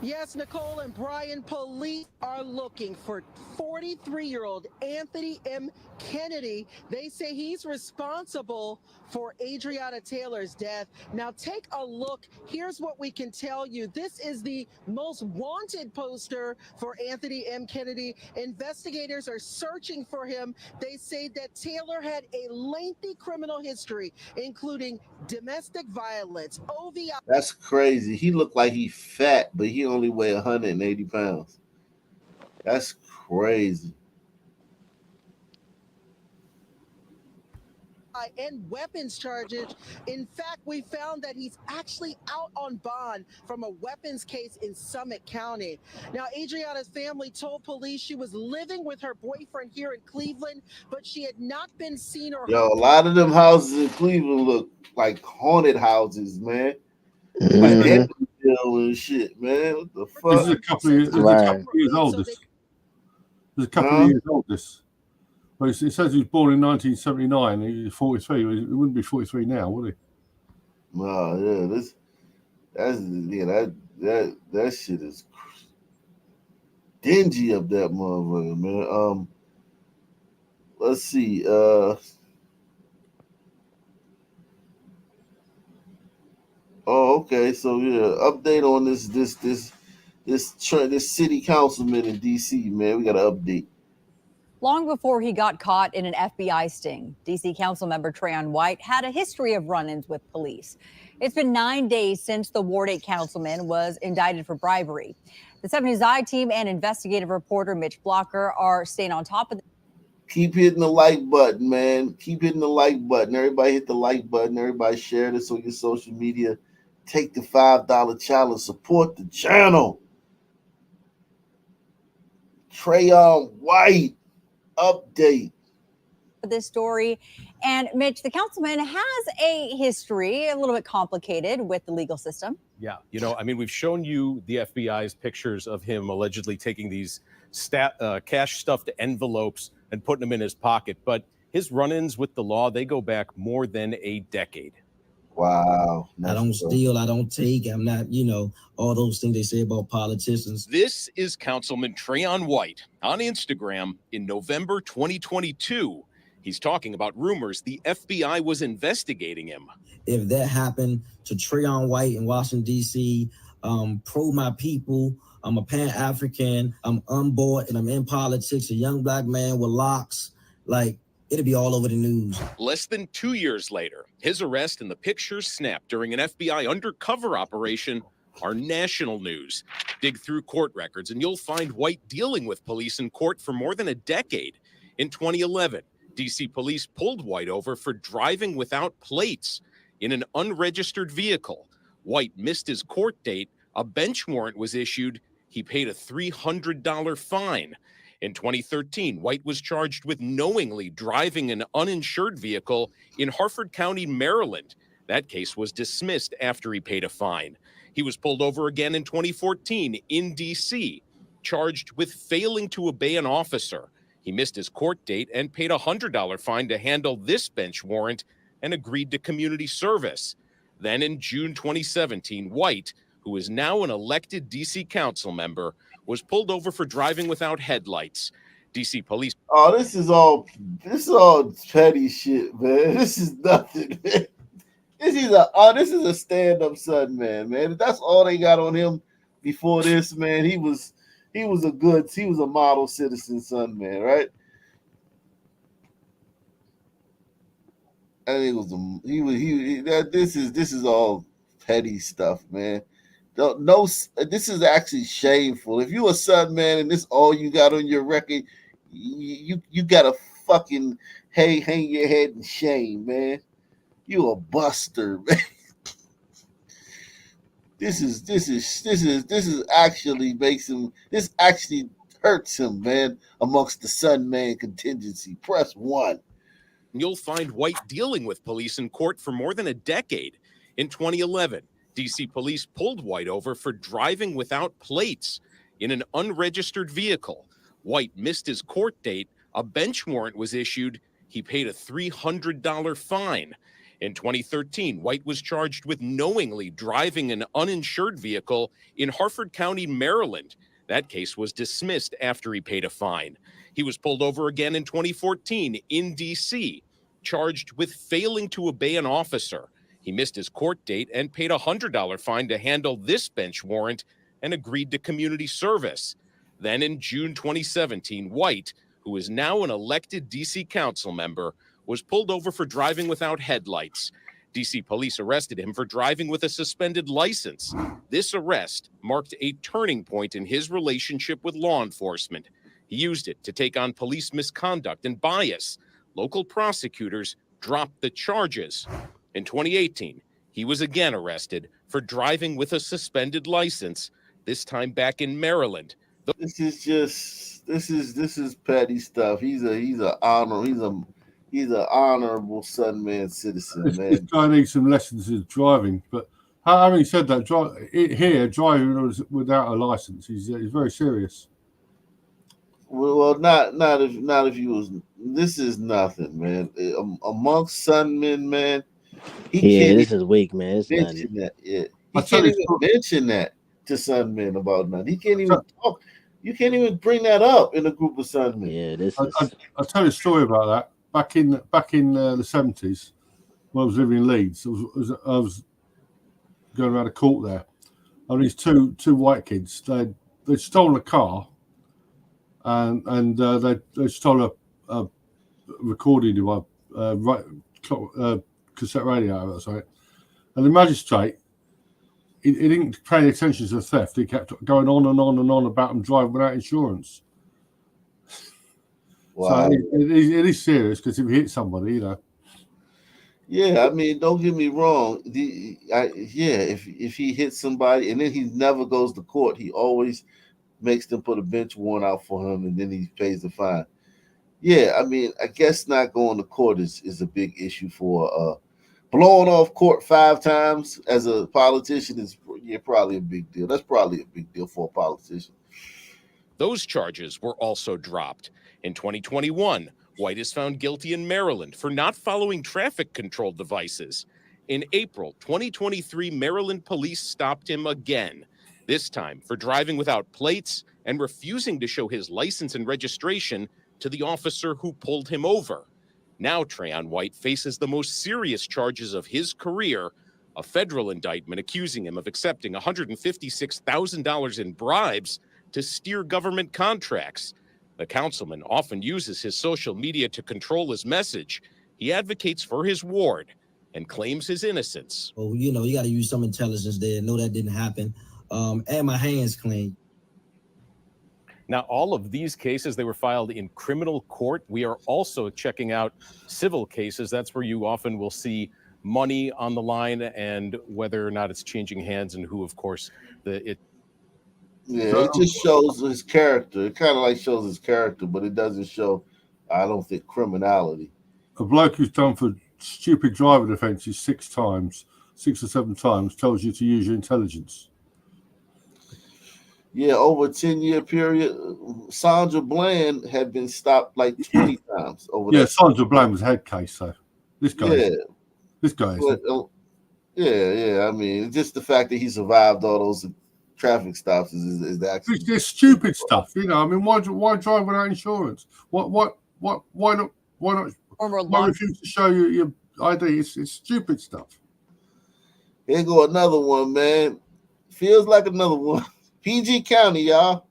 Yes, Nicole and Brian, police are looking for 43-year-old Anthony M. Kennedy. They say he's responsible for Adriana Taylor's death. Now take a look. Here's what we can tell you. This is the most wanted poster for Anthony M. Kennedy. Investigators are searching for him. They say that Taylor had a lengthy criminal history, including domestic violence, OVI. That's crazy. He looked like he fat, but he only weighed 180 pounds. That's crazy. And weapons charges. In fact, we found that he's actually out on bond from a weapons case in Summit County. Now, Adriana's family told police she was living with her boyfriend here in Cleveland, but she had not been seen or Yo, a lot of them houses in Cleveland look like haunted houses, man. Like Amityville and shit, man. What the fuck? This is a couple of years old. This is a couple of years old. This. Well, it says he was born in 1979. He's 43. He wouldn't be 43 now, would he? No, yeah, that shit is dingy up that motherfucker, man. Let's see. Okay. So yeah, update on this city councilman in DC, man. We got an update. Long before he got caught in an FBI sting, D.C. Councilmember Trayon White had a history of run-ins with police. It's been 9 days since the Ward 8 councilman was indicted for bribery. The 7 News I team and investigative reporter Mitch Blocker are staying on top of Keep hitting the like button, man. Keep hitting the like button. Everybody hit the like button. Everybody share this on your social media. Take the $5 challenge. Support the channel. Trayon White. Update this story. And Mitch, the councilman has a history, a little bit complicated with the legal system. Yeah, I mean, we've shown you the FBI's pictures of him allegedly taking these cash stuffed envelopes and putting them in his pocket. But his run-ins with the law, they go back more than a decade. Wow. I don't steal, I don't take, I'm not, all those things they say about politicians. This is Councilman Trayon White on Instagram in November 2022. He's talking about rumors the FBI was investigating him. If that happened to Trayon White in Washington, D.C., pro my people, I'm a Pan-African, I'm on board, and I'm in politics, a young black man with locks, it'll be all over the news. Less than 2 years later, his arrest and the pictures snapped during an FBI undercover operation are national news. Dig through court records and you'll find White dealing with police in court for more than a decade. In 2011, DC police pulled White over for driving without plates in an unregistered vehicle. White missed his court date. A bench warrant was issued. He paid a $300 fine. In 2013, White was charged with knowingly driving an uninsured vehicle in Harford County, Maryland. That case was dismissed after he paid a fine. He was pulled over again in 2014 in D.C., charged with failing to obey an officer. He missed his court date and paid a $100 fine to handle this bench warrant and agreed to community service. Then in June 2017, White, who is now an elected D.C. council member, was pulled over for driving without headlights. D.C. police. Oh, this is all petty shit, man. This is nothing, man. This is a stand-up son, man. If that's all they got on him before this, man, he was a model citizen son, man, right? I think this is all petty stuff, man. No, this is actually shameful. If you a son, man, and this all you got on your record, you gotta fucking hang your head in shame, man. You a buster, man. This actually hurts him, man, amongst the son man contingency. Press 1. You'll find White dealing with police in court for more than a decade. In 2011, D.C. police pulled White over for driving without plates in an unregistered vehicle. White missed his court date. A bench warrant was issued. He paid a $300 fine. In 2013, White was charged with knowingly driving an uninsured vehicle in Harford County, Maryland. That case was dismissed after he paid a fine. He was pulled over again in 2014 in D.C., charged with failing to obey an officer. He missed his court date and paid a $100 fine to handle this bench warrant and agreed to community service. Then in June 2017, White, who is now an elected D.C. council member, was pulled over for driving without headlights. D.C. police arrested him for driving with a suspended license. This arrest marked a turning point in his relationship with law enforcement. He used it to take on police misconduct and bias. Local prosecutors dropped the charges. In 2018, he was again arrested for driving with a suspended license, this time back in Maryland. This is petty stuff. He's an honorable son man citizen, man. This guy needs some lessons in driving. But having said that, driving without a license is very serious. Well, not if you was. This is nothing, man. Amongst son men, man. This is weak, man. It's mention that. Yeah, he can't even mention that to son men about nothing. He can't even talk. You can't even bring that up in a group of son men. Yeah, I'll tell you a story about that. Back in the 70s, when I was living in Leeds, I was going around a court there, and these two white kids they'd stolen a car, and they stole a recording device, cassette radio, that's right. And the magistrate, he didn't pay any attention to the theft. He kept going on and on and on about them driving without insurance. Wow. So it is serious because if you hit somebody, you know. Yeah, I mean, don't get me wrong. If he hits somebody and then he never goes to court, he always makes them put a bench warrant out for him and then he pays the fine. Yeah, I mean, I guess not going to court is a big issue for blowing off court 5 times as a politician is probably a big deal. That's probably a big deal for a politician. Those charges were also dropped. In 2021, White is found guilty in Maryland for not following traffic control devices. In April 2023, Maryland police stopped him again, this time for driving without plates and refusing to show his license and registration to the officer who pulled him over. Now Trayon White faces the most serious charges of his career, a federal indictment accusing him of accepting $156,000 in bribes to steer government contracts. The councilman often uses his social media to control his message. He advocates for his ward and claims his innocence. Well, you know, you got to use some intelligence there. Know that didn't happen. And my hands clean. Now, all of these cases, they were filed in criminal court. We are also checking out civil cases. That's where you often will see money on the line and whether or not it's changing hands and who, of course, it just shows his character. It kind of like shows his character, but it doesn't show, I don't think, criminality. A bloke who's done for stupid driving offences 6 or 7 times, tells you to use your intelligence. Yeah, over a 10-year period, Sandra Bland had been stopped like 20 times over that. Sandra Bland was a head case, so this guy but, I mean, just the fact that he survived all those traffic stops is actually it's stupid stuff, you know. I mean, why drive without insurance? Why not refuse to show you your ID? It's stupid stuff. Here go another one, man. Feels like another one. PG County, y'all.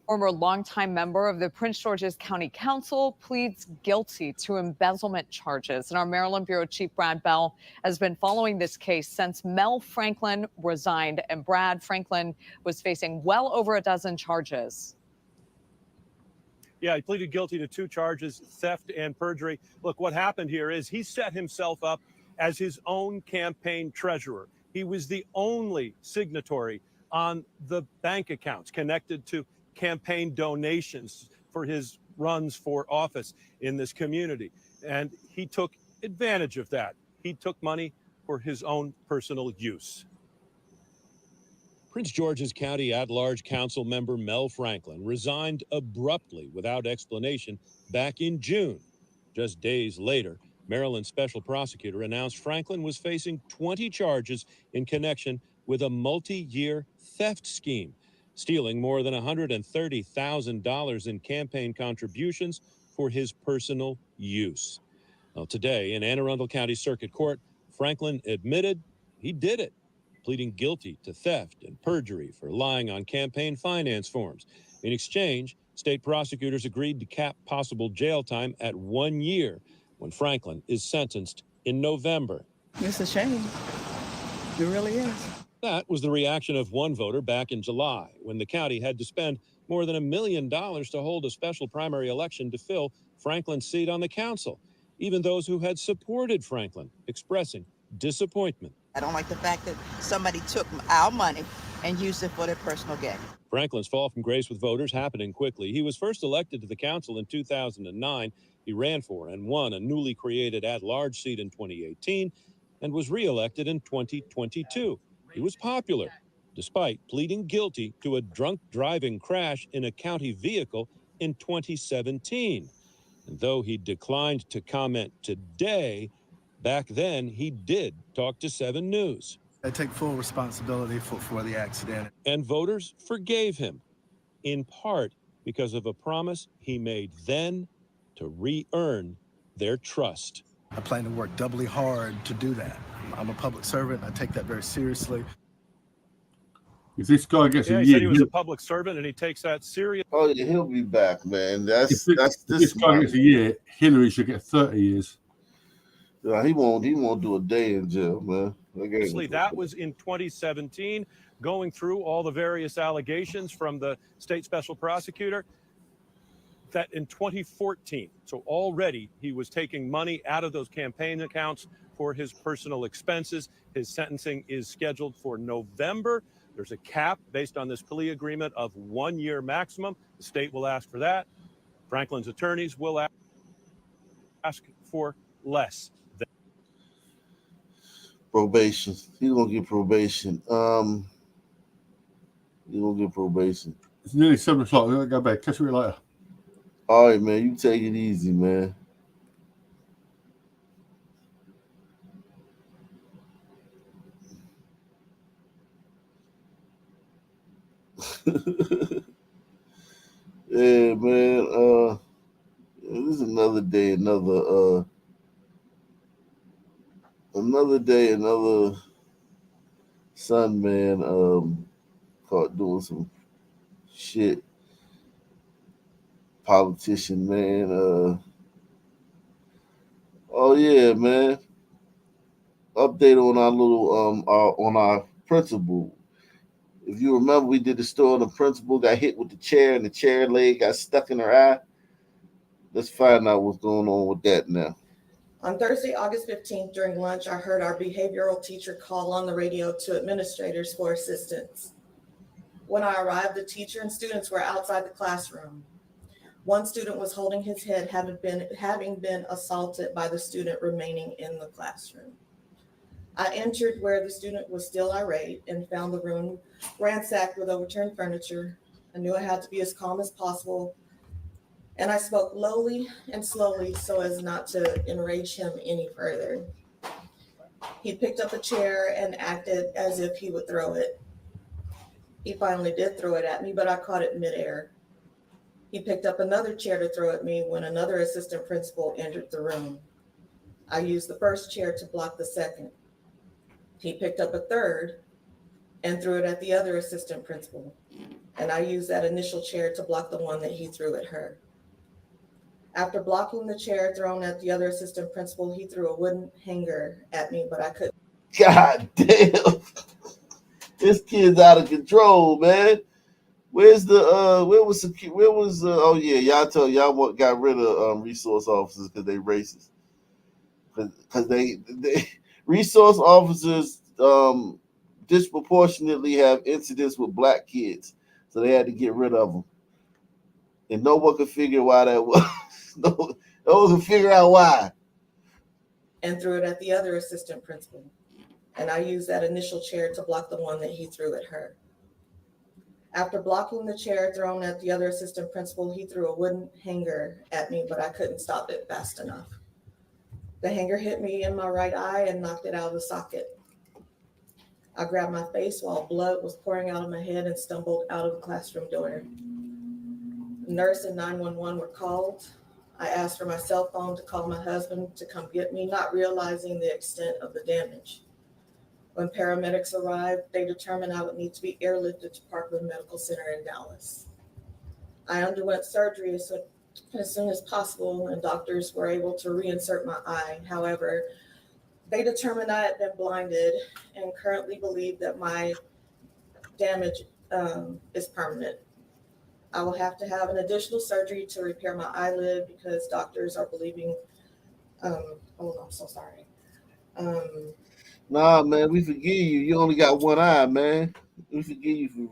Former longtime member of the Prince George's County Council pleads guilty to embezzlement charges. And our Maryland Bureau Chief Brad Bell has been following this case since Mel Franklin resigned. And Brad Franklin was facing well over a dozen charges. Yeah, he pleaded guilty to 2 charges, theft and perjury. Look, what happened here is he set himself up as his own campaign treasurer. He was the only signatory on the bank accounts connected to campaign donations for his runs for office in this community. And he took advantage of that. He took money for his own personal use. Prince George's County at-large council member Mel Franklin resigned abruptly without explanation back in June. Just days later, Maryland special prosecutor announced Franklin was facing 20 charges in connection with a multi-year theft scheme, stealing more than $130,000 in campaign contributions for his personal use. Now, today in Anne Arundel County Circuit Court, Franklin admitted he did it, pleading guilty to theft and perjury for lying on campaign finance forms. In exchange, state prosecutors agreed to cap possible jail time at 1 year when Franklin is sentenced in November. It's a shame. It really is. That was the reaction of one voter back in July, when the county had to spend more than $1 million to hold a special primary election to fill Franklin's seat on the council. Even those who had supported Franklin expressing disappointment. I don't like the fact that somebody took our money and used it for their personal gain. Franklin's fall from grace with voters happening quickly. He was first elected to the council in 2009. He ran for and won a newly created at-large seat in 2018 and was reelected in 2022. He was popular, despite pleading guilty to a drunk driving crash in a county vehicle in 2017. And though he declined to comment today, back then he did talk to 7 News. I take full responsibility for the accident. And voters forgave him, in part because of a promise he made then to re-earn their trust. I plan to work doubly hard to do that. I'm a public servant. I take that very seriously. If this guy gets He a said year, he was a public servant and he takes that serious. Oh yeah, he'll be back, man. if this guy gets a year, Hillary should get 30 years. He won't do a day in jail, man. Obviously, that was in 2017, going through all the various allegations from the state special prosecutor. That in 2014, so already he was taking money out of those campaign accounts for his personal expenses. His sentencing is scheduled for November. There's a cap based on this plea agreement of 1 year maximum. The state will ask for that. Franklin's attorneys will ask for less. Probation. He's gonna get probation. He's gonna get probation. It's nearly 7 o'clock. I'll go back. Catch you later. All right, man. You take it easy, man. Yeah, man. This is another day, another day, another son, man, caught doing some shit. Politician, man. Oh yeah, man. Update on our little on our principal. If you remember, we did the story on the principal got hit with the chair and the chair leg got stuck in her eye. Let's find out what's going on with that now. On Thursday, August 15th, during lunch, I heard our behavioral teacher call on the radio to administrators for assistance. When I arrived, the teacher and students were outside the classroom. One student was holding his head, having been assaulted by the student remaining in the classroom. I entered where the student was still irate and found the room ransacked with overturned furniture. I knew I had to be as calm as possible, and I spoke lowly and slowly so as not to enrage him any further. He picked up a chair and acted as if he would throw it. He finally did throw it at me, but I caught it midair. He picked up another chair to throw at me when another assistant principal entered the room. I used the first chair to block the second. He picked up a third and threw it at the other assistant principal, and I used that initial chair to block the one that he threw at her. After blocking the chair thrown at the other assistant principal, he threw a wooden hanger at me, but I couldn't. God damn. This kid's out of control, man. Where was oh yeah, y'all got rid of resource officers because they racist. Because they resource officers disproportionately have incidents with black kids, so they had to get rid of them. And no one could figure why that was. no one could figure out why. And threw it at the other assistant principal. And I used that initial chair to block the one that he threw at her. After blocking the chair thrown at the other assistant principal, he threw a wooden hanger at me, but I couldn't stop it fast enough. The hanger hit me in my right eye and knocked it out of the socket. I grabbed my face while blood was pouring out of my head and stumbled out of the classroom door. The nurse and 911 were called. I asked for my cell phone to call my husband to come get me, not realizing the extent of the damage. When paramedics arrived, they determined I would need to be airlifted to Parkland Medical Center in Dallas. I underwent surgery as soon as possible, and doctors were able to reinsert my eye. However, they determined I had been blinded and currently believe that my damage is permanent. I will have to have an additional surgery to repair my eyelid because doctors are believing, I'm so sorry. Nah, man, we forgive you. You only got one eye, man. We forgive you for,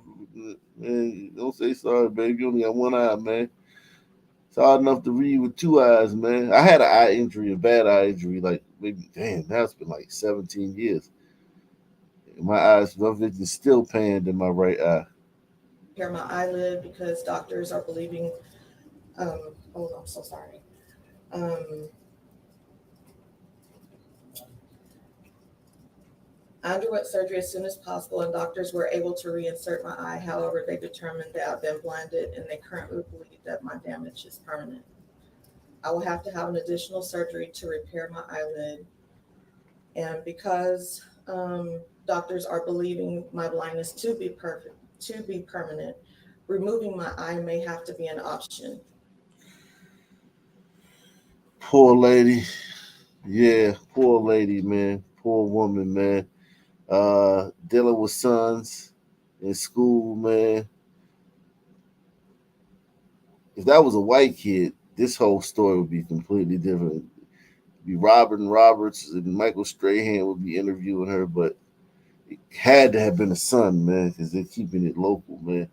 man. Don't say sorry, baby. You only got one eye, man. It's hard enough to read with two eyes, man. I had an eye injury, a bad eye injury, like maybe, that's been like 17 years. My eyes, my vision is still panned in my right eye. Repair my eyelid because doctors are believing, I'm so sorry. I underwent surgery as soon as possible, and doctors were able to reinsert my eye. However, they determined that I've been blinded, and they currently believe that my damage is permanent. I will have to have an additional surgery to repair my eyelid. And because doctors are believing my blindness to be permanent, removing my eye may have to be an option. Poor lady. Yeah, poor lady, man. Poor woman, man. Dealing with sons in school, man. If that was a white kid, this whole story would be completely different. It'd be Robin Roberts and Michael Strahan would be interviewing her, but it had to have been a son, man, because they're keeping it local, man.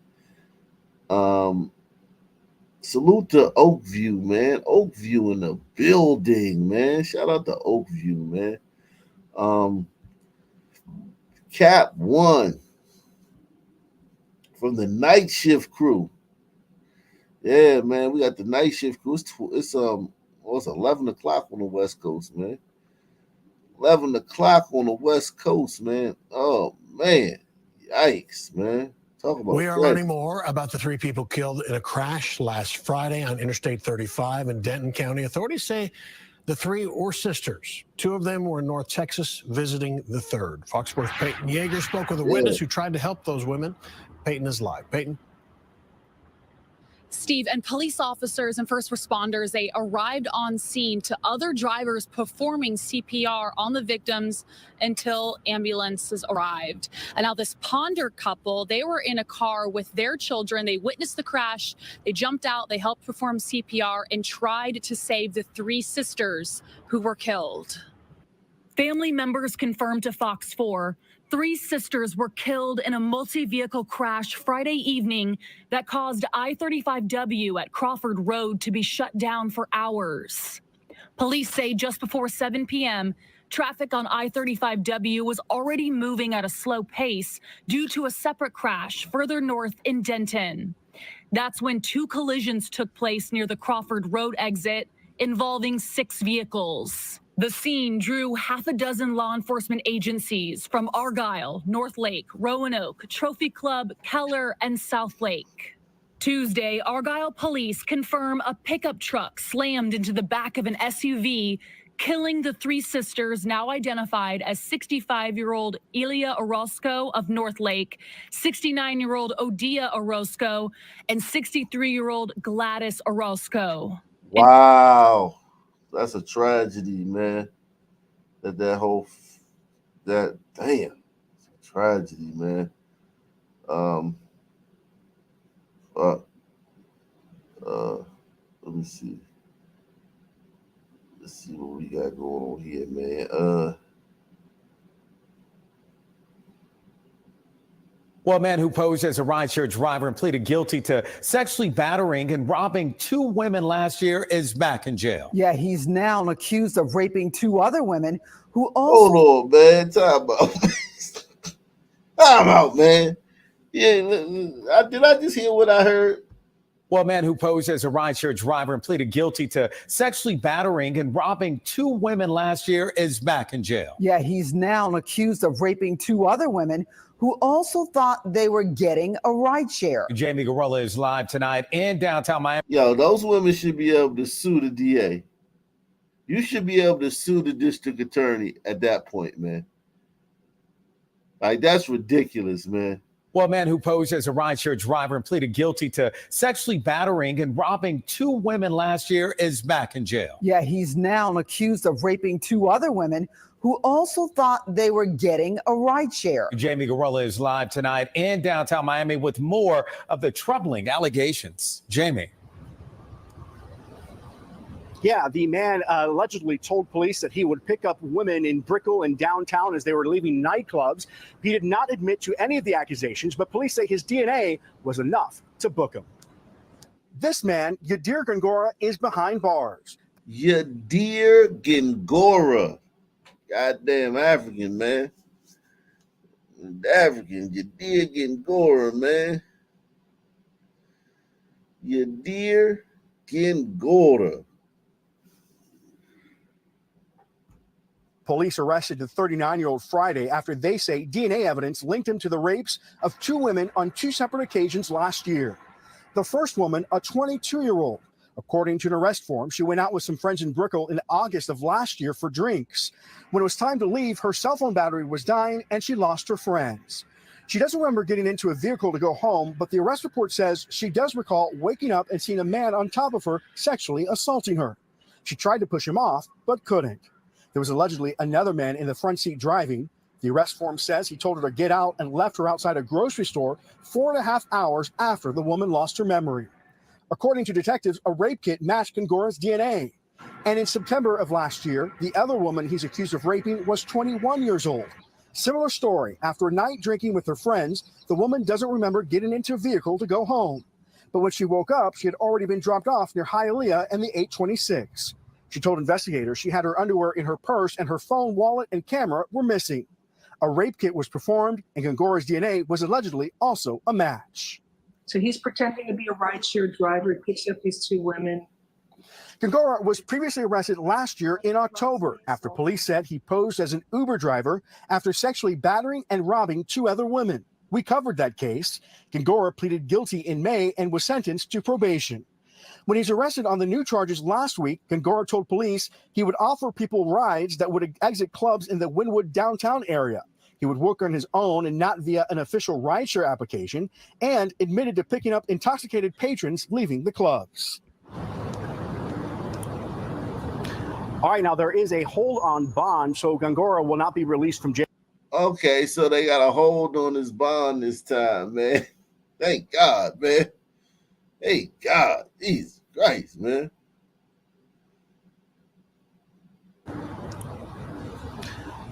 Salute to Oakview, man. Oakview in the building, man. Shout out to Oakview, man. Cap One from the night shift crew. Yeah, man, we got the night shift crew. It's 11 o'clock on the West Coast, man. 11 o'clock on the West Coast, man. Oh man, yikes, man. Talk about we are learning more about the 3 people killed in a crash last Friday on Interstate 35 in Denton County. Authorities say the 3 were sisters. 2 of them were in North Texas visiting the 3rd. Fox Sports' Peyton Yeager spoke with a witness who tried to help those women. Peyton is live. Peyton. Steve, and police officers and first responders, they arrived on scene to other drivers performing CPR on the victims until ambulances arrived. And now this Ponder couple, they were in a car with their children. They witnessed the crash. They jumped out. They helped perform CPR and tried to save the 3 sisters who were killed. Family members confirmed to Fox 4, 3 sisters were killed in a multi-vehicle crash Friday evening that caused I-35W at Crawford Road to be shut down for hours. Police say just before 7 p.m., traffic on I-35W was already moving at a slow pace due to a separate crash further north in Denton. That's when 2 collisions took place near the Crawford Road exit involving 6 vehicles. The scene drew half a dozen law enforcement agencies from Argyle, North Lake, Roanoke, Trophy Club, Keller, and South Lake. Tuesday, Argyle police confirm a pickup truck slammed into the back of an SUV, killing the 3 sisters now identified as 65-year-old Elia Orozco of North Lake, 69-year-old Odia Orozco, and 63-year-old Gladys Orozco. Wow. That's a tragedy, man. That damn, it's a tragedy, man. Let me see. Let's see what we got going on here, man. Well, a man who posed as a rideshare driver and pleaded guilty to sexually battering and robbing 2 women last year is back in jail. Yeah, he's now accused of raping 2 other women who also... Hold on, man. Time out. Time out, man. Yeah, did I just hear what I heard? Well, a man who posed as a rideshare driver and pleaded guilty to sexually battering and robbing 2 women last year is back in jail. Yeah, he's now accused of raping 2 other women who also thought they were getting a rideshare. Jamie Gorilla is live tonight in downtown Miami. Yo, those women should be able to sue the DA. You should be able to sue the district attorney at that point, man. Like, that's ridiculous, man. Well, a man who posed as a rideshare driver and pleaded guilty to sexually battering and robbing 2 women last year is back in jail. Yeah, he's now accused of raping 2 other women who also thought they were getting a rideshare. Jamie Gorilla is live tonight in downtown Miami with more of the troubling allegations. Jamie. Yeah, the man allegedly told police that he would pick up women in Brickell and downtown as they were leaving nightclubs. He did not admit to any of the accusations, but police say his DNA was enough to book him. This man, Yadir Gongora, is behind bars. Yadir Gongora. Goddamn African, man. African, Yadir Gongora, man. Yadir Gongora. Police arrested the 39-year-old Friday after they say DNA evidence linked him to the rapes of 2 women on 2 separate occasions last year. The first woman, a 22-year-old. According to an arrest form, she went out with some friends in Brickell in August of last year for drinks. When it was time to leave, her cell phone battery was dying and she lost her friends. She doesn't remember getting into a vehicle to go home, but the arrest report says she does recall waking up and seeing a man on top of her sexually assaulting her. She tried to push him off, but couldn't. There was allegedly another man in the front seat driving. The arrest form says he told her to get out and left her outside a grocery store 4.5 hours after the woman lost her memory. According to detectives, a rape kit matched Gongora's DNA. And in September of last year, the other woman he's accused of raping was 21 years old. Similar story. After a night drinking with her friends, the woman doesn't remember getting into a vehicle to go home. But when she woke up, she had already been dropped off near Hialeah and the 826. She told investigators she had her underwear in her purse and her phone, wallet, and camera were missing. A rape kit was performed, and Gongora's DNA was allegedly also a match. So he's pretending to be a rideshare driver. He picks up these 2 women. Gongora was previously arrested last year in October after police said he posed as an Uber driver after sexually battering and robbing 2 other women. We covered that case. Gongora pleaded guilty in May and was sentenced to probation. When he's arrested on the new charges last week, Gongora told police he would offer people rides that would exit clubs in the Wynwood downtown area. he would work on his own and not via an official rideshare application, and admitted to picking up intoxicated patrons leaving the clubs. All right, now there is a hold on bond, so Gongora will not be released from jail. Okay, so they got a hold on his bond this time, man. Thank God, man. Thank God. Jesus Christ, man.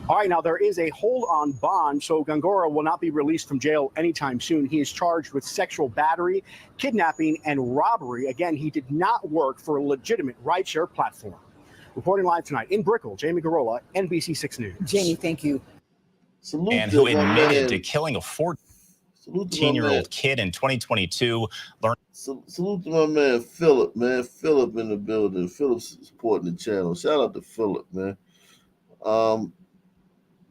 All right, now there is a hold on bond, so Gongora will not be released from jail anytime soon. He is charged with sexual battery, kidnapping, and robbery. Again, he did not work for a legitimate rideshare platform. Reporting live tonight in Brickell, Jamie Garola, NBC 6 News. Jamie, thank you. Salute And to who my admitted man. to killing a Salute to my 14-year-old man. kid in 2022. Salute to my man Philip, man. Philip in the building. Philip's supporting the channel. Shout out to Philip, man.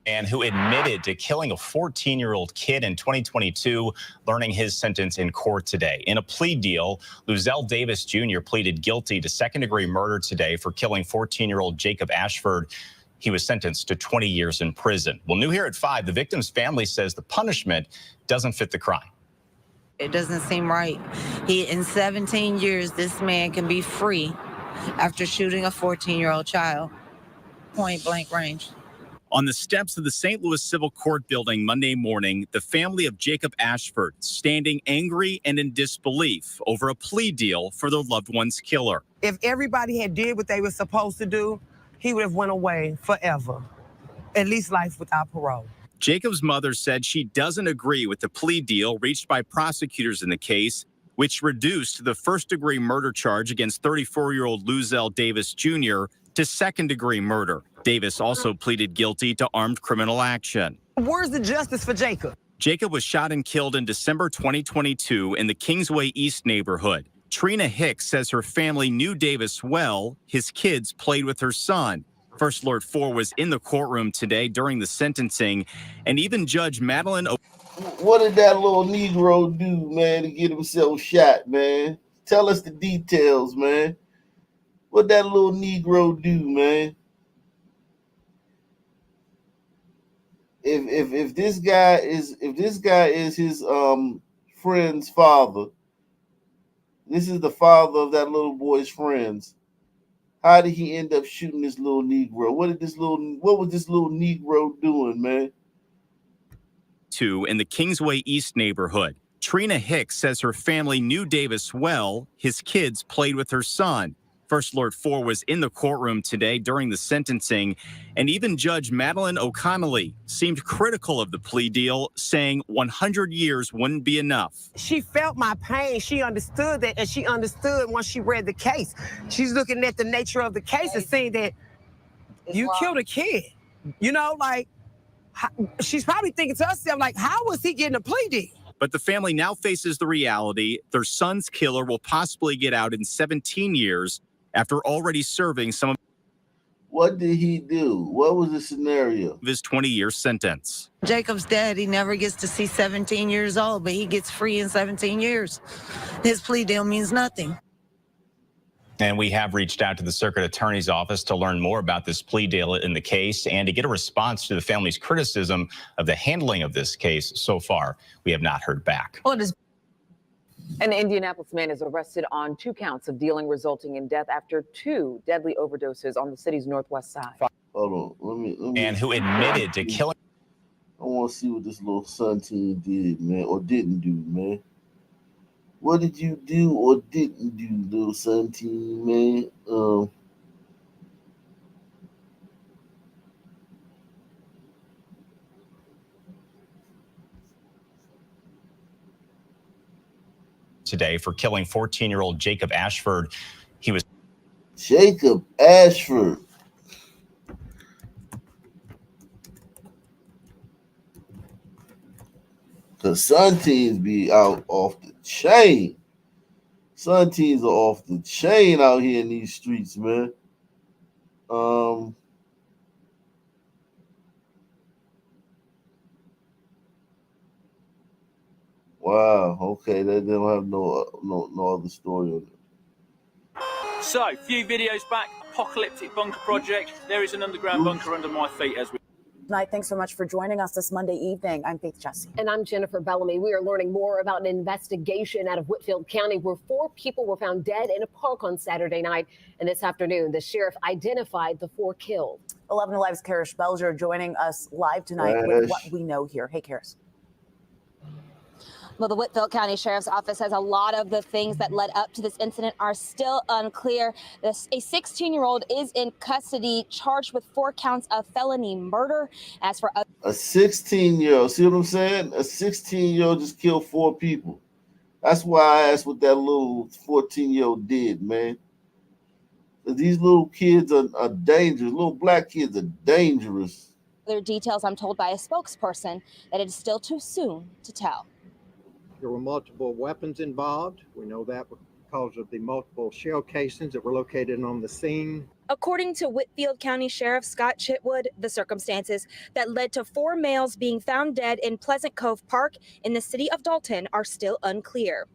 And who admitted to killing a 14-year-old kid in 2022, learning his sentence in court today. In a plea deal, Luzelle Davis Jr. pleaded guilty to second-degree murder today for killing 14-year-old Jacob Ashford. He was sentenced to 20 years in prison. Well, new here at 5, the victim's family says the punishment doesn't fit the crime. It doesn't seem right. In 17 years, this man can be free after shooting a 14-year-old child, point blank range. On the steps of the St. Louis Civil Court building Monday morning, the family of Jacob Ashford standing angry and in disbelief over a plea deal for their loved one's killer. If everybody had did what they were supposed to do, he would have went away forever, at least life without parole. Jacob's mother said she doesn't agree with the plea deal reached by prosecutors in the case, which reduced the first-degree murder charge against 34-year-old Luzelle Davis Jr. to second-degree murder. Davis also pleaded guilty to armed criminal action. Where's the justice for Jacob? Jacob was shot and killed in December 2022 in the Kingsway East neighborhood. Trina Hicks says her family knew Davis well. His kids played with her son. First Lord Ford was in the courtroom today during the sentencing, and even Judge Madeline. What did that little Negro do, man, to get himself shot, man? Tell us the details, man. What that little Negro do, man? If this guy is his friend's father, this is the father of that little boy's friends. How did he end up shooting this little Negro? What was this little Negro doing, man? In the Kingsway East neighborhood. Trina Hicks says her family knew Davis well. His kids played with her son. First Lord Ford was in the courtroom today during the sentencing, and even Judge Madeline O'Connelly seemed critical of the plea deal, saying 100 years wouldn't be enough. She felt my pain. She understood that, and she understood once she read the case. She's looking at the nature of the case and seeing that you killed a kid. You know, like, she's probably thinking to herself, like, how was he getting a plea deal? But the family now faces the reality their son's killer will possibly get out in 17 years after already serving some of What did he do? What was the scenario? his 20-year sentence. Jacob's daddy never gets to see 17 years old, but he gets free in 17 years. His plea deal means nothing. And we have reached out to the circuit attorney's office to learn more about this plea deal in the case and to get a response to the family's criticism of the handling of this case so far. We have not heard back. Well, an Indianapolis man is arrested on 2 counts of dealing resulting in death after 2 deadly overdoses on the city's northwest side. Hold on, let me. And who admitted to killing. I want to see what this little son team did, man, or didn't do, man. What did you do or didn't do, little son team, man? Today for killing 14-year-old Jacob Ashford. He was Jacob Ashford. The Sun teams be out off the chain. Sun teams are off the chain out here in these streets, man. Wow. Okay, they don't have no other story on it. So, few videos back, apocalyptic bunker project. There is an underground bunker under my feet as we. Tonight, thanks so much for joining us this Monday evening. I'm Faith Jesse. And I'm Jennifer Bellamy. We are learning more about an investigation out of Whitfield County where 4 people were found dead in a park on Saturday night. And this afternoon, the sheriff identified the 4 killed. 11 Alive's Karish Belger joining us live tonight with what we know here. Hey, Karis. Well, the Whitfield County Sheriff's Office says a lot of the things that led up to this incident are still unclear. A 16-year-old is in custody, charged with 4 counts of felony murder. As for a 16-year-old, see what I'm saying? A 16-year-old just killed 4 people. That's why I asked what that little 14-year-old did, man. These little kids are dangerous. Little black kids are dangerous. other details, I'm told by a spokesperson that it is still too soon to tell. There were multiple weapons involved. We know that because of the multiple shell casings that were located on the scene. According to Whitfield County Sheriff Scott Chitwood, the circumstances that led to 4 males being found dead in Pleasant Cove Park in the city of Dalton are still unclear.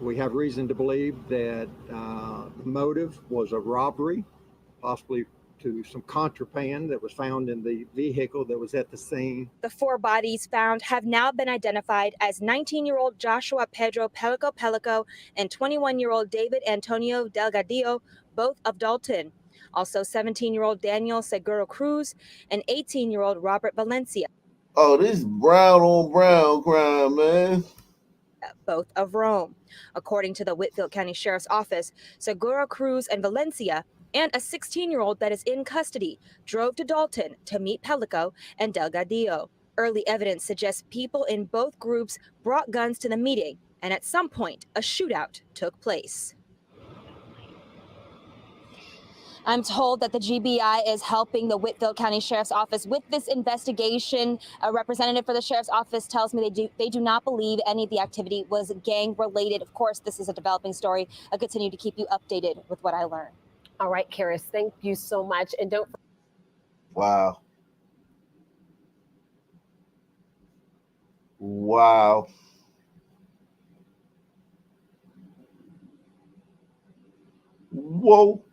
We have reason to believe that the motive was a robbery, possibly to some contraband that was found in the vehicle that was at the scene. The 4 bodies found have now been identified as 19-year-old Joshua Pedro Pelico and 21-year-old David Antonio Delgadillo, both of Dalton. Also 17-year-old Daniel Seguro Cruz and 18-year-old Robert Valencia. Oh, this brown on brown crime, man. Both of Rome. According to the Whitfield County Sheriff's Office, Seguro Cruz and Valencia and a 16-year-old that is in custody drove to Dalton to meet Pelico and Delgadillo. Early evidence suggests people in both groups brought guns to the meeting, and at some point, a shootout took place. I'm told that the GBI is helping the Whitfield County Sheriff's Office with this investigation. A representative for the Sheriff's Office tells me they do not believe any of the activity was gang related. Of course, this is a developing story. I'll continue to keep you updated with what I learn. All right, Karis, thank you so much. And don't. Wow. Wow. Whoa.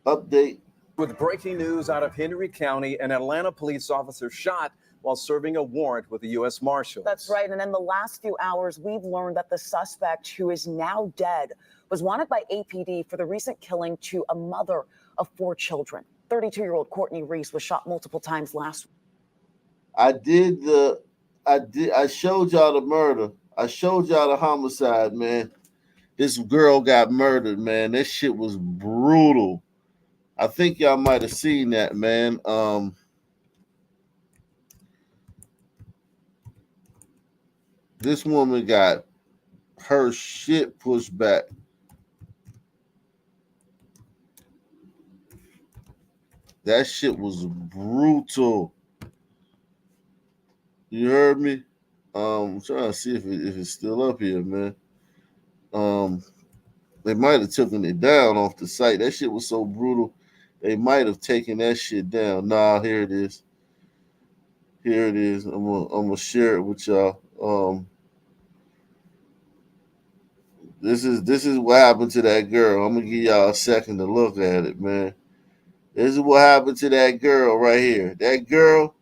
Update. With breaking news out of Henry County, an Atlanta police officer shot while serving a warrant with the U.S. Marshals. That's right. And in the last few hours, we've learned that the suspect, who is now dead, was wanted by APD for the recent killing to a mother of 4 children. 32-year-old Courtney Reese was shot multiple times last week. I showed y'all the murder. I showed y'all the homicide, man. This girl got murdered, man. That shit was brutal. I think y'all might have seen that, man. This woman got her shit pushed back. That shit was brutal. You heard me? I'm trying to see if it's still up here, man. They might have taken it down off the site. That shit was so brutal. They might have taken that shit down. Nah, here it is. Here it is. I'm gonna share it with y'all. This is what happened to that girl. I'm gonna give y'all a second to look at it, man. This is what happened to that girl right here. That girl,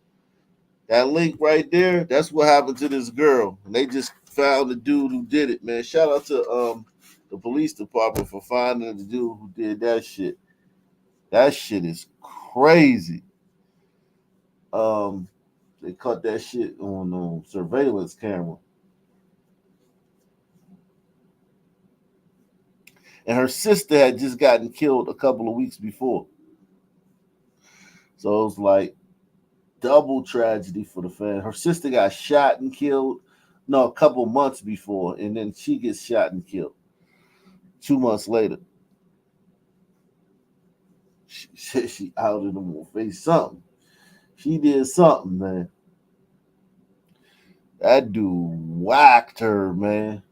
that link right there, that's what happened to this girl. And they just found the dude who did it, man. Shout out to the police department for finding the dude who did that shit. That shit is crazy. They caught that shit on surveillance camera. And her sister had just gotten killed a couple of weeks before. So it was like double tragedy for the family. Her sister got shot and killed, a couple months before, and then she gets shot and killed 2 months later. She said she outed him on face something. She did something, man. That dude whacked her, man.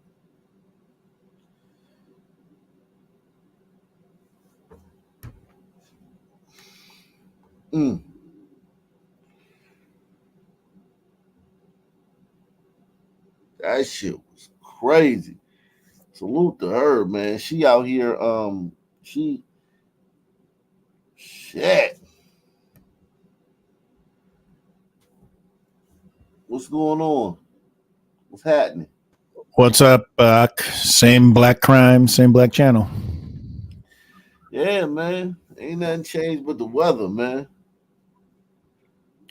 That shit was crazy. Salute to her, man. She out here, Shit. What's going on? What's happening? What's up, Buck? Same black crime, same black channel. Yeah, man. Ain't nothing changed but the weather, man.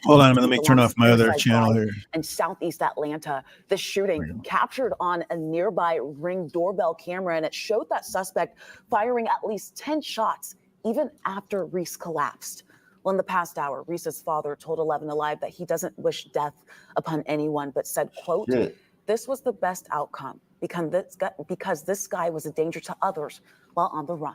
Hold on a minute. Let me turn off my other channel here. In southeast Atlanta, the shooting captured on a nearby Ring doorbell camera, and it showed that suspect firing at least 10 shots even after Reese collapsed. Well, in the past hour, Reese's father told 11 Alive that he doesn't wish death upon anyone, but said, quote, this was the best outcome because this guy was a danger to others while on the run.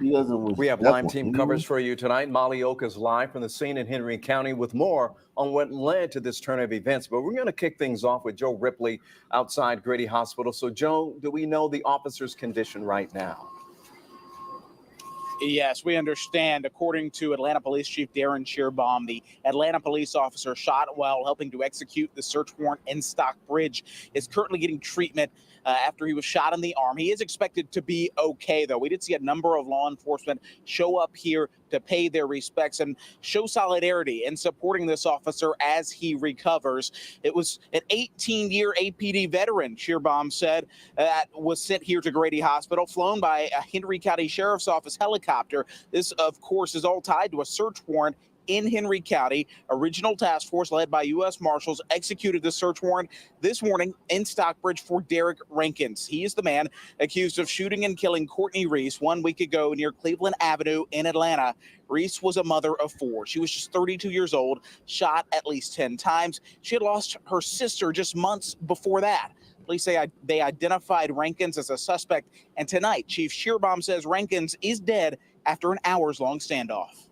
We have Lime Team coverage for you tonight. Molly Oak is live from the scene in Henry County with more on what led to this turn of events. But we're going to kick things off with Joe Ripley outside Grady Hospital. So, Joe, do we know the officer's condition right now? Yes, we understand. According to Atlanta Police Chief Darren Shearbaum, the Atlanta police officer shot while helping to execute the search warrant in Stockbridge is currently getting treatment after he was shot in the arm. He is expected to be okay, though. We did see a number of law enforcement show up here to pay their respects and show solidarity in supporting this officer as he recovers. It was an 18-year APD veteran, Shearbaum said, that was sent here to Grady Hospital, flown by a Henry County Sheriff's Office helicopter. This, of course, is all tied to a search warrant in Henry County. A regional task force led by U.S. Marshals executed the search warrant this morning in Stockbridge for Derek Rankins. He is the man accused of shooting and killing Courtney Reese 1 week ago near Cleveland Avenue in Atlanta. Reese was a mother of 4. She was just 32 years old, shot at least 10 times. She had lost her sister just months before that. Police say they identified Rankins as a suspect, and tonight Chief Shearbaum says Rankins is dead after an hours-long standoff.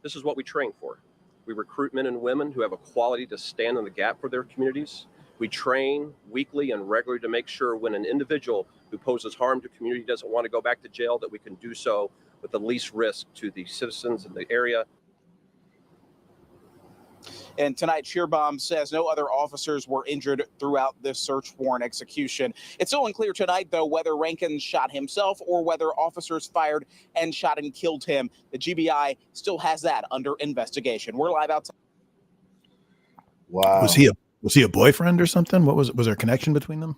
This is what we train for. We recruit men and women who have a quality to stand in the gap for their communities. We train weekly and regularly to make sure when an individual who poses harm to community doesn't want to go back to jail, that we can do so with the least risk to the citizens in the area. And tonight, Shearbaum says no other officers were injured throughout this search warrant execution. It's still unclear tonight, though, whether Rankins shot himself or whether officers fired and shot and killed him. The GBI still has that under investigation. We're live outside. Wow. Was he a boyfriend or something? Was there a connection between them?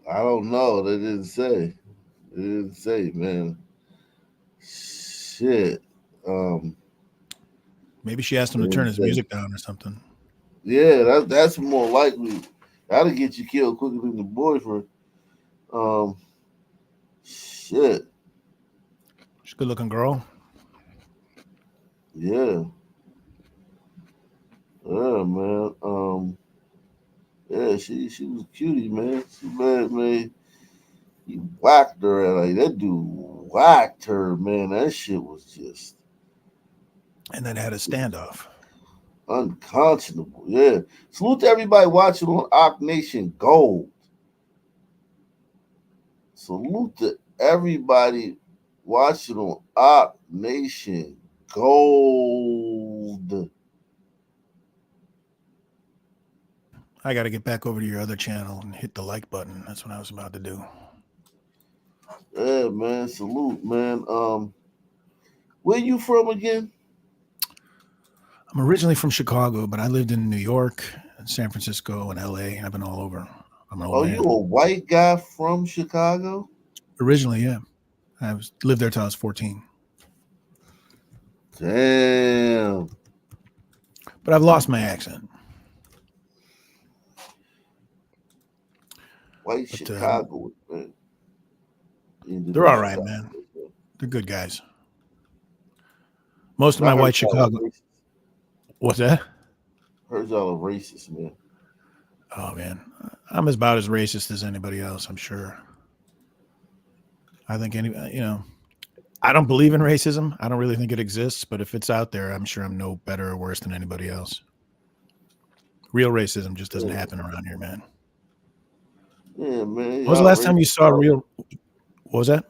I don't know. They didn't say. They didn't say, man. Shit. Maybe she asked him to turn his music down or something. Yeah, that's more likely. That'll get you killed quicker than the boyfriend. Shit. She's a good-looking girl. Yeah. Yeah, man. Yeah, she was a cutie, man. She bad, man. He whacked her. Like, that dude whacked her, man. That shit was just... And then had a standoff. Unconscionable, yeah. Salute to everybody watching on Ock Nation Gold. Salute to everybody watching on Ock Nation Gold. I got to get back over to your other channel and hit the like button. That's what I was about to do. Yeah, man. Salute, man. Where you from again? I'm originally from Chicago, but I lived in New York, and San Francisco, and LA. I've been all over. I'm an old man. You a white guy from Chicago? Originally, yeah. I lived there till I was 14. Damn. But I've lost my accent. White Chicago, man. They're all right, man. They're good guys. Most of my white Chicago. What's that? Heard y'all are racist, man. Oh, man. I'm about as racist as anybody else, I'm sure. I think I don't believe in racism. I don't really think it exists, but if it's out there, I'm sure I'm no better or worse than anybody else. Real racism just doesn't happen around here, man. Yeah, man. When was the last time you saw real? What was that?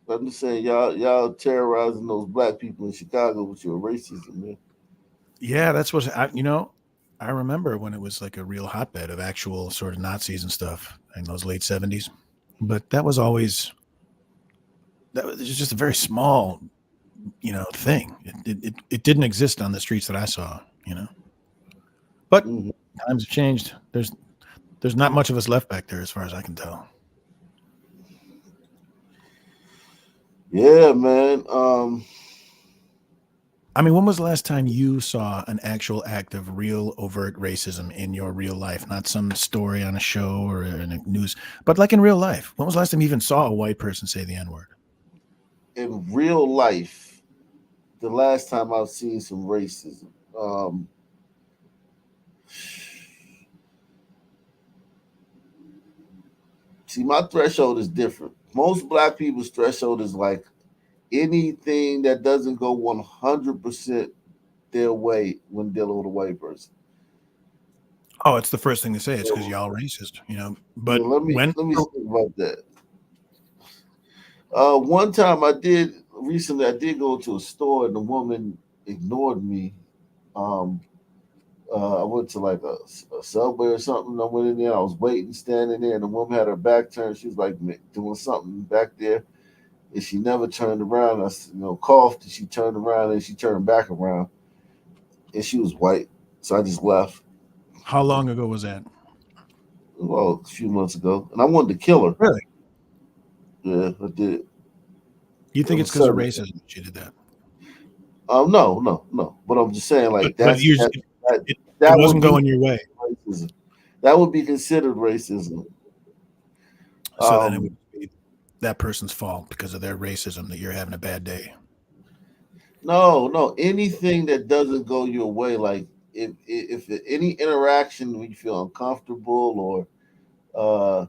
I'm just saying, y'all terrorizing those black people in Chicago with your racism, man. Yeah, that's what I remember when it was like a real hotbed of actual sort of Nazis and stuff in those late 70s. But that was just a very small thing. It didn't exist on the streets that I saw, But times have changed. There's not much of us left back there, as far as I can tell. Yeah, man. I mean, when was the last time you saw an actual act of real overt racism in your real life? Not some story on a show or in a news, but like in real life. When was the last time you even saw a white person say the N-word? In real life, the last time I've seen some racism. See, my threshold is different. Most black people's threshold is like anything that doesn't go 100% their way when dealing with a white person. Oh, it's the first thing to say. It's because y'all racist, But let me think about that. One time I did go to a store and the woman ignored me. I went to like a Subway or something. I went in there. I was waiting, standing there, and the woman had her back turned. She was like doing something back there, and she never turned around. I coughed, and she turned around, and she turned back around, and she was white. So I just left. How long ago was that? Well, a few months ago, and I wanted to kill her. Really? Yeah, I did. You think it's because of racism that she did that? No. But I'm just saying, like, that wasn't going your way. Racism. That would be considered racism. So then it would be that person's fault because of their racism that you're having a bad day. No. Anything that doesn't go your way, like if any interaction where you feel uncomfortable or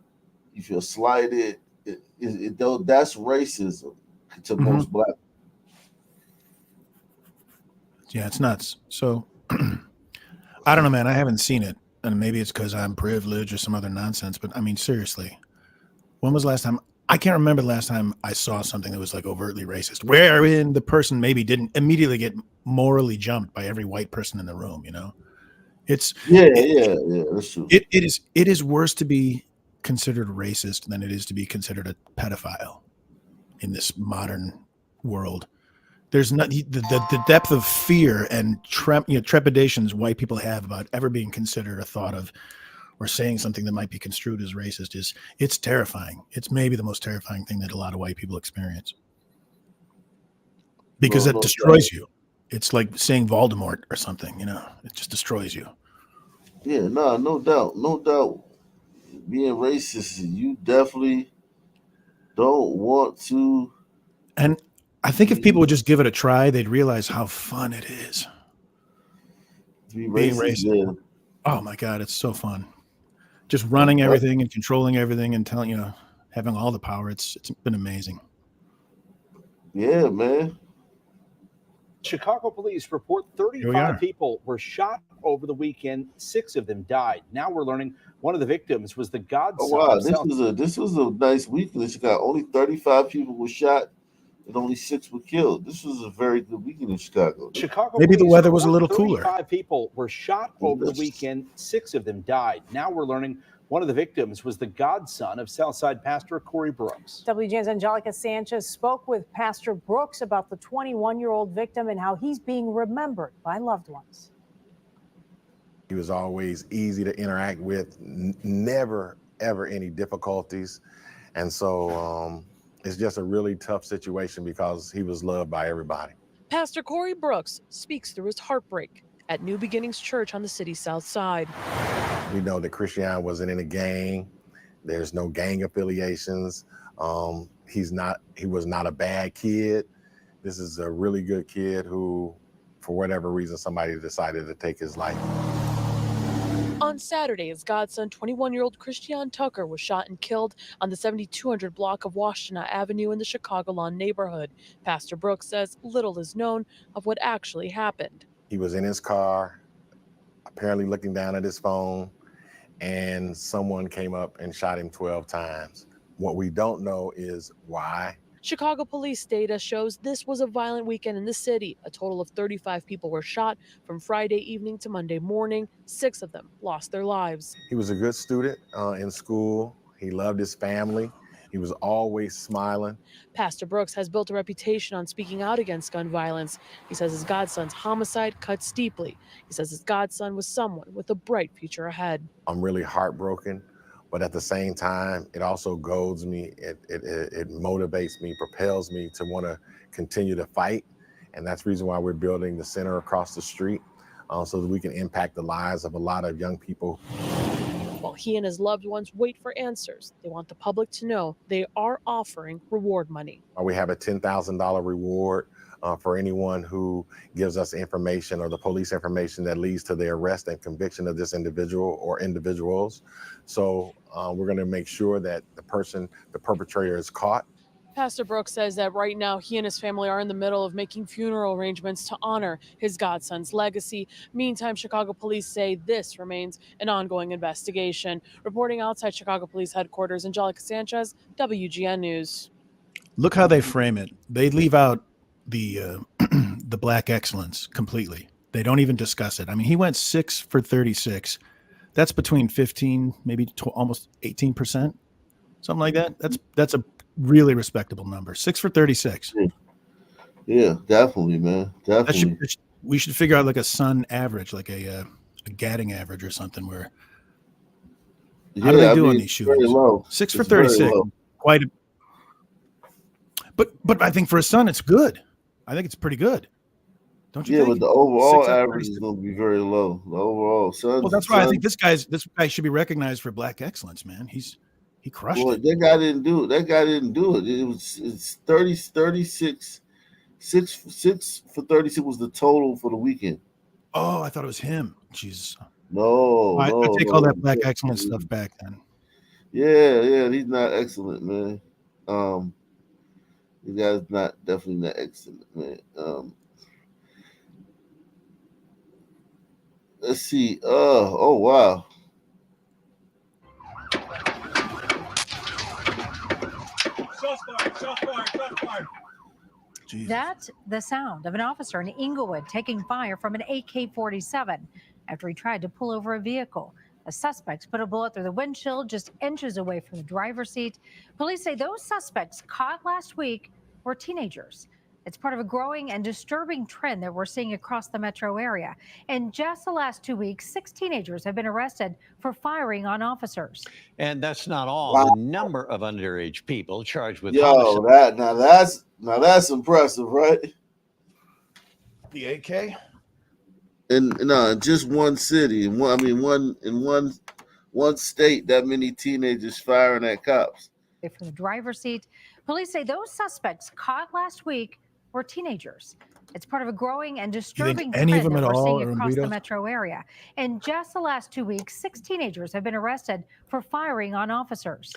you feel slighted, that's racism to most black. Yeah, it's nuts. So I don't know, man. I haven't seen it, and maybe it's because I'm privileged or some other nonsense. But I mean, seriously, when was the last time? I can't remember the last time I saw something that was like overtly racist, wherein the person maybe didn't immediately get morally jumped by every white person in the room. It's yeah, that's true. It is worse to be considered racist than it is to be considered a pedophile in this modern world. There's not the depth of fear and trepidations white people have about ever being considered or thought of or saying something that might be construed as racist it's terrifying. It's maybe the most terrifying thing that a lot of white people experience because it destroys you. It's like saying Voldemort or something, it just destroys you. Yeah, no doubt. Being racist, you definitely don't want to. And I think if people would just give it a try, they'd realize how fun it is. Being racist. Yeah. Oh my God, it's so fun. Just running everything and controlling everything and telling, having all the power. It's been amazing. Yeah, man. Chicago police report 35 people were shot over the weekend. 6 of them died. Now we're learning one of the victims was the godson. Oh wow, this was a nice weekend in Chicago. Only 35 people were shot and only 6 were killed. This was a very good weekend in Chicago. Maybe the weather was a little cooler. 35 people were shot over the weekend. 6 of them died. Now we're learning one of the victims was the godson of Southside pastor Corey Brooks. WGN's Angelica Sanchez spoke with Pastor Brooks about the 21-year-old victim and how he's being remembered by loved ones. He was always easy to interact with, never, ever any difficulties. And so it's just a really tough situation because he was loved by everybody. Pastor Corey Brooks speaks through his heartbreak at New Beginnings Church on the city's south side. We know that Christian wasn't in a gang. There's no gang affiliations. He was not a bad kid. This is a really good kid who, for whatever reason, somebody decided to take his life. On Saturday, his godson, 21-year-old Christian Tucker, was shot and killed on the 7200 block of Washtenaw Avenue in the Chicago Lawn neighborhood. Pastor Brooks says little is known of what actually happened. He was in his car, apparently looking down at his phone, and someone came up and shot him 12 times. What we don't know is why. Chicago police data shows this was a violent weekend in the city. A total of 35 people were shot from Friday evening to Monday morning. 6 of them lost their lives. He was a good student in school. He loved his family. He was always smiling. Pastor Brooks has built a reputation on speaking out against gun violence. He says his godson's homicide cuts deeply. He says his godson was someone with a bright future ahead. I'm really heartbroken, but at the same time, it also goads me. It motivates me, propels me to want to continue to fight. And that's the reason why we're building the center across the street, so that we can impact the lives of a lot of young people. While he and his loved ones wait for answers, they want the public to know they are offering reward money. We have a $10,000 reward for anyone who gives us information or the police information that leads to the arrest and conviction of this individual or individuals. So we're going to make sure that the perpetrator is caught. Pastor Brooks says that right now he and his family are in the middle of making funeral arrangements to honor his godson's legacy. Meantime, Chicago police say this remains an ongoing investigation. Reporting outside Chicago Police Headquarters, Angelica Sanchez, WGN News. Look how they frame it. They leave out the the black excellence completely. They don't even discuss it. I mean, he went 6 for 36. That's between 15, maybe almost 18%, something like that. That's a really respectable number. 6 for 36. Yeah, definitely, man. Definitely. We should figure out like a Sun average, like a Gadding average or something. Where how do they do on these shootings? 6 for 36, quite. But I think for a Sun, it's good. I think it's pretty good. Don't you think? Yeah, but the overall average is going to be very low. The overall Sun. Well, that's why I think this guy should be recognized for black excellence, man. He crushed it. That guy didn't do it. It's 36. 6 for 36 was the total for the weekend. Oh, I thought it was him. Jesus. No, I take all that black excellence stuff back then. Yeah, he's not excellent, man. The guy's definitely not excellent, man. Let's see. Oh wow. That's the sound of an officer in Inglewood taking fire from an AK-47 after he tried to pull over a vehicle. The suspects put a bullet through the windshield just inches away from the driver's seat. Police say those suspects caught last week were teenagers. It's part of a growing and disturbing trend that we're seeing across the metro area. In just the last 2 weeks, 6 teenagers have been arrested for firing on officers. And that's not all. Wow. The number of underage people charged with homicide. That's impressive, right? The AK? And no, in just one city, in one state, that many teenagers firing at cops. From the driver's seat, police say those suspects caught last week were teenagers. It's part of a growing and disturbing trend that we're seeing across the metro area. In just the last 2 weeks, 6 teenagers have been arrested for firing on officers.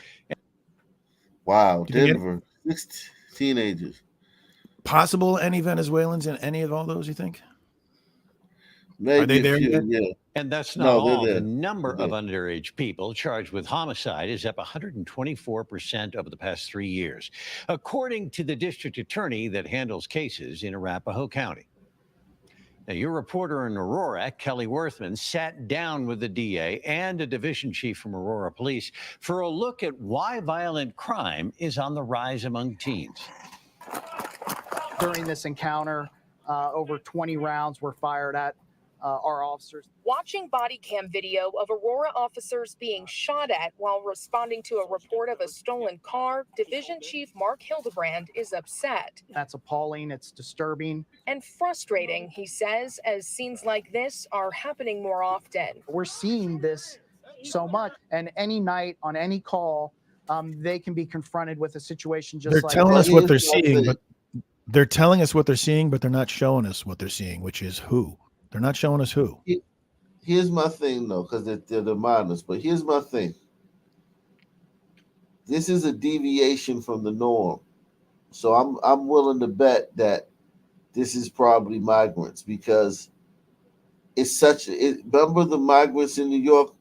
Wow, Denver, 6 teenagers. Possible any Venezuelans in any of all those, you think? Maybe are they there yet? Yeah. And that's not all. The number of underage people charged with homicide is up 124% over the past 3 years, according to the district attorney that handles cases in Arapahoe County. Now, your reporter in Aurora, Kelly Worthman, sat down with the DA and a division chief from Aurora Police for a look at why violent crime is on the rise among teens. During this encounter, over 20 rounds were fired at our officers. Watching body cam video of Aurora officers being shot at while responding to a report of a stolen car, Division Chief Mark Hildebrand is upset. That's appalling. It's disturbing. And frustrating, he says, as scenes like this are happening more often. We're seeing this so much, and any night on any call, they can be confronted with a situation just like they're telling us what they're seeing, but they're telling us what they're seeing, but they're not showing us what they're seeing, which is who. They're not showing us who. Here's my thing, though, because they're the minors. But here's my thing. This is a deviation from the norm. So I'm willing to bet that this is probably migrants because it's remember the migrants in New York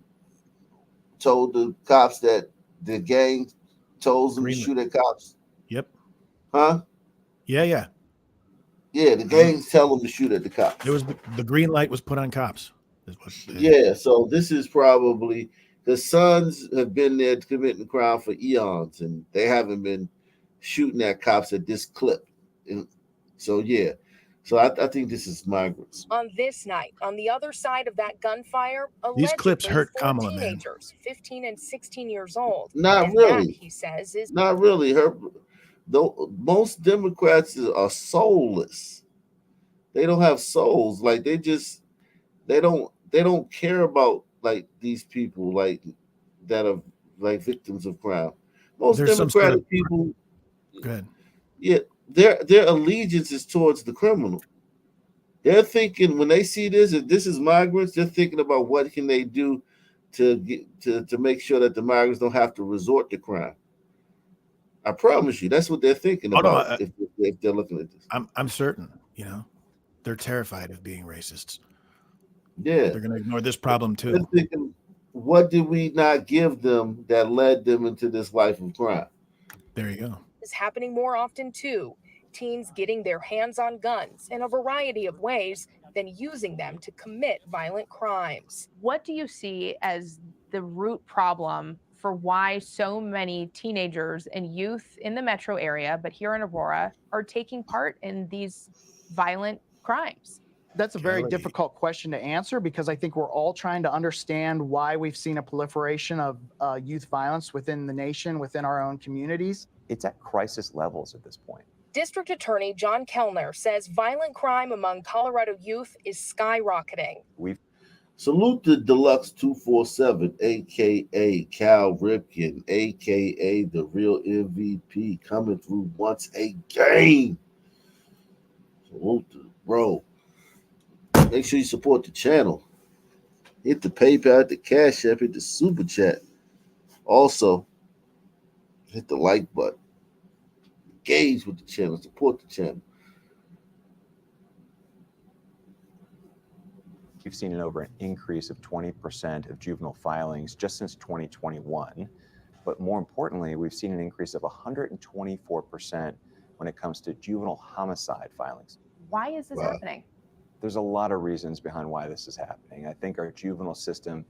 told the cops that the gang told them to shoot at cops? Yep. Huh? Yeah. Yeah, the gangs tell them to shoot at the cops. It was the green light was put on cops. Yeah, so this is probably Because sons have been there committing crime for eons, and they haven't been shooting at cops at this clip. And so yeah, so I think this is migrants. On this night, on the other side of that gunfire, These clips allegedly hurt four Kamala, man. teenagers, 15 and 16 years old. Not And really. that, he says, is Not really. Though most Democrats are soulless. They don't have souls. Like they don't care about like these people like that are like victims of crime. Most There's some sort Democratic of- people, Go ahead. yeah, their allegiance is towards the criminal. They're thinking when they see this, if this is migrants, they're thinking about what can they do to get to make sure that the migrants don't have to resort to crime. I promise you, that's what they're thinking Oh, no, about if they're looking at this. I'm certain, you know, they're terrified of being racists. Yeah, They're going to ignore this problem they're too. thinking, what did we not give them that led them into this life of crime? There you go. is happening more often too. Teens getting their hands on guns in a variety of ways, then using them to commit violent crimes. What do you see as the root problem for why so many teenagers and youth in the metro area, but here in Aurora, are taking part in these violent crimes? That's a very Kelly. difficult question to answer because I think we're all trying to understand why we've seen a proliferation of youth violence within the nation, within our own communities. It's at crisis levels at this point. District Attorney John Kellner says violent crime among Colorado youth is skyrocketing. Salute to Deluxe 247, aka Cal Ripken, aka the real MVP, coming through once again. Salute to bro. Make sure you support the channel. Hit the PayPal, hit the Cash App, hit the Super Chat. Also, hit the like button. Engage with the channel, support the channel. We've seen an increase of 20% of juvenile filings just since 2021. But more importantly, we've seen an increase of 124% when it comes to juvenile homicide filings. Why is this happening? There's a lot of reasons behind why this is happening. I think our juvenile system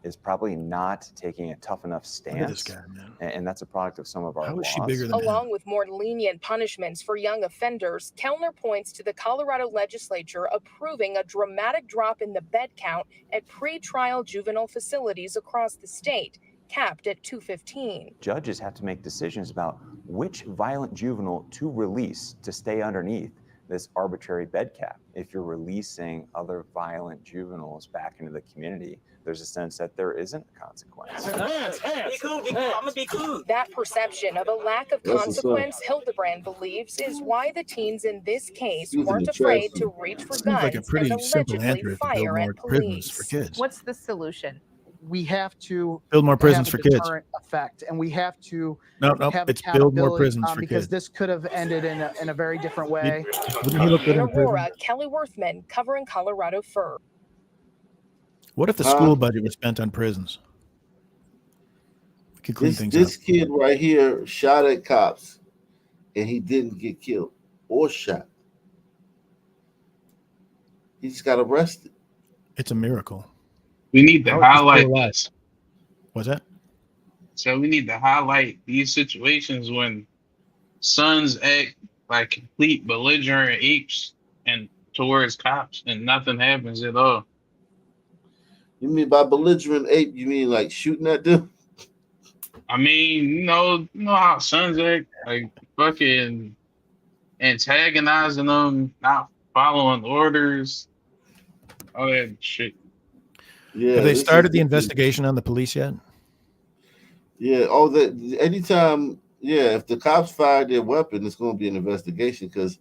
is probably not taking a tough enough Look at this stance. guy, man. And that's a product of some of our How laws. is she bigger than him? Along with more lenient punishments for young offenders, Kellner points to the Colorado legislature approving a dramatic drop in the bed count at pretrial juvenile facilities across the state, capped at 215. Judges have to make decisions about which violent juvenile to release to stay underneath this arbitrary bed cap. If you're releasing other violent juveniles back into the community, there's a sense that there isn't a consequence. That perception of a lack of That's what's up. consequence, Hildebrand believes, is why the teens in this case Using weren't the afraid trash. to reach for Seems guns like a pretty and simple allegedly answer to build fire more at prisons for police. kids. What's the solution? We have to Build more prisons have a for kids. deterrent effect, and we have to No, have it's build more accountability, prisons for because kids. this could have ended in a very different way. Wouldn't he look good In in prison? Aurora, Kelly Worthman covering Colorado First. What if the school budget was spent on prisons? We could clean things This up. kid right here shot at cops and he didn't get killed or shot. He just got arrested. It's a miracle. We need to How is he still highlight alive? this. What's that? So we need to highlight these situations when sons act like complete belligerent apes and towards cops and nothing happens at all. You mean by belligerent ape, you mean like shooting at them? I mean, you know how sons act, like fucking antagonizing them, not following orders, all that shit. Yeah. Have they this started is- the investigation on the police yet? Yeah. Oh, that anytime. Yeah, if the cops fire their weapon, it's going to be an investigation because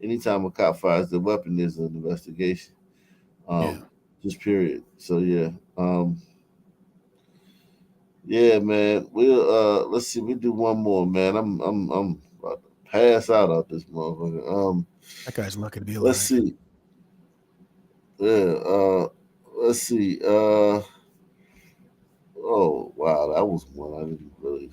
anytime a cop fires their weapon, there's an investigation. Just period. So yeah. Yeah, man. We'll let's see. We do one more, man. I'm about to pass out this motherfucker. That guy's lucky to be alive. Let's see. Yeah. Let's see. Oh wow, that was one I didn't really.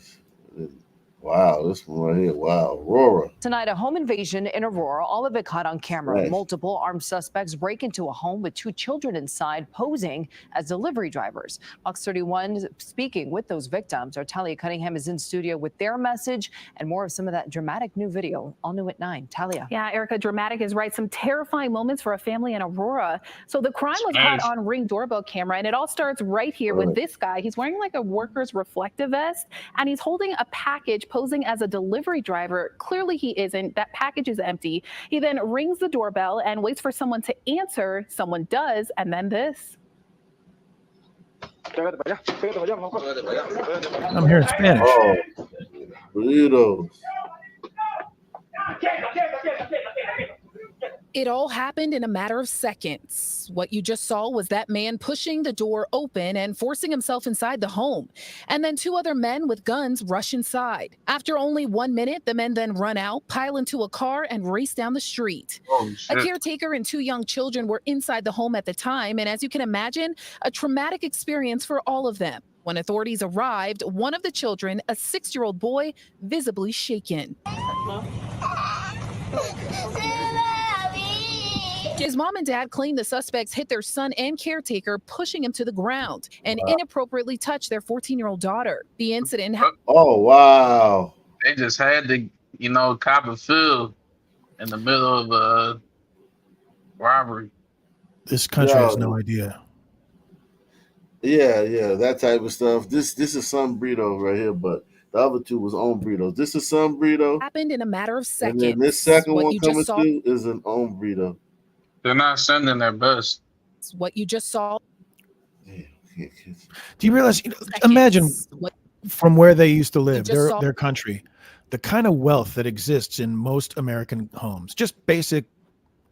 Wow, this one right here. Wow, Aurora. Tonight, a home invasion in Aurora, all of it caught on camera. Nice. Multiple armed suspects break into a home with 2 children inside, posing as delivery drivers. Fox 31 speaking with those victims. Our Talia Cunningham is in studio with their message and more of some of that dramatic new video. All new at 9. Talia. Yeah, Erica, dramatic is right. Some terrifying moments for a family in Aurora. So the crime was caught on Ring doorbell camera, and it all starts right here with this guy. He's wearing like a worker's reflective vest, and he's holding a package, posing as a delivery driver. Clearly he isn't. That package is empty. He then rings the doorbell and waits for someone to answer. Someone does, and then this. I'm hearing Spanish. Oh, burritos. It all happened in a matter of seconds. What you just saw was that man pushing the door open and forcing himself inside the home. And then 2 other men with guns rush inside. After only 1 minute, the men then run out, pile into a car, and race down the street. A caretaker and 2 young children were inside the home at the time. And as you can imagine, a traumatic experience for all of them. When authorities arrived, one of the children, a 6-year-old boy, visibly shaken. His mom and dad claim the suspects hit their son and caretaker, pushing him to the ground, and inappropriately touched their 14-year-old daughter. The incident Oh, wow. They just had to, cop a feel in the middle of a robbery. This country has no idea. Yeah, that type of stuff. This is some burrito right here, but the other 2 was on burritos. This is some burrito. happened in a matter of And seconds. then this second What one you coming just saw, through is an on burrito. They're not sending their best. what you just saw. Do you realize? Imagine from where they used to live, just saw- their country, the kind of wealth that exists in most American homes, just basic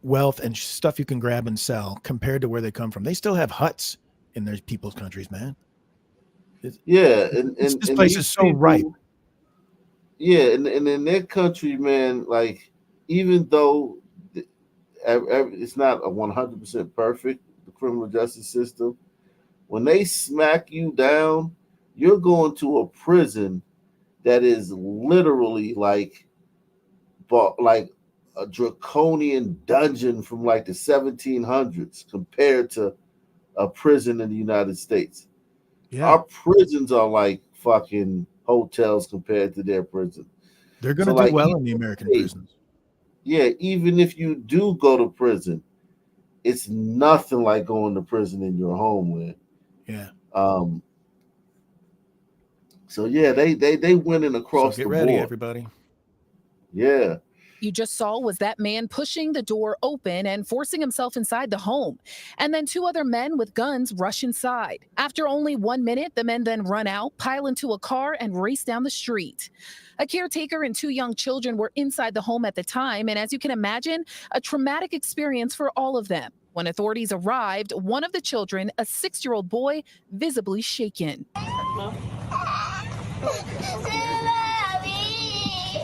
wealth and stuff you can grab and sell compared to where they come from. They still have huts in their people's countries, man. Yeah, and this and place these is so people- ripe. Yeah, and in their country, man, like even though it's not a 100% perfect, the criminal justice system, when they smack you down, you're going to a prison that is literally like a draconian dungeon from like the 1700s compared to a prison in the United States. Yeah. Our prisons are like fucking hotels compared to their prison. They're going to So, do well even in the American if- prisons. Yeah, even if you do go to prison, it's nothing like going to prison in your homeland. Yeah. So yeah, they winning across So get the ready, board. everybody. Yeah. you just saw was that man pushing the door open and forcing himself inside the home. And then 2 other men with guns rush inside. After only 1 minute, the men then run out, pile into a car, and race down the street. A caretaker and 2 young children were inside the home at the time, and as you can imagine, a traumatic experience for all of them. When authorities arrived, one of the children, a 6-year-old boy, visibly shaken.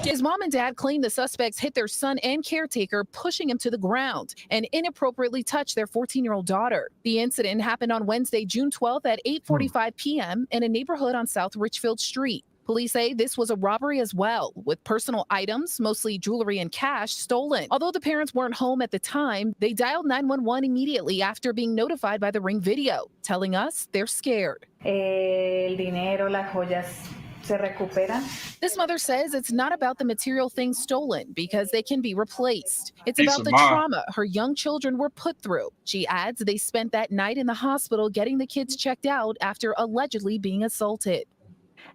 His mom and dad claim the suspects hit their son and caretaker, pushing him to the ground, and inappropriately touched their 14-year-old daughter. The incident happened on Wednesday, June 12th at 8:45 p.m. in a neighborhood on South Richfield Street. Police say this was a robbery as well, with personal items, mostly jewelry and cash, stolen. Although the parents weren't home at the time, they dialed 911 immediately after being notified by the Ring video, telling us they're scared. El dinero, las joyas se recuperan. This mother says it's not about the material things stolen because they can be replaced. It's Peace about of the mind. trauma her young children were put through. She adds they spent that night in the hospital getting the kids checked out after allegedly being assaulted.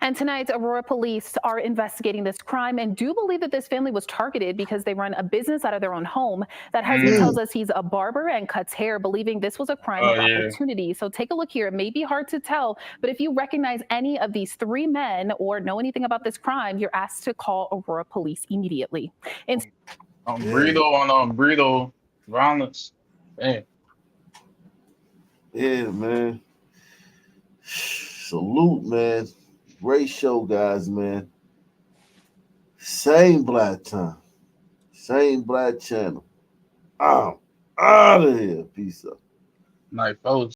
And tonight, Aurora police are investigating this crime and do believe that this family was targeted because they run a business out of their own home. That husband tells us he's a barber and cuts hair, believing this was a crime of opportunity. So take a look here. It may be hard to tell, but if you recognize any of these 3 men or know anything about this crime, you're asked to call Aurora police immediately. On burrito violence. Damn. Yeah, man. Salute, man. Great show, guys, man. Same black time. Same black channel. I'm out of here. Peace out. Night, folks.